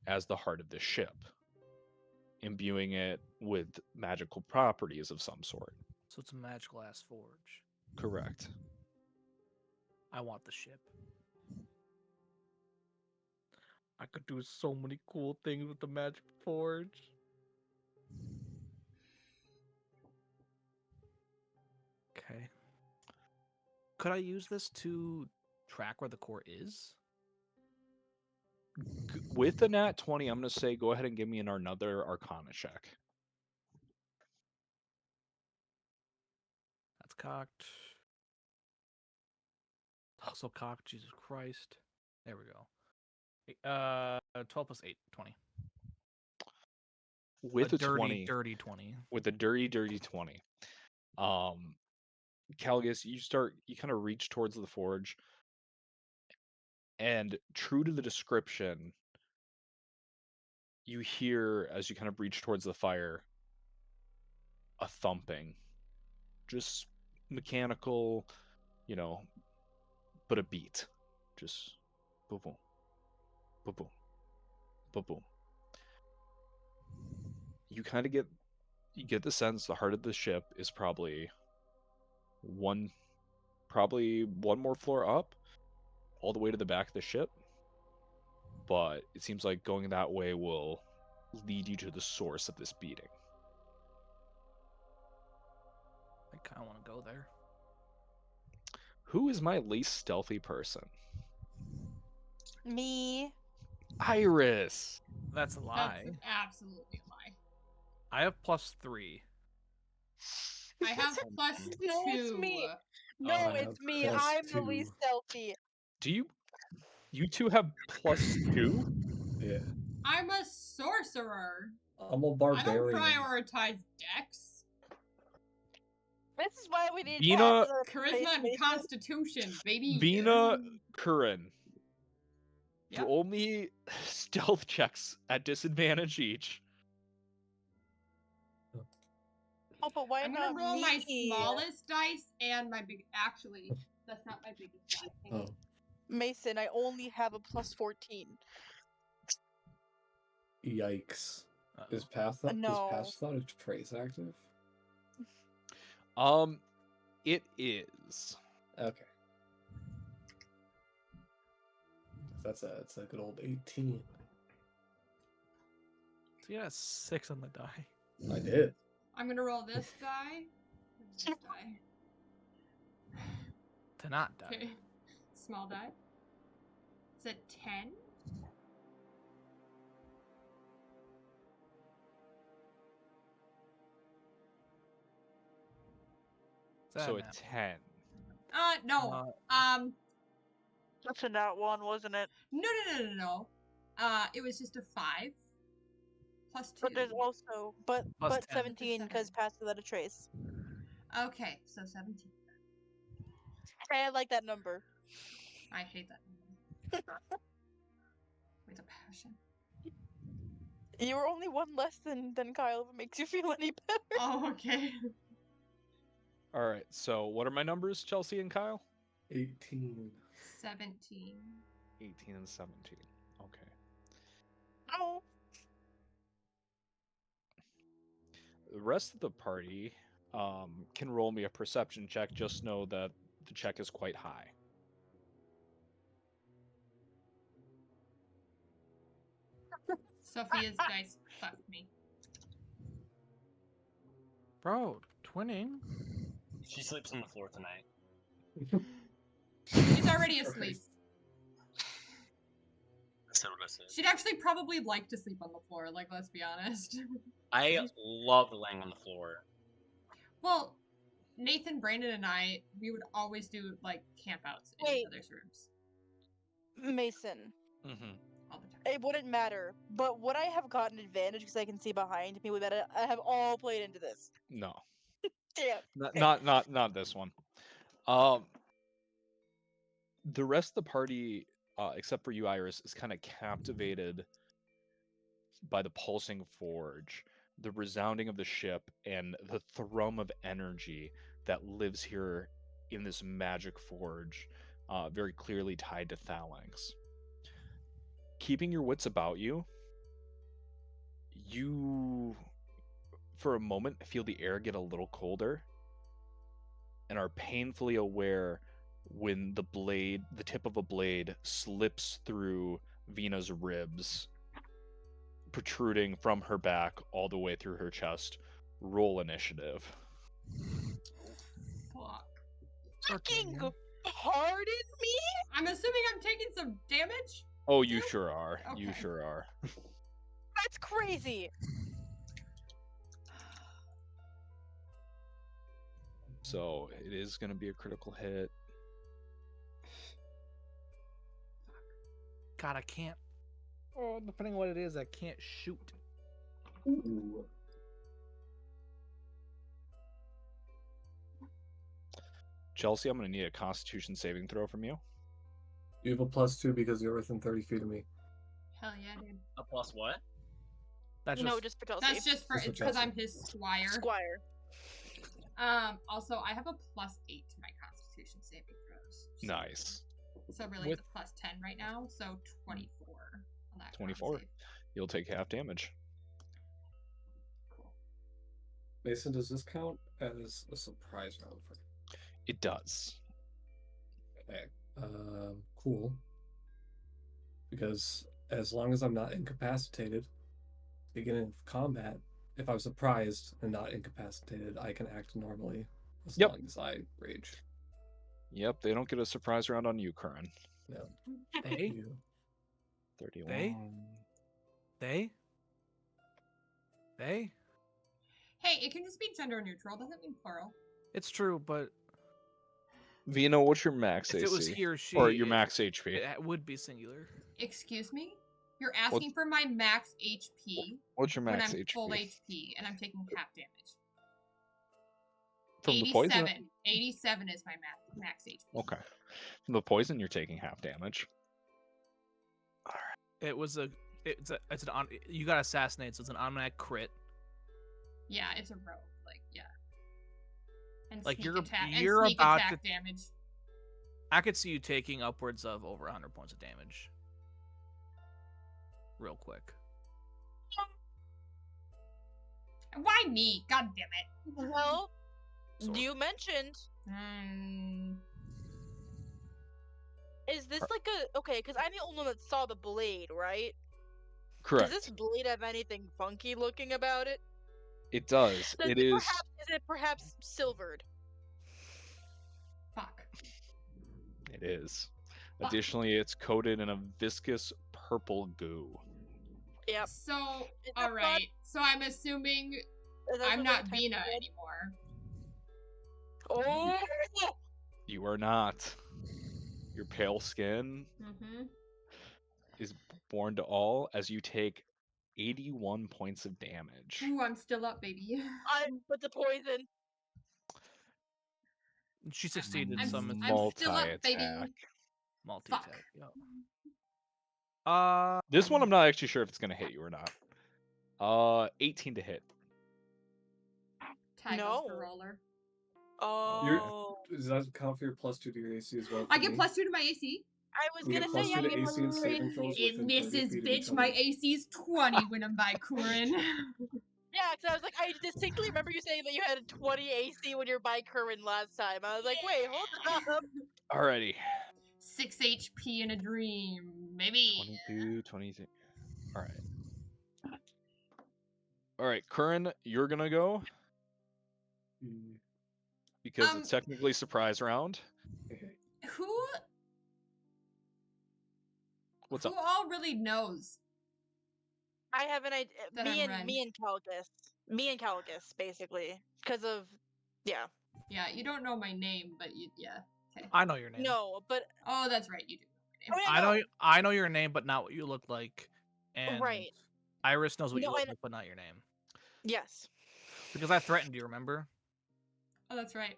as the heart of the ship, imbuing it with magical properties of some sort. So it's a magical ass forge. Correct. I want the ship. I could do so many cool things with the magic forge. Okay. Could I use this to track where the core is? With a nat 20, I'm going to say go ahead and give me another Arcana check. That's cocked. Also cocked, Jesus Christ. There we go. 12 plus 8, 20. With a 20, dirty 20. with a dirty 20. Calgus, you kind of reach towards the forge, and true to the description, you hear as you kind of reach towards the fire a thumping, just mechanical, but a beat, just boom, boom, boom, boom, boom, boom. You kind of get the sense the heart of the ship is probably one more floor up, all the way to the back of the ship. But it seems like going that way will lead you to the source of this beating. I kind of want to go there. Who is my least stealthy person? Me. Iris! That's a lie. That's absolutely a lie. I have +3. I have plus No, 2. it's me. No, I it's have me. plus I'm the 2. least stealthy. Do you two have +2? Yeah. I'm a sorcerer. I'm a I don't barbarian. prioritize dex. This is why we need Vina- passes for Charisma and space. constitution, baby. Vina, Curran. Yeah. Roll me stealth checks at disadvantage each. Oh, but why I'm not gonna roll my me? smallest dice and my big. Actually, that's not my biggest die. Hang on. Oh, Mason, I only have a plus 14. yikes! Is Uh-oh. path thought? No. Is path thought a trace active? It is. Okay. It's a good old 18. So you got a 6 on the die. I did. I'm gonna roll this die. and this die. To not die. Okay. Small die. It's a 10. Is that So an a app? 10. No. That's a nat one, wasn't it? No. It was just a 5. Plus 2. But there's also Plus but 10. 17 because pass without a trace. Okay, so 17. Hey, I like that number. I hate that number. With a passion. You were only one less than Kyle if it makes you feel any better. Oh, okay. All right. So what are my numbers, Chelsea and Kyle? 18. 17. 18 and 17. Okay. Oh. The rest of the party can roll me a perception check. Just know that the check is quite high. Sophia's dice fucked me. Bro, twinning? She sleeps on the floor tonight. She's already asleep. That's what I said. She'd actually probably like to sleep on the floor, like, let's be honest. I love laying on the floor. Well, Nathan, Brandon, and I, we would always do, like, campouts in Wait. each other's rooms. Mason, Mm-hmm. All the time. it wouldn't matter. But would I have gotten advantage because I can see behind me with that? I have all played into this. No, Damn. not this one. The rest of the party, except for you, Iris, is kind of captivated by the pulsing forge, the resounding of the ship, and the thrum of energy that lives here in this magic forge, very clearly tied to Phalanx. Keeping your wits about you, you, for a moment, feel the air get a little colder and are painfully aware when the tip of a blade slips through Vina's ribs, protruding from her back all the way through her chest. Roll initiative. Fuck. Fucking pardon me? I'm assuming I'm taking some damage? Oh, you sure are. You Okay. sure are. That's crazy. So it is going to be a critical hit. God, I can't. Oh, depending on what it is, I can't shoot. Ooh. Chelsea, I'm going to need a Constitution saving throw from you. You have a +2 because you're within 30 feet of me. Hell yeah, dude. A plus what? That's No, just just for Chelsea. That's just for Just for it's because Chelsea. I'm his squire. Squire. Also, I have a +8 to my Constitution saving throws. So- Nice. So really, With- it's a +10 right now. So 24 on that. con 24. save. You'll take half damage. Cool. Mason, does this count as a surprise round for you? It does. Okay. Cool. Because as long as I'm not incapacitated, beginning of combat, if I'm surprised and not incapacitated, I can act normally as Yep. long as I rage. Yep, they don't get a surprise round on you, Curran. they. You. 31. They. Hey, it can just be gender neutral. Doesn't mean plural. It's true, but Vina, what's your max if AC? it was he or she, or your max HP? it would be singular. Excuse me? You're asking for my max HP What's your when max I'm HP? full HP and I'm taking half damage. From the poison? 87. 87 is my max HP. Okay. From the poison, you're taking half damage. It was it's an you got assassinated, so it's an automatic crit. Yeah, it's a rogue. Like, yeah. And Like, sneak you're- attack. you're and sneak about attack to- damage. I could see you taking upwards of over 100 points of damage. Real quick. Why me? God damn it. Well, Sword. you mentioned. Mm, Is this like a okay? Because I'm the only one that saw the blade, right? Correct. Does this blade have anything funky looking about it? It does. Does It is. Is it perhaps silvered? fuck. It is. Fuck. Additionally, it's coated in a viscous purple goo. Yep. So, Is that alright. So I'm assuming Is that I'm the not type of Vina blade? anymore. Oh. You are not. Your pale skin Mm-hmm. is born to all as you take 81 points of damage. Ooh, I'm still up, baby. But the poison. She succeeded I'm, some I'm still up, baby. Multi-attack. multi-attack. fuck. Yeah. This one I'm not actually sure if it's gonna hit you or not. 18 to hit. Ty goes No. for roller. Oh. Does that count for your +2 to your AC as well? I for get me? +2 to my AC. I was You gonna get say +2 yeah. to you AC and must- saving throws It within 30 misses, feet of bitch. each My other. AC's 20 when I'm by Kurin. Yeah, because I was like, I distinctly remember you saying that you had a 20 AC when you were by Curran last time. I was like, wait, hold up. Alrighty. 6 HP in a dream, maybe. 22, 23. Alright. Alright, Curran, you're gonna go Mm, because it's technically surprise round. okay. Who What's who up? all really knows? I have an idea. That Me I'm and red. me and Calgus. Me and Calgus, basically, because of yeah. Yeah, you don't know my name, but yeah. Okay. I know your name. No, but Oh, that's right, you do. I, mean, I know. no. I know your name, but not what you look like. And Right. Iris knows what No, you look I- like, but not your name. Yes. Because I threatened you. Remember? Oh, that's right.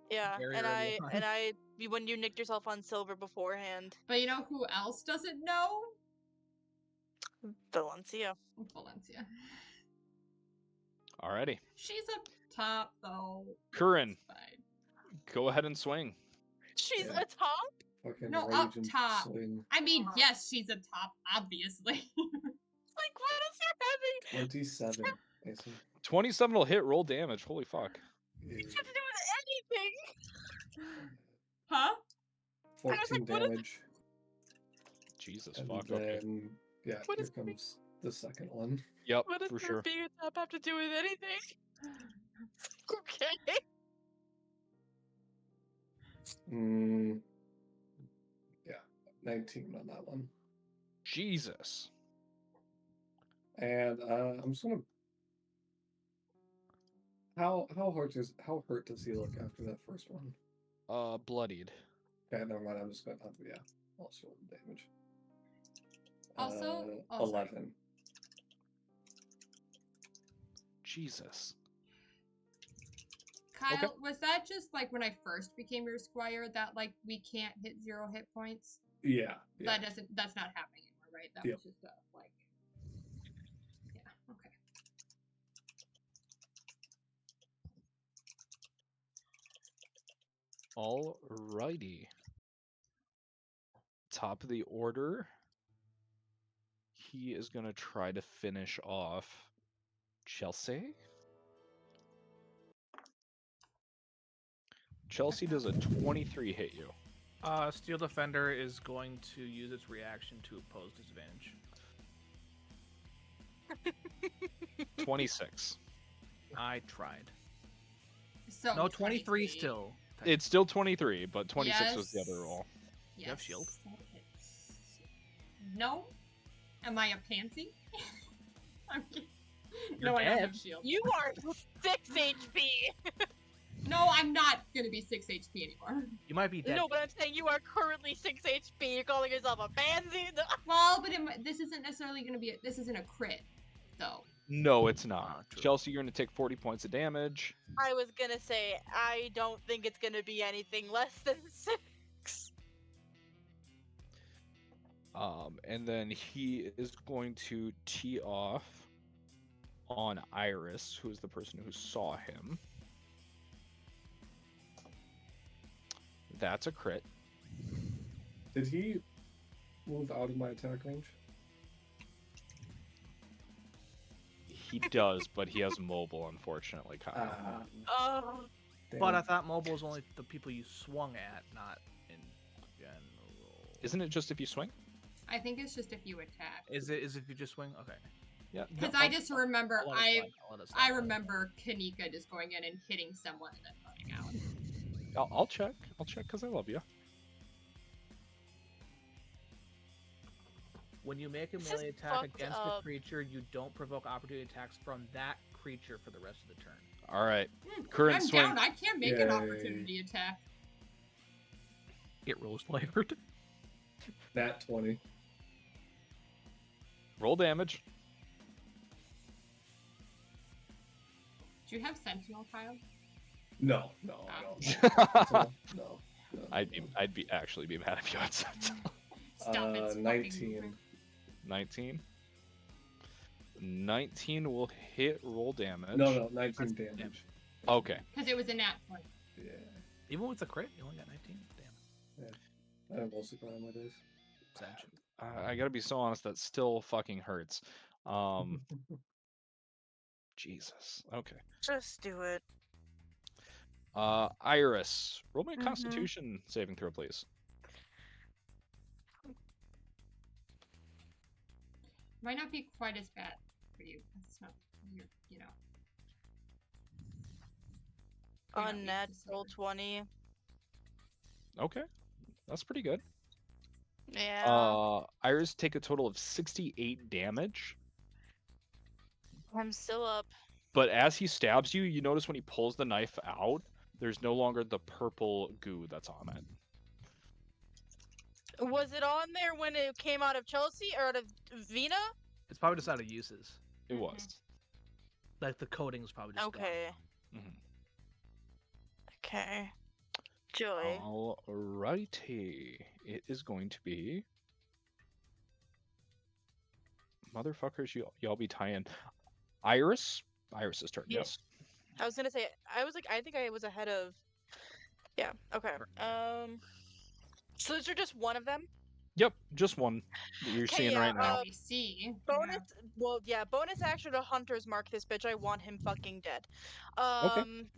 Yeah, Very and early on. when you nicked yourself on silver beforehand, But you know who else doesn't know? Valencia. Valencia. Alrighty. She's up top though. Curran, It's fine. go ahead and swing. She's Yeah. atop. Fucking No, rage up and top. swing. I mean, yes, she's a top, obviously. Like, what is your having? 27, Mason. 27 will hit, roll damage. Holy fuck. Yeah. It doesn't do with anything. Huh? 14 like, what is it? damage. Jesus And fuck. then, Okay. yeah, What here is it? comes the second one. Yep, What does for her sure. being atop have to do with anything? Okay. Yeah, 19 on that one. Jesus. And I'm just gonna. How hurt does he look after that first one? Bloodied. Okay, never mind. I'm just gonna yeah. I'll just roll the damage. Also, oh, sorry. 11. Jesus. Kyle, Okay. was that just like when I first became your squire that like we can't hit 0 hit points? Yeah. Yeah. That's not happening anymore, right? That Yep. was just like yeah, okay. Alrighty. Top of the order. He is going to try to finish off Chelsea. Chelsea does a 23 hit you. Steel Defender is going to use its reaction to oppose disadvantage. 26. I tried. So No, 23 still. It's still 23, but 26 was the other roll. Yes. have shield? that hits. No. Am I a pansy? I'm kidding. No, I don't have dead. shield. You are 6 HP. No, I'm not gonna be 6 HP anymore. You might be dead. No, but I'm saying you are currently 6 HP. You're calling yourself a pansy? No. Well, but this isn't necessarily gonna be. This isn't a crit, though. No, it's not. Ah, true. Chelsea, you're going to take 40 points of damage. I was gonna say, I don't think it's gonna be anything less than 6. And then he is going to tee off on Iris, who is the person who saw him. That's a crit. Did he move out of my attack range? He does, but he has mobile, unfortunately, Kyle. Oh, But I Damn. thought mobile is only the people you swung at, not in general. Isn't it just if you swing? I think it's just if you attack. Is it? Is if you just swing? Okay. Yeah. Because no, I I'll- just remember I'll let it slide, I'll let it I slide. remember Kanika just going in and hitting someone and then running out. I'll check. I'll check because I love you. When you make a This is melee attack fucked against a up. creature, you don't provoke opportunity attacks from that creature for the rest of the turn. All right. Current I'm swing. down. I can't make an Yay. opportunity attack. Get rolls layered. Nat 20. Roll damage. Do you have Sentinel, Kyle? No, I Ah. don't. No. I'd be actually be mad if you had Sentinel. Stop it. 19. 19. 19 will hit roll damage. No, 19 That's damage. damage. Okay. Because it was a nat 20. Yeah. Even with the crit, you only got 19. Damn. I mostly play on my days. Ascension. I gotta be so honest, that still fucking hurts. Jesus. Okay. just do it. Iris, roll me a Mhm. Constitution saving throw, please. Might not be quite as bad for you. It's not, you know. You're not used to Unnatural silver. 20. Okay, that's pretty good. Yeah. Iris take a total of 68 damage. I'm still up. But as he stabs you, you notice when he pulls the knife out, there's no longer the purple goo that's on it. Was it on there when it came out of Chelsea or out of Vina? It's probably just out of uses. It Mhm. was. Like the coating's probably just gone. Okay. Mhm. Okay. Joy. Alrighty. It is going to be. Motherfuckers, y'all be tying. Iris? Iris's turn, Yeah. yes. I was gonna say, I was like, I think I was ahead of. Yeah. Okay. So is there just one of them? Yep, just one that you're Okay, seeing yeah, right now. We see. Bonus. Well, yeah. Bonus action to Hunter's Mark this bitch. I want him fucking dead. And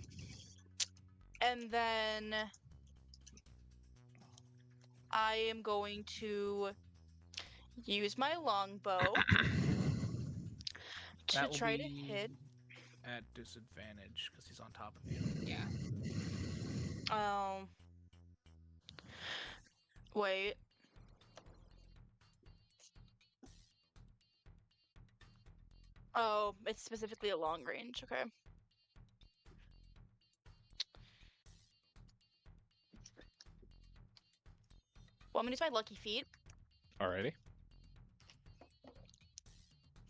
then I am going to use my longbow to That will try to be hit. at disadvantage because he's on top of you. Yeah. Wait. Oh, it's specifically a long range. Okay. Well, I'm gonna use my lucky feet. Alrighty.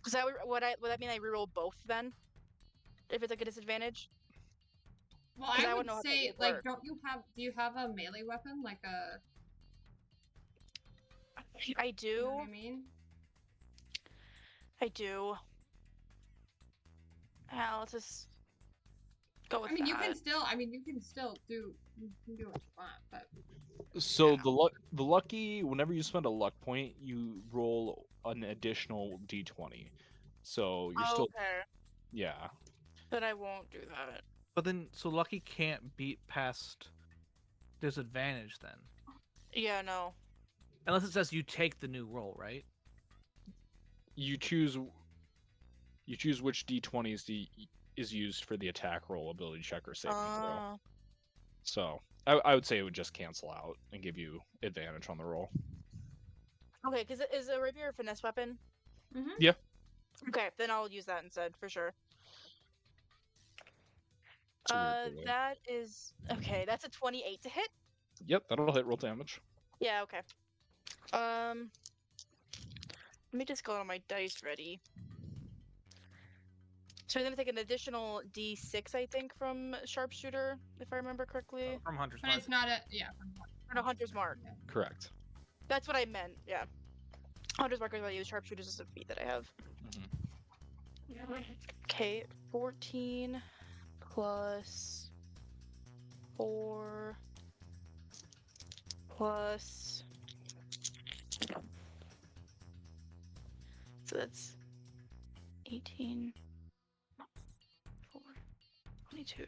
Cause would that mean I reroll both then? If it's like a disadvantage? Well, 'Cause I I wouldn't would know how that say, would like, work. do you have a melee weapon? Like a, I you do. know what I mean? I do. Yeah, let's just go with I mean, that. you can still do what you want, but So the lucky, whenever you spend a luck point, you roll an additional d20. So you're still, Okay. yeah. Then I won't do that. But then, so Lucky can't beat past disadvantage then. Yeah, no. Unless it says you take the new roll, right? You choose which d20 is used for the attack roll, ability check, or saving throw. So I would say it would just cancel out and give you advantage on the roll. Okay, because is a rapier a finesse weapon? Mhm. Yeah. Okay, then I'll use that instead for sure. It's a weird roll. That is okay. That's a 28 to hit. Yep, that'll hit roll damage. Yeah. Okay. Let me just go to my dice ready. So I'm gonna take an additional D6, I think, from sharpshooter, if I remember correctly. From Hunter's but Mark. it's not a from Or no, Hunter's Mark. Correct. That's what I meant. Yeah. Hunter's Mark is what I use. Sharpshooter's is a feat that I have. Okay, 14 plus 4 plus. So that's 18, 4, 22,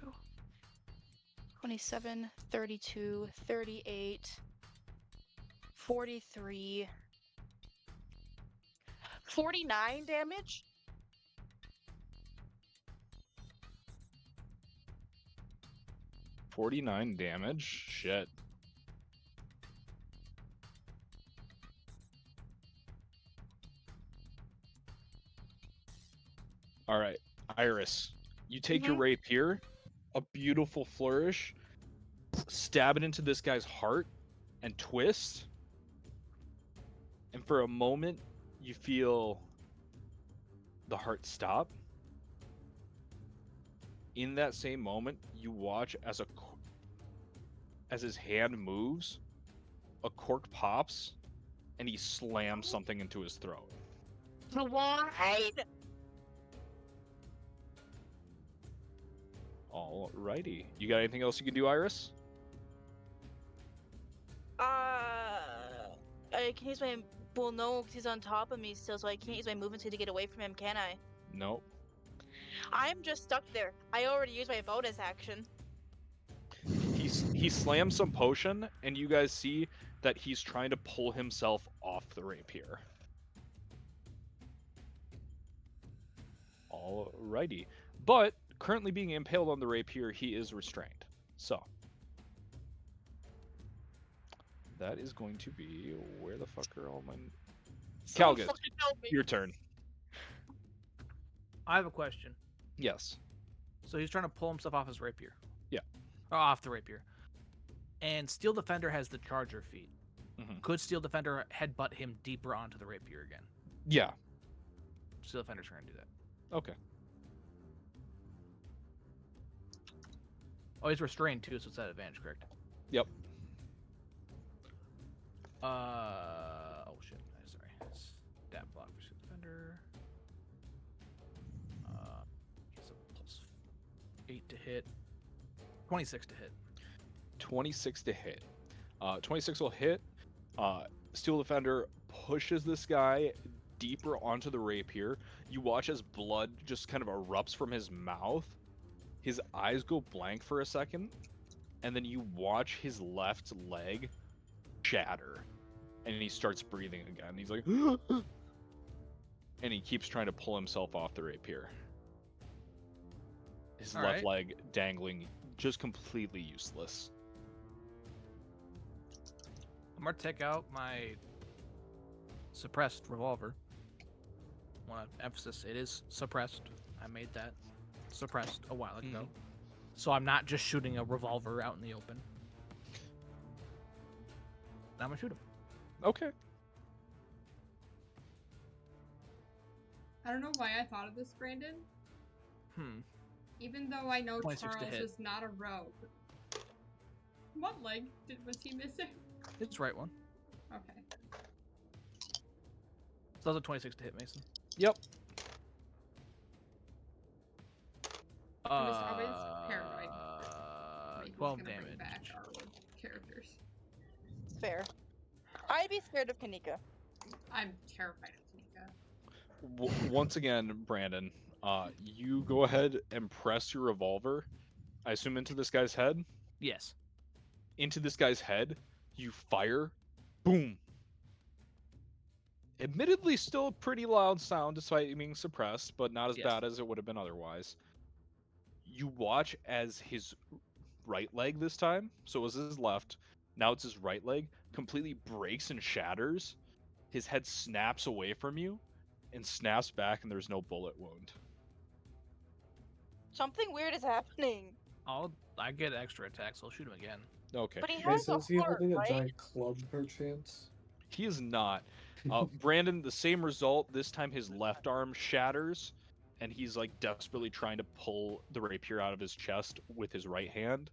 27, 32, 38, 43, 49 damage. 49 damage. Shit. All right, Iris, you take your rapier, a beautiful flourish, stab it into this guy's heart, and twist. And for a moment, you feel the heart stop. In that same moment, you watch as as his hand moves, a cork pops, and he slams something into his throat. Why? Alrighty. You got anything else you can do, Iris? I can use my. Well, no, because he's on top of me still, so I can't use my movement speed to get away from him, can I? Nope. I'm just stuck there. I already used my bonus action. He slams some potion, and you guys see that he's trying to pull himself off the rapier. Alrighty. But currently being impaled on the rapier, he is restrained. So that is going to be where the fuck are all my Someone Calgus, fucking help me. your turn. I have a question. Yes. So he's trying to pull himself off his rapier. Yeah. Or off the rapier. And Steel Defender has the charger feat. Mhm. Could Steel Defender headbutt him deeper onto the rapier again? Yeah. Steel Defender's trying to do that. Okay. Oh, he's restrained too, so it's at advantage, correct? Yep. Oh shit. Sorry. Stat block for Steel Defender. He's a plus 8 to hit. 26 to hit. 26 to hit. 26 will hit. Steel Defender pushes this guy deeper onto the rapier. You watch as blood just kind of erupts from his mouth. His eyes go blank for a second, and then you watch his left leg shatter, and he starts breathing again. He's like, and he keeps trying to pull himself off the rapier. His left leg dangling, just completely useless. I'm gonna take out my suppressed revolver. Want to emphasis, it is suppressed. I made that suppressed a while ago. So I'm not just shooting a revolver out in the open. Now I'm gonna shoot him. Okay. I don't know why I thought of this, Brandon. Even though I know 26 to Charles hit. is not a rogue. What leg was he missing? It's right one. Okay. So that's a 26 to hit, Mason. Yep. I'm just always paranoid. Like, who's 12 gonna bring damage. back our old characters. Fair. I'd be scared of Kanika. I'm terrified of Tanika. Once again, Brandon, you go ahead and press your revolver, I assume into this guy's head. Yes. Into this guy's head, you fire, boom. Admittedly, still a pretty loud sound despite being suppressed, but not as Yes. bad as it would have been otherwise. You watch as his right leg this time, so it was his left, now it's his right leg, completely breaks and shatters. His head snaps away from you and snaps back, and there's no bullet wound. Something weird is happening. I get extra attacks, so I'll shoot him again. Okay. But he Wait, has so a is he heart, holding a right? giant club perchance? He is not. Brandon, the same result. This time his left arm shatters, and he's like desperately trying to pull the rapier out of his chest with his right hand,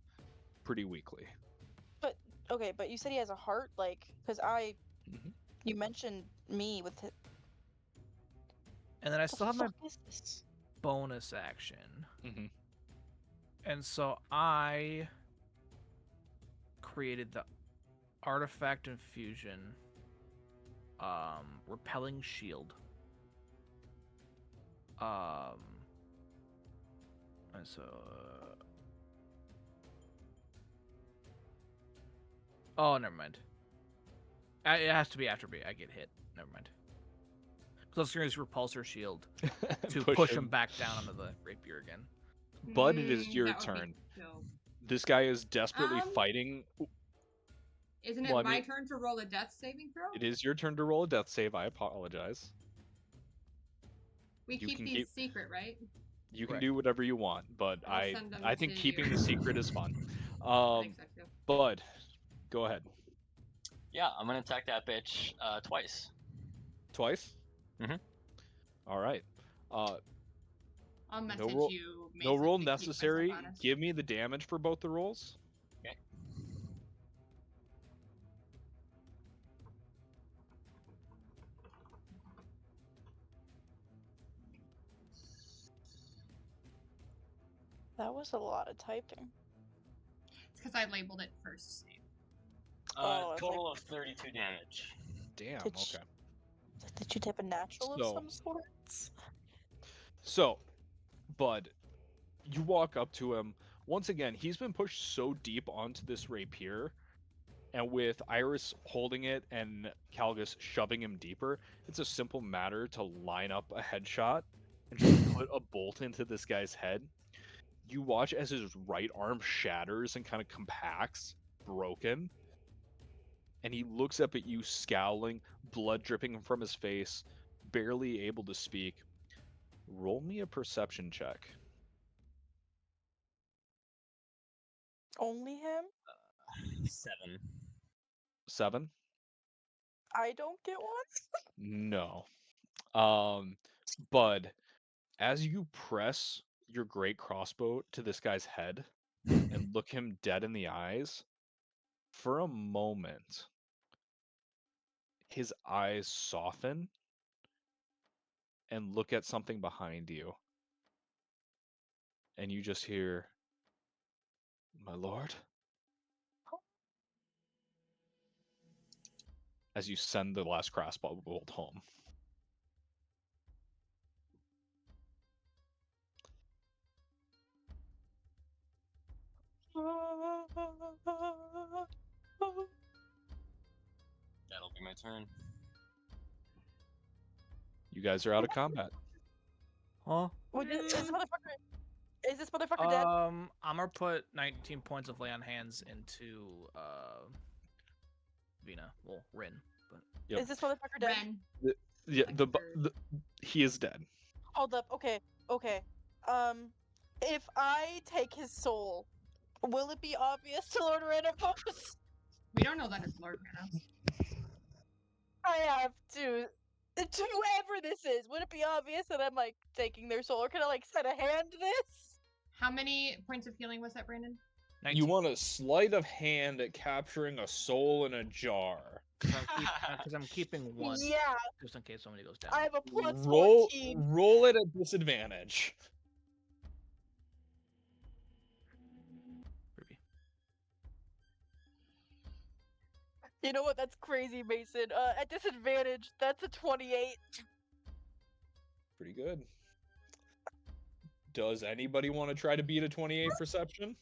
pretty weakly. Okay, but you said he has a heart, like, because Mhm. you mentioned me with it. And then I What still the have my fuck is this? bonus action. Mhm. And so I created the artifact infusion repelling shield. And so oh, never mind. It has to be after I get hit. Never mind. So I was going to use repulsor shield to push him back down onto the rapier again. Bud, it is Mm, your that would be turn. dope. This guy is desperately Um, fighting. Isn't it Well, I my mean- turn to roll a death saving throw? It is your turn to roll a death save. I apologize. We you keep can these keep- secret, right? You can Correct. do whatever you want, but I'll send them I think to keeping you. the secret is fun. I think so too. Bud, go ahead. Yeah, I'm gonna attack that bitch twice. Twice. Mhm. All right. I'll message roll- you. No Mason, roll to keep myself necessary. honest. Give me the damage for both the rolls. Okay. That was a lot of typing. It's because I labeled it first save. Oh, I was Total of 32 damage. Damn. Did sh- Okay. Did you type a natural So- of some sorts? So, Bud, you walk up to him. Once again, he's been pushed so deep onto this rapier, and with Iris holding it and Calgus shoving him deeper, it's a simple matter to line up a headshot and just put a bolt into this guy's head. You watch as his right arm shatters and kind of compacts, broken. And he looks up at you, scowling, blood dripping from his face, barely able to speak. Roll me a perception check. Only him? 7. 7? I don't get one? No. Bud, as you press your great crossbow to this guy's head and look him dead in the eyes, for a moment, his eyes soften and look at something behind you. And you just hear, "My lord?" As you send the last crossbow bolt home. That'll be my turn. You guys are out of combat. Huh? Wait, is this motherfucker dead? I'm gonna put 19 points of lay on hands into Vina. Well, Rin. But Yep. Is this motherfucker dead? Ren. Yeah, Like the he is dead. Hold up. Okay. If I take his soul, will it be obvious to Lord Ranopos? We don't know that it's Lord Manos. I have to whoever this is, would it be obvious that I'm like taking their soul, or can I like set a hand to this? How many points of healing was that, Brandon? 19. You want a sleight of hand at capturing a soul in a jar. Because I'm keeping one Yeah, just in case somebody goes down. I have a plus Roll 14. roll it at disadvantage. Creepy. You know what? That's crazy, Mason. At disadvantage, that's a 28. Pretty good. Does anybody want to try to beat a 28 perception?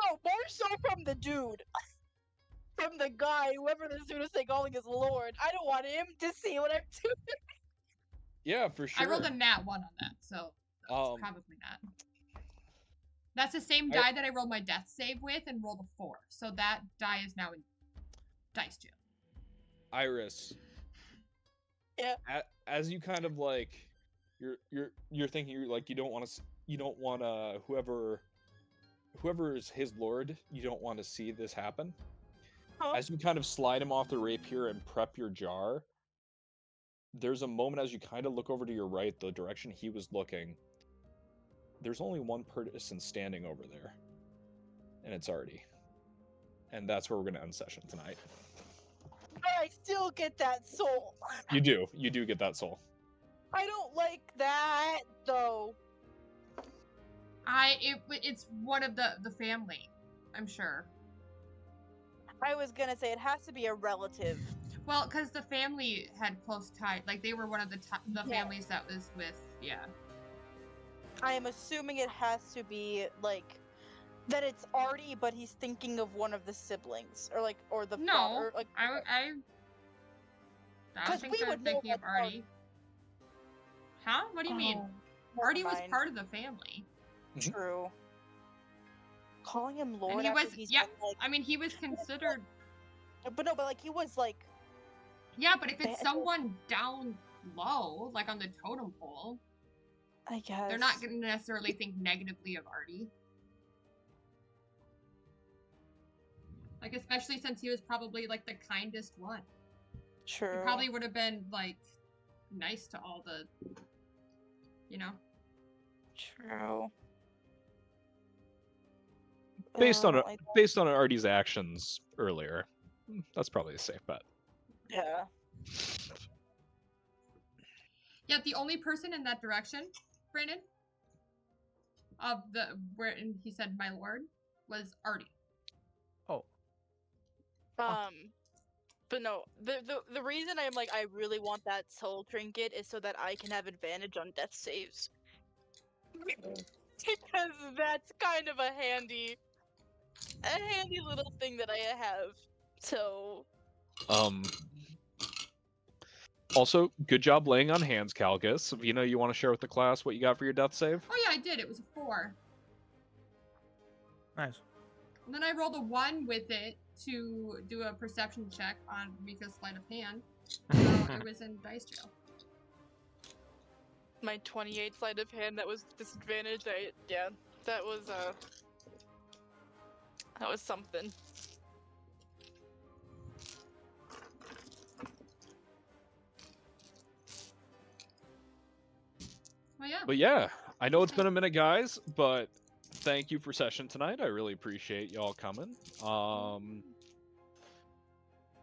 Oh, more so from the dude. From the guy, whoever this dude is they calling his lord. I don't want him to see what I'm doing. Yeah, for sure. I rolled a nat 1 on that, so that's Um, probably not. That's the same I- die that I rolled my death save with and rolled a 4. So that die is now in dice jail. Iris. Yeah. As you kind of like, you're thinking you don't want to whoever is his lord, you don't want to see this happen. Huh? As you kind of slide him off the rapier and prep your jar, there's a moment as you kind of look over to your right, the direction he was looking. There's only one person standing over there, and it's Artie. And that's where we're going to end session tonight. But I still get that soul. You do get that soul. I don't like that. though. It's one of the family, I'm sure. I was gonna say it has to be a relative. Well, because the family had close ties, like they were one of the Yeah. families that was with, yeah. I am assuming it has to be like that it's Artie, but he's thinking of one of the siblings, or the No, father. Like, I don't 'Cause think we they're would know thinking of that's Artie. Artie. Huh? What do you mean? never Artie was mind. part of the family. True. Calling him Lord And he after was, he's yeah, been, like, I mean, he was considered, but no, but like he was like, yeah, but if it's Ba- someone down low, like on the totem pole, I guess they're not going to necessarily think negatively of Artie. Like, especially since he was probably, like, the kindest one. True. He probably would have been, like, nice to all the, you know? True. Based I on don't like that. based on Artie's actions earlier, that's probably a safe bet. Yeah. Yeah, the only person in that direction, Brandon, of the, where and he said my lord, was Artie. Oh, But no, the reason I'm like I really want that soul trinket is so that I can have advantage on death saves. Because that's kind of a handy little thing that I have. So Also, good job laying on hands, Calgus. Vina, you want to share with the class what you got for your death save? Oh yeah, I did. It was a 4. nice. And then I rolled a 1 with it to do a perception check on Rika's sleight of hand. So it was in dice jail. my 28 sleight of hand that was disadvantage. That was something. Oh yeah. But yeah, I know it's been a minute, guys, but thank you for session tonight. I really appreciate y'all coming.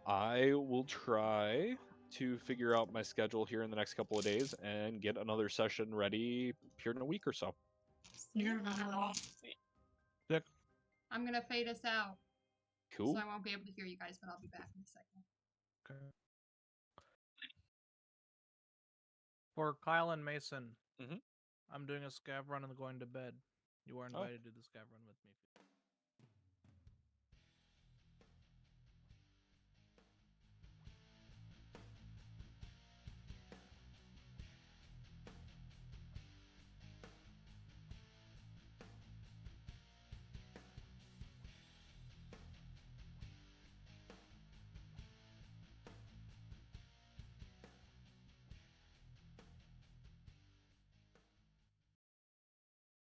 I will try to figure out my schedule here in the next couple of days and get another session ready here in a week or so. I'm gonna fade us out. Cool. So I won't be able to hear you guys, but I'll be back in a second. Okay. For Kyle and Mason, Mhm. I'm doing a scav run and going to bed. You are Oh. invited to the scav run with me.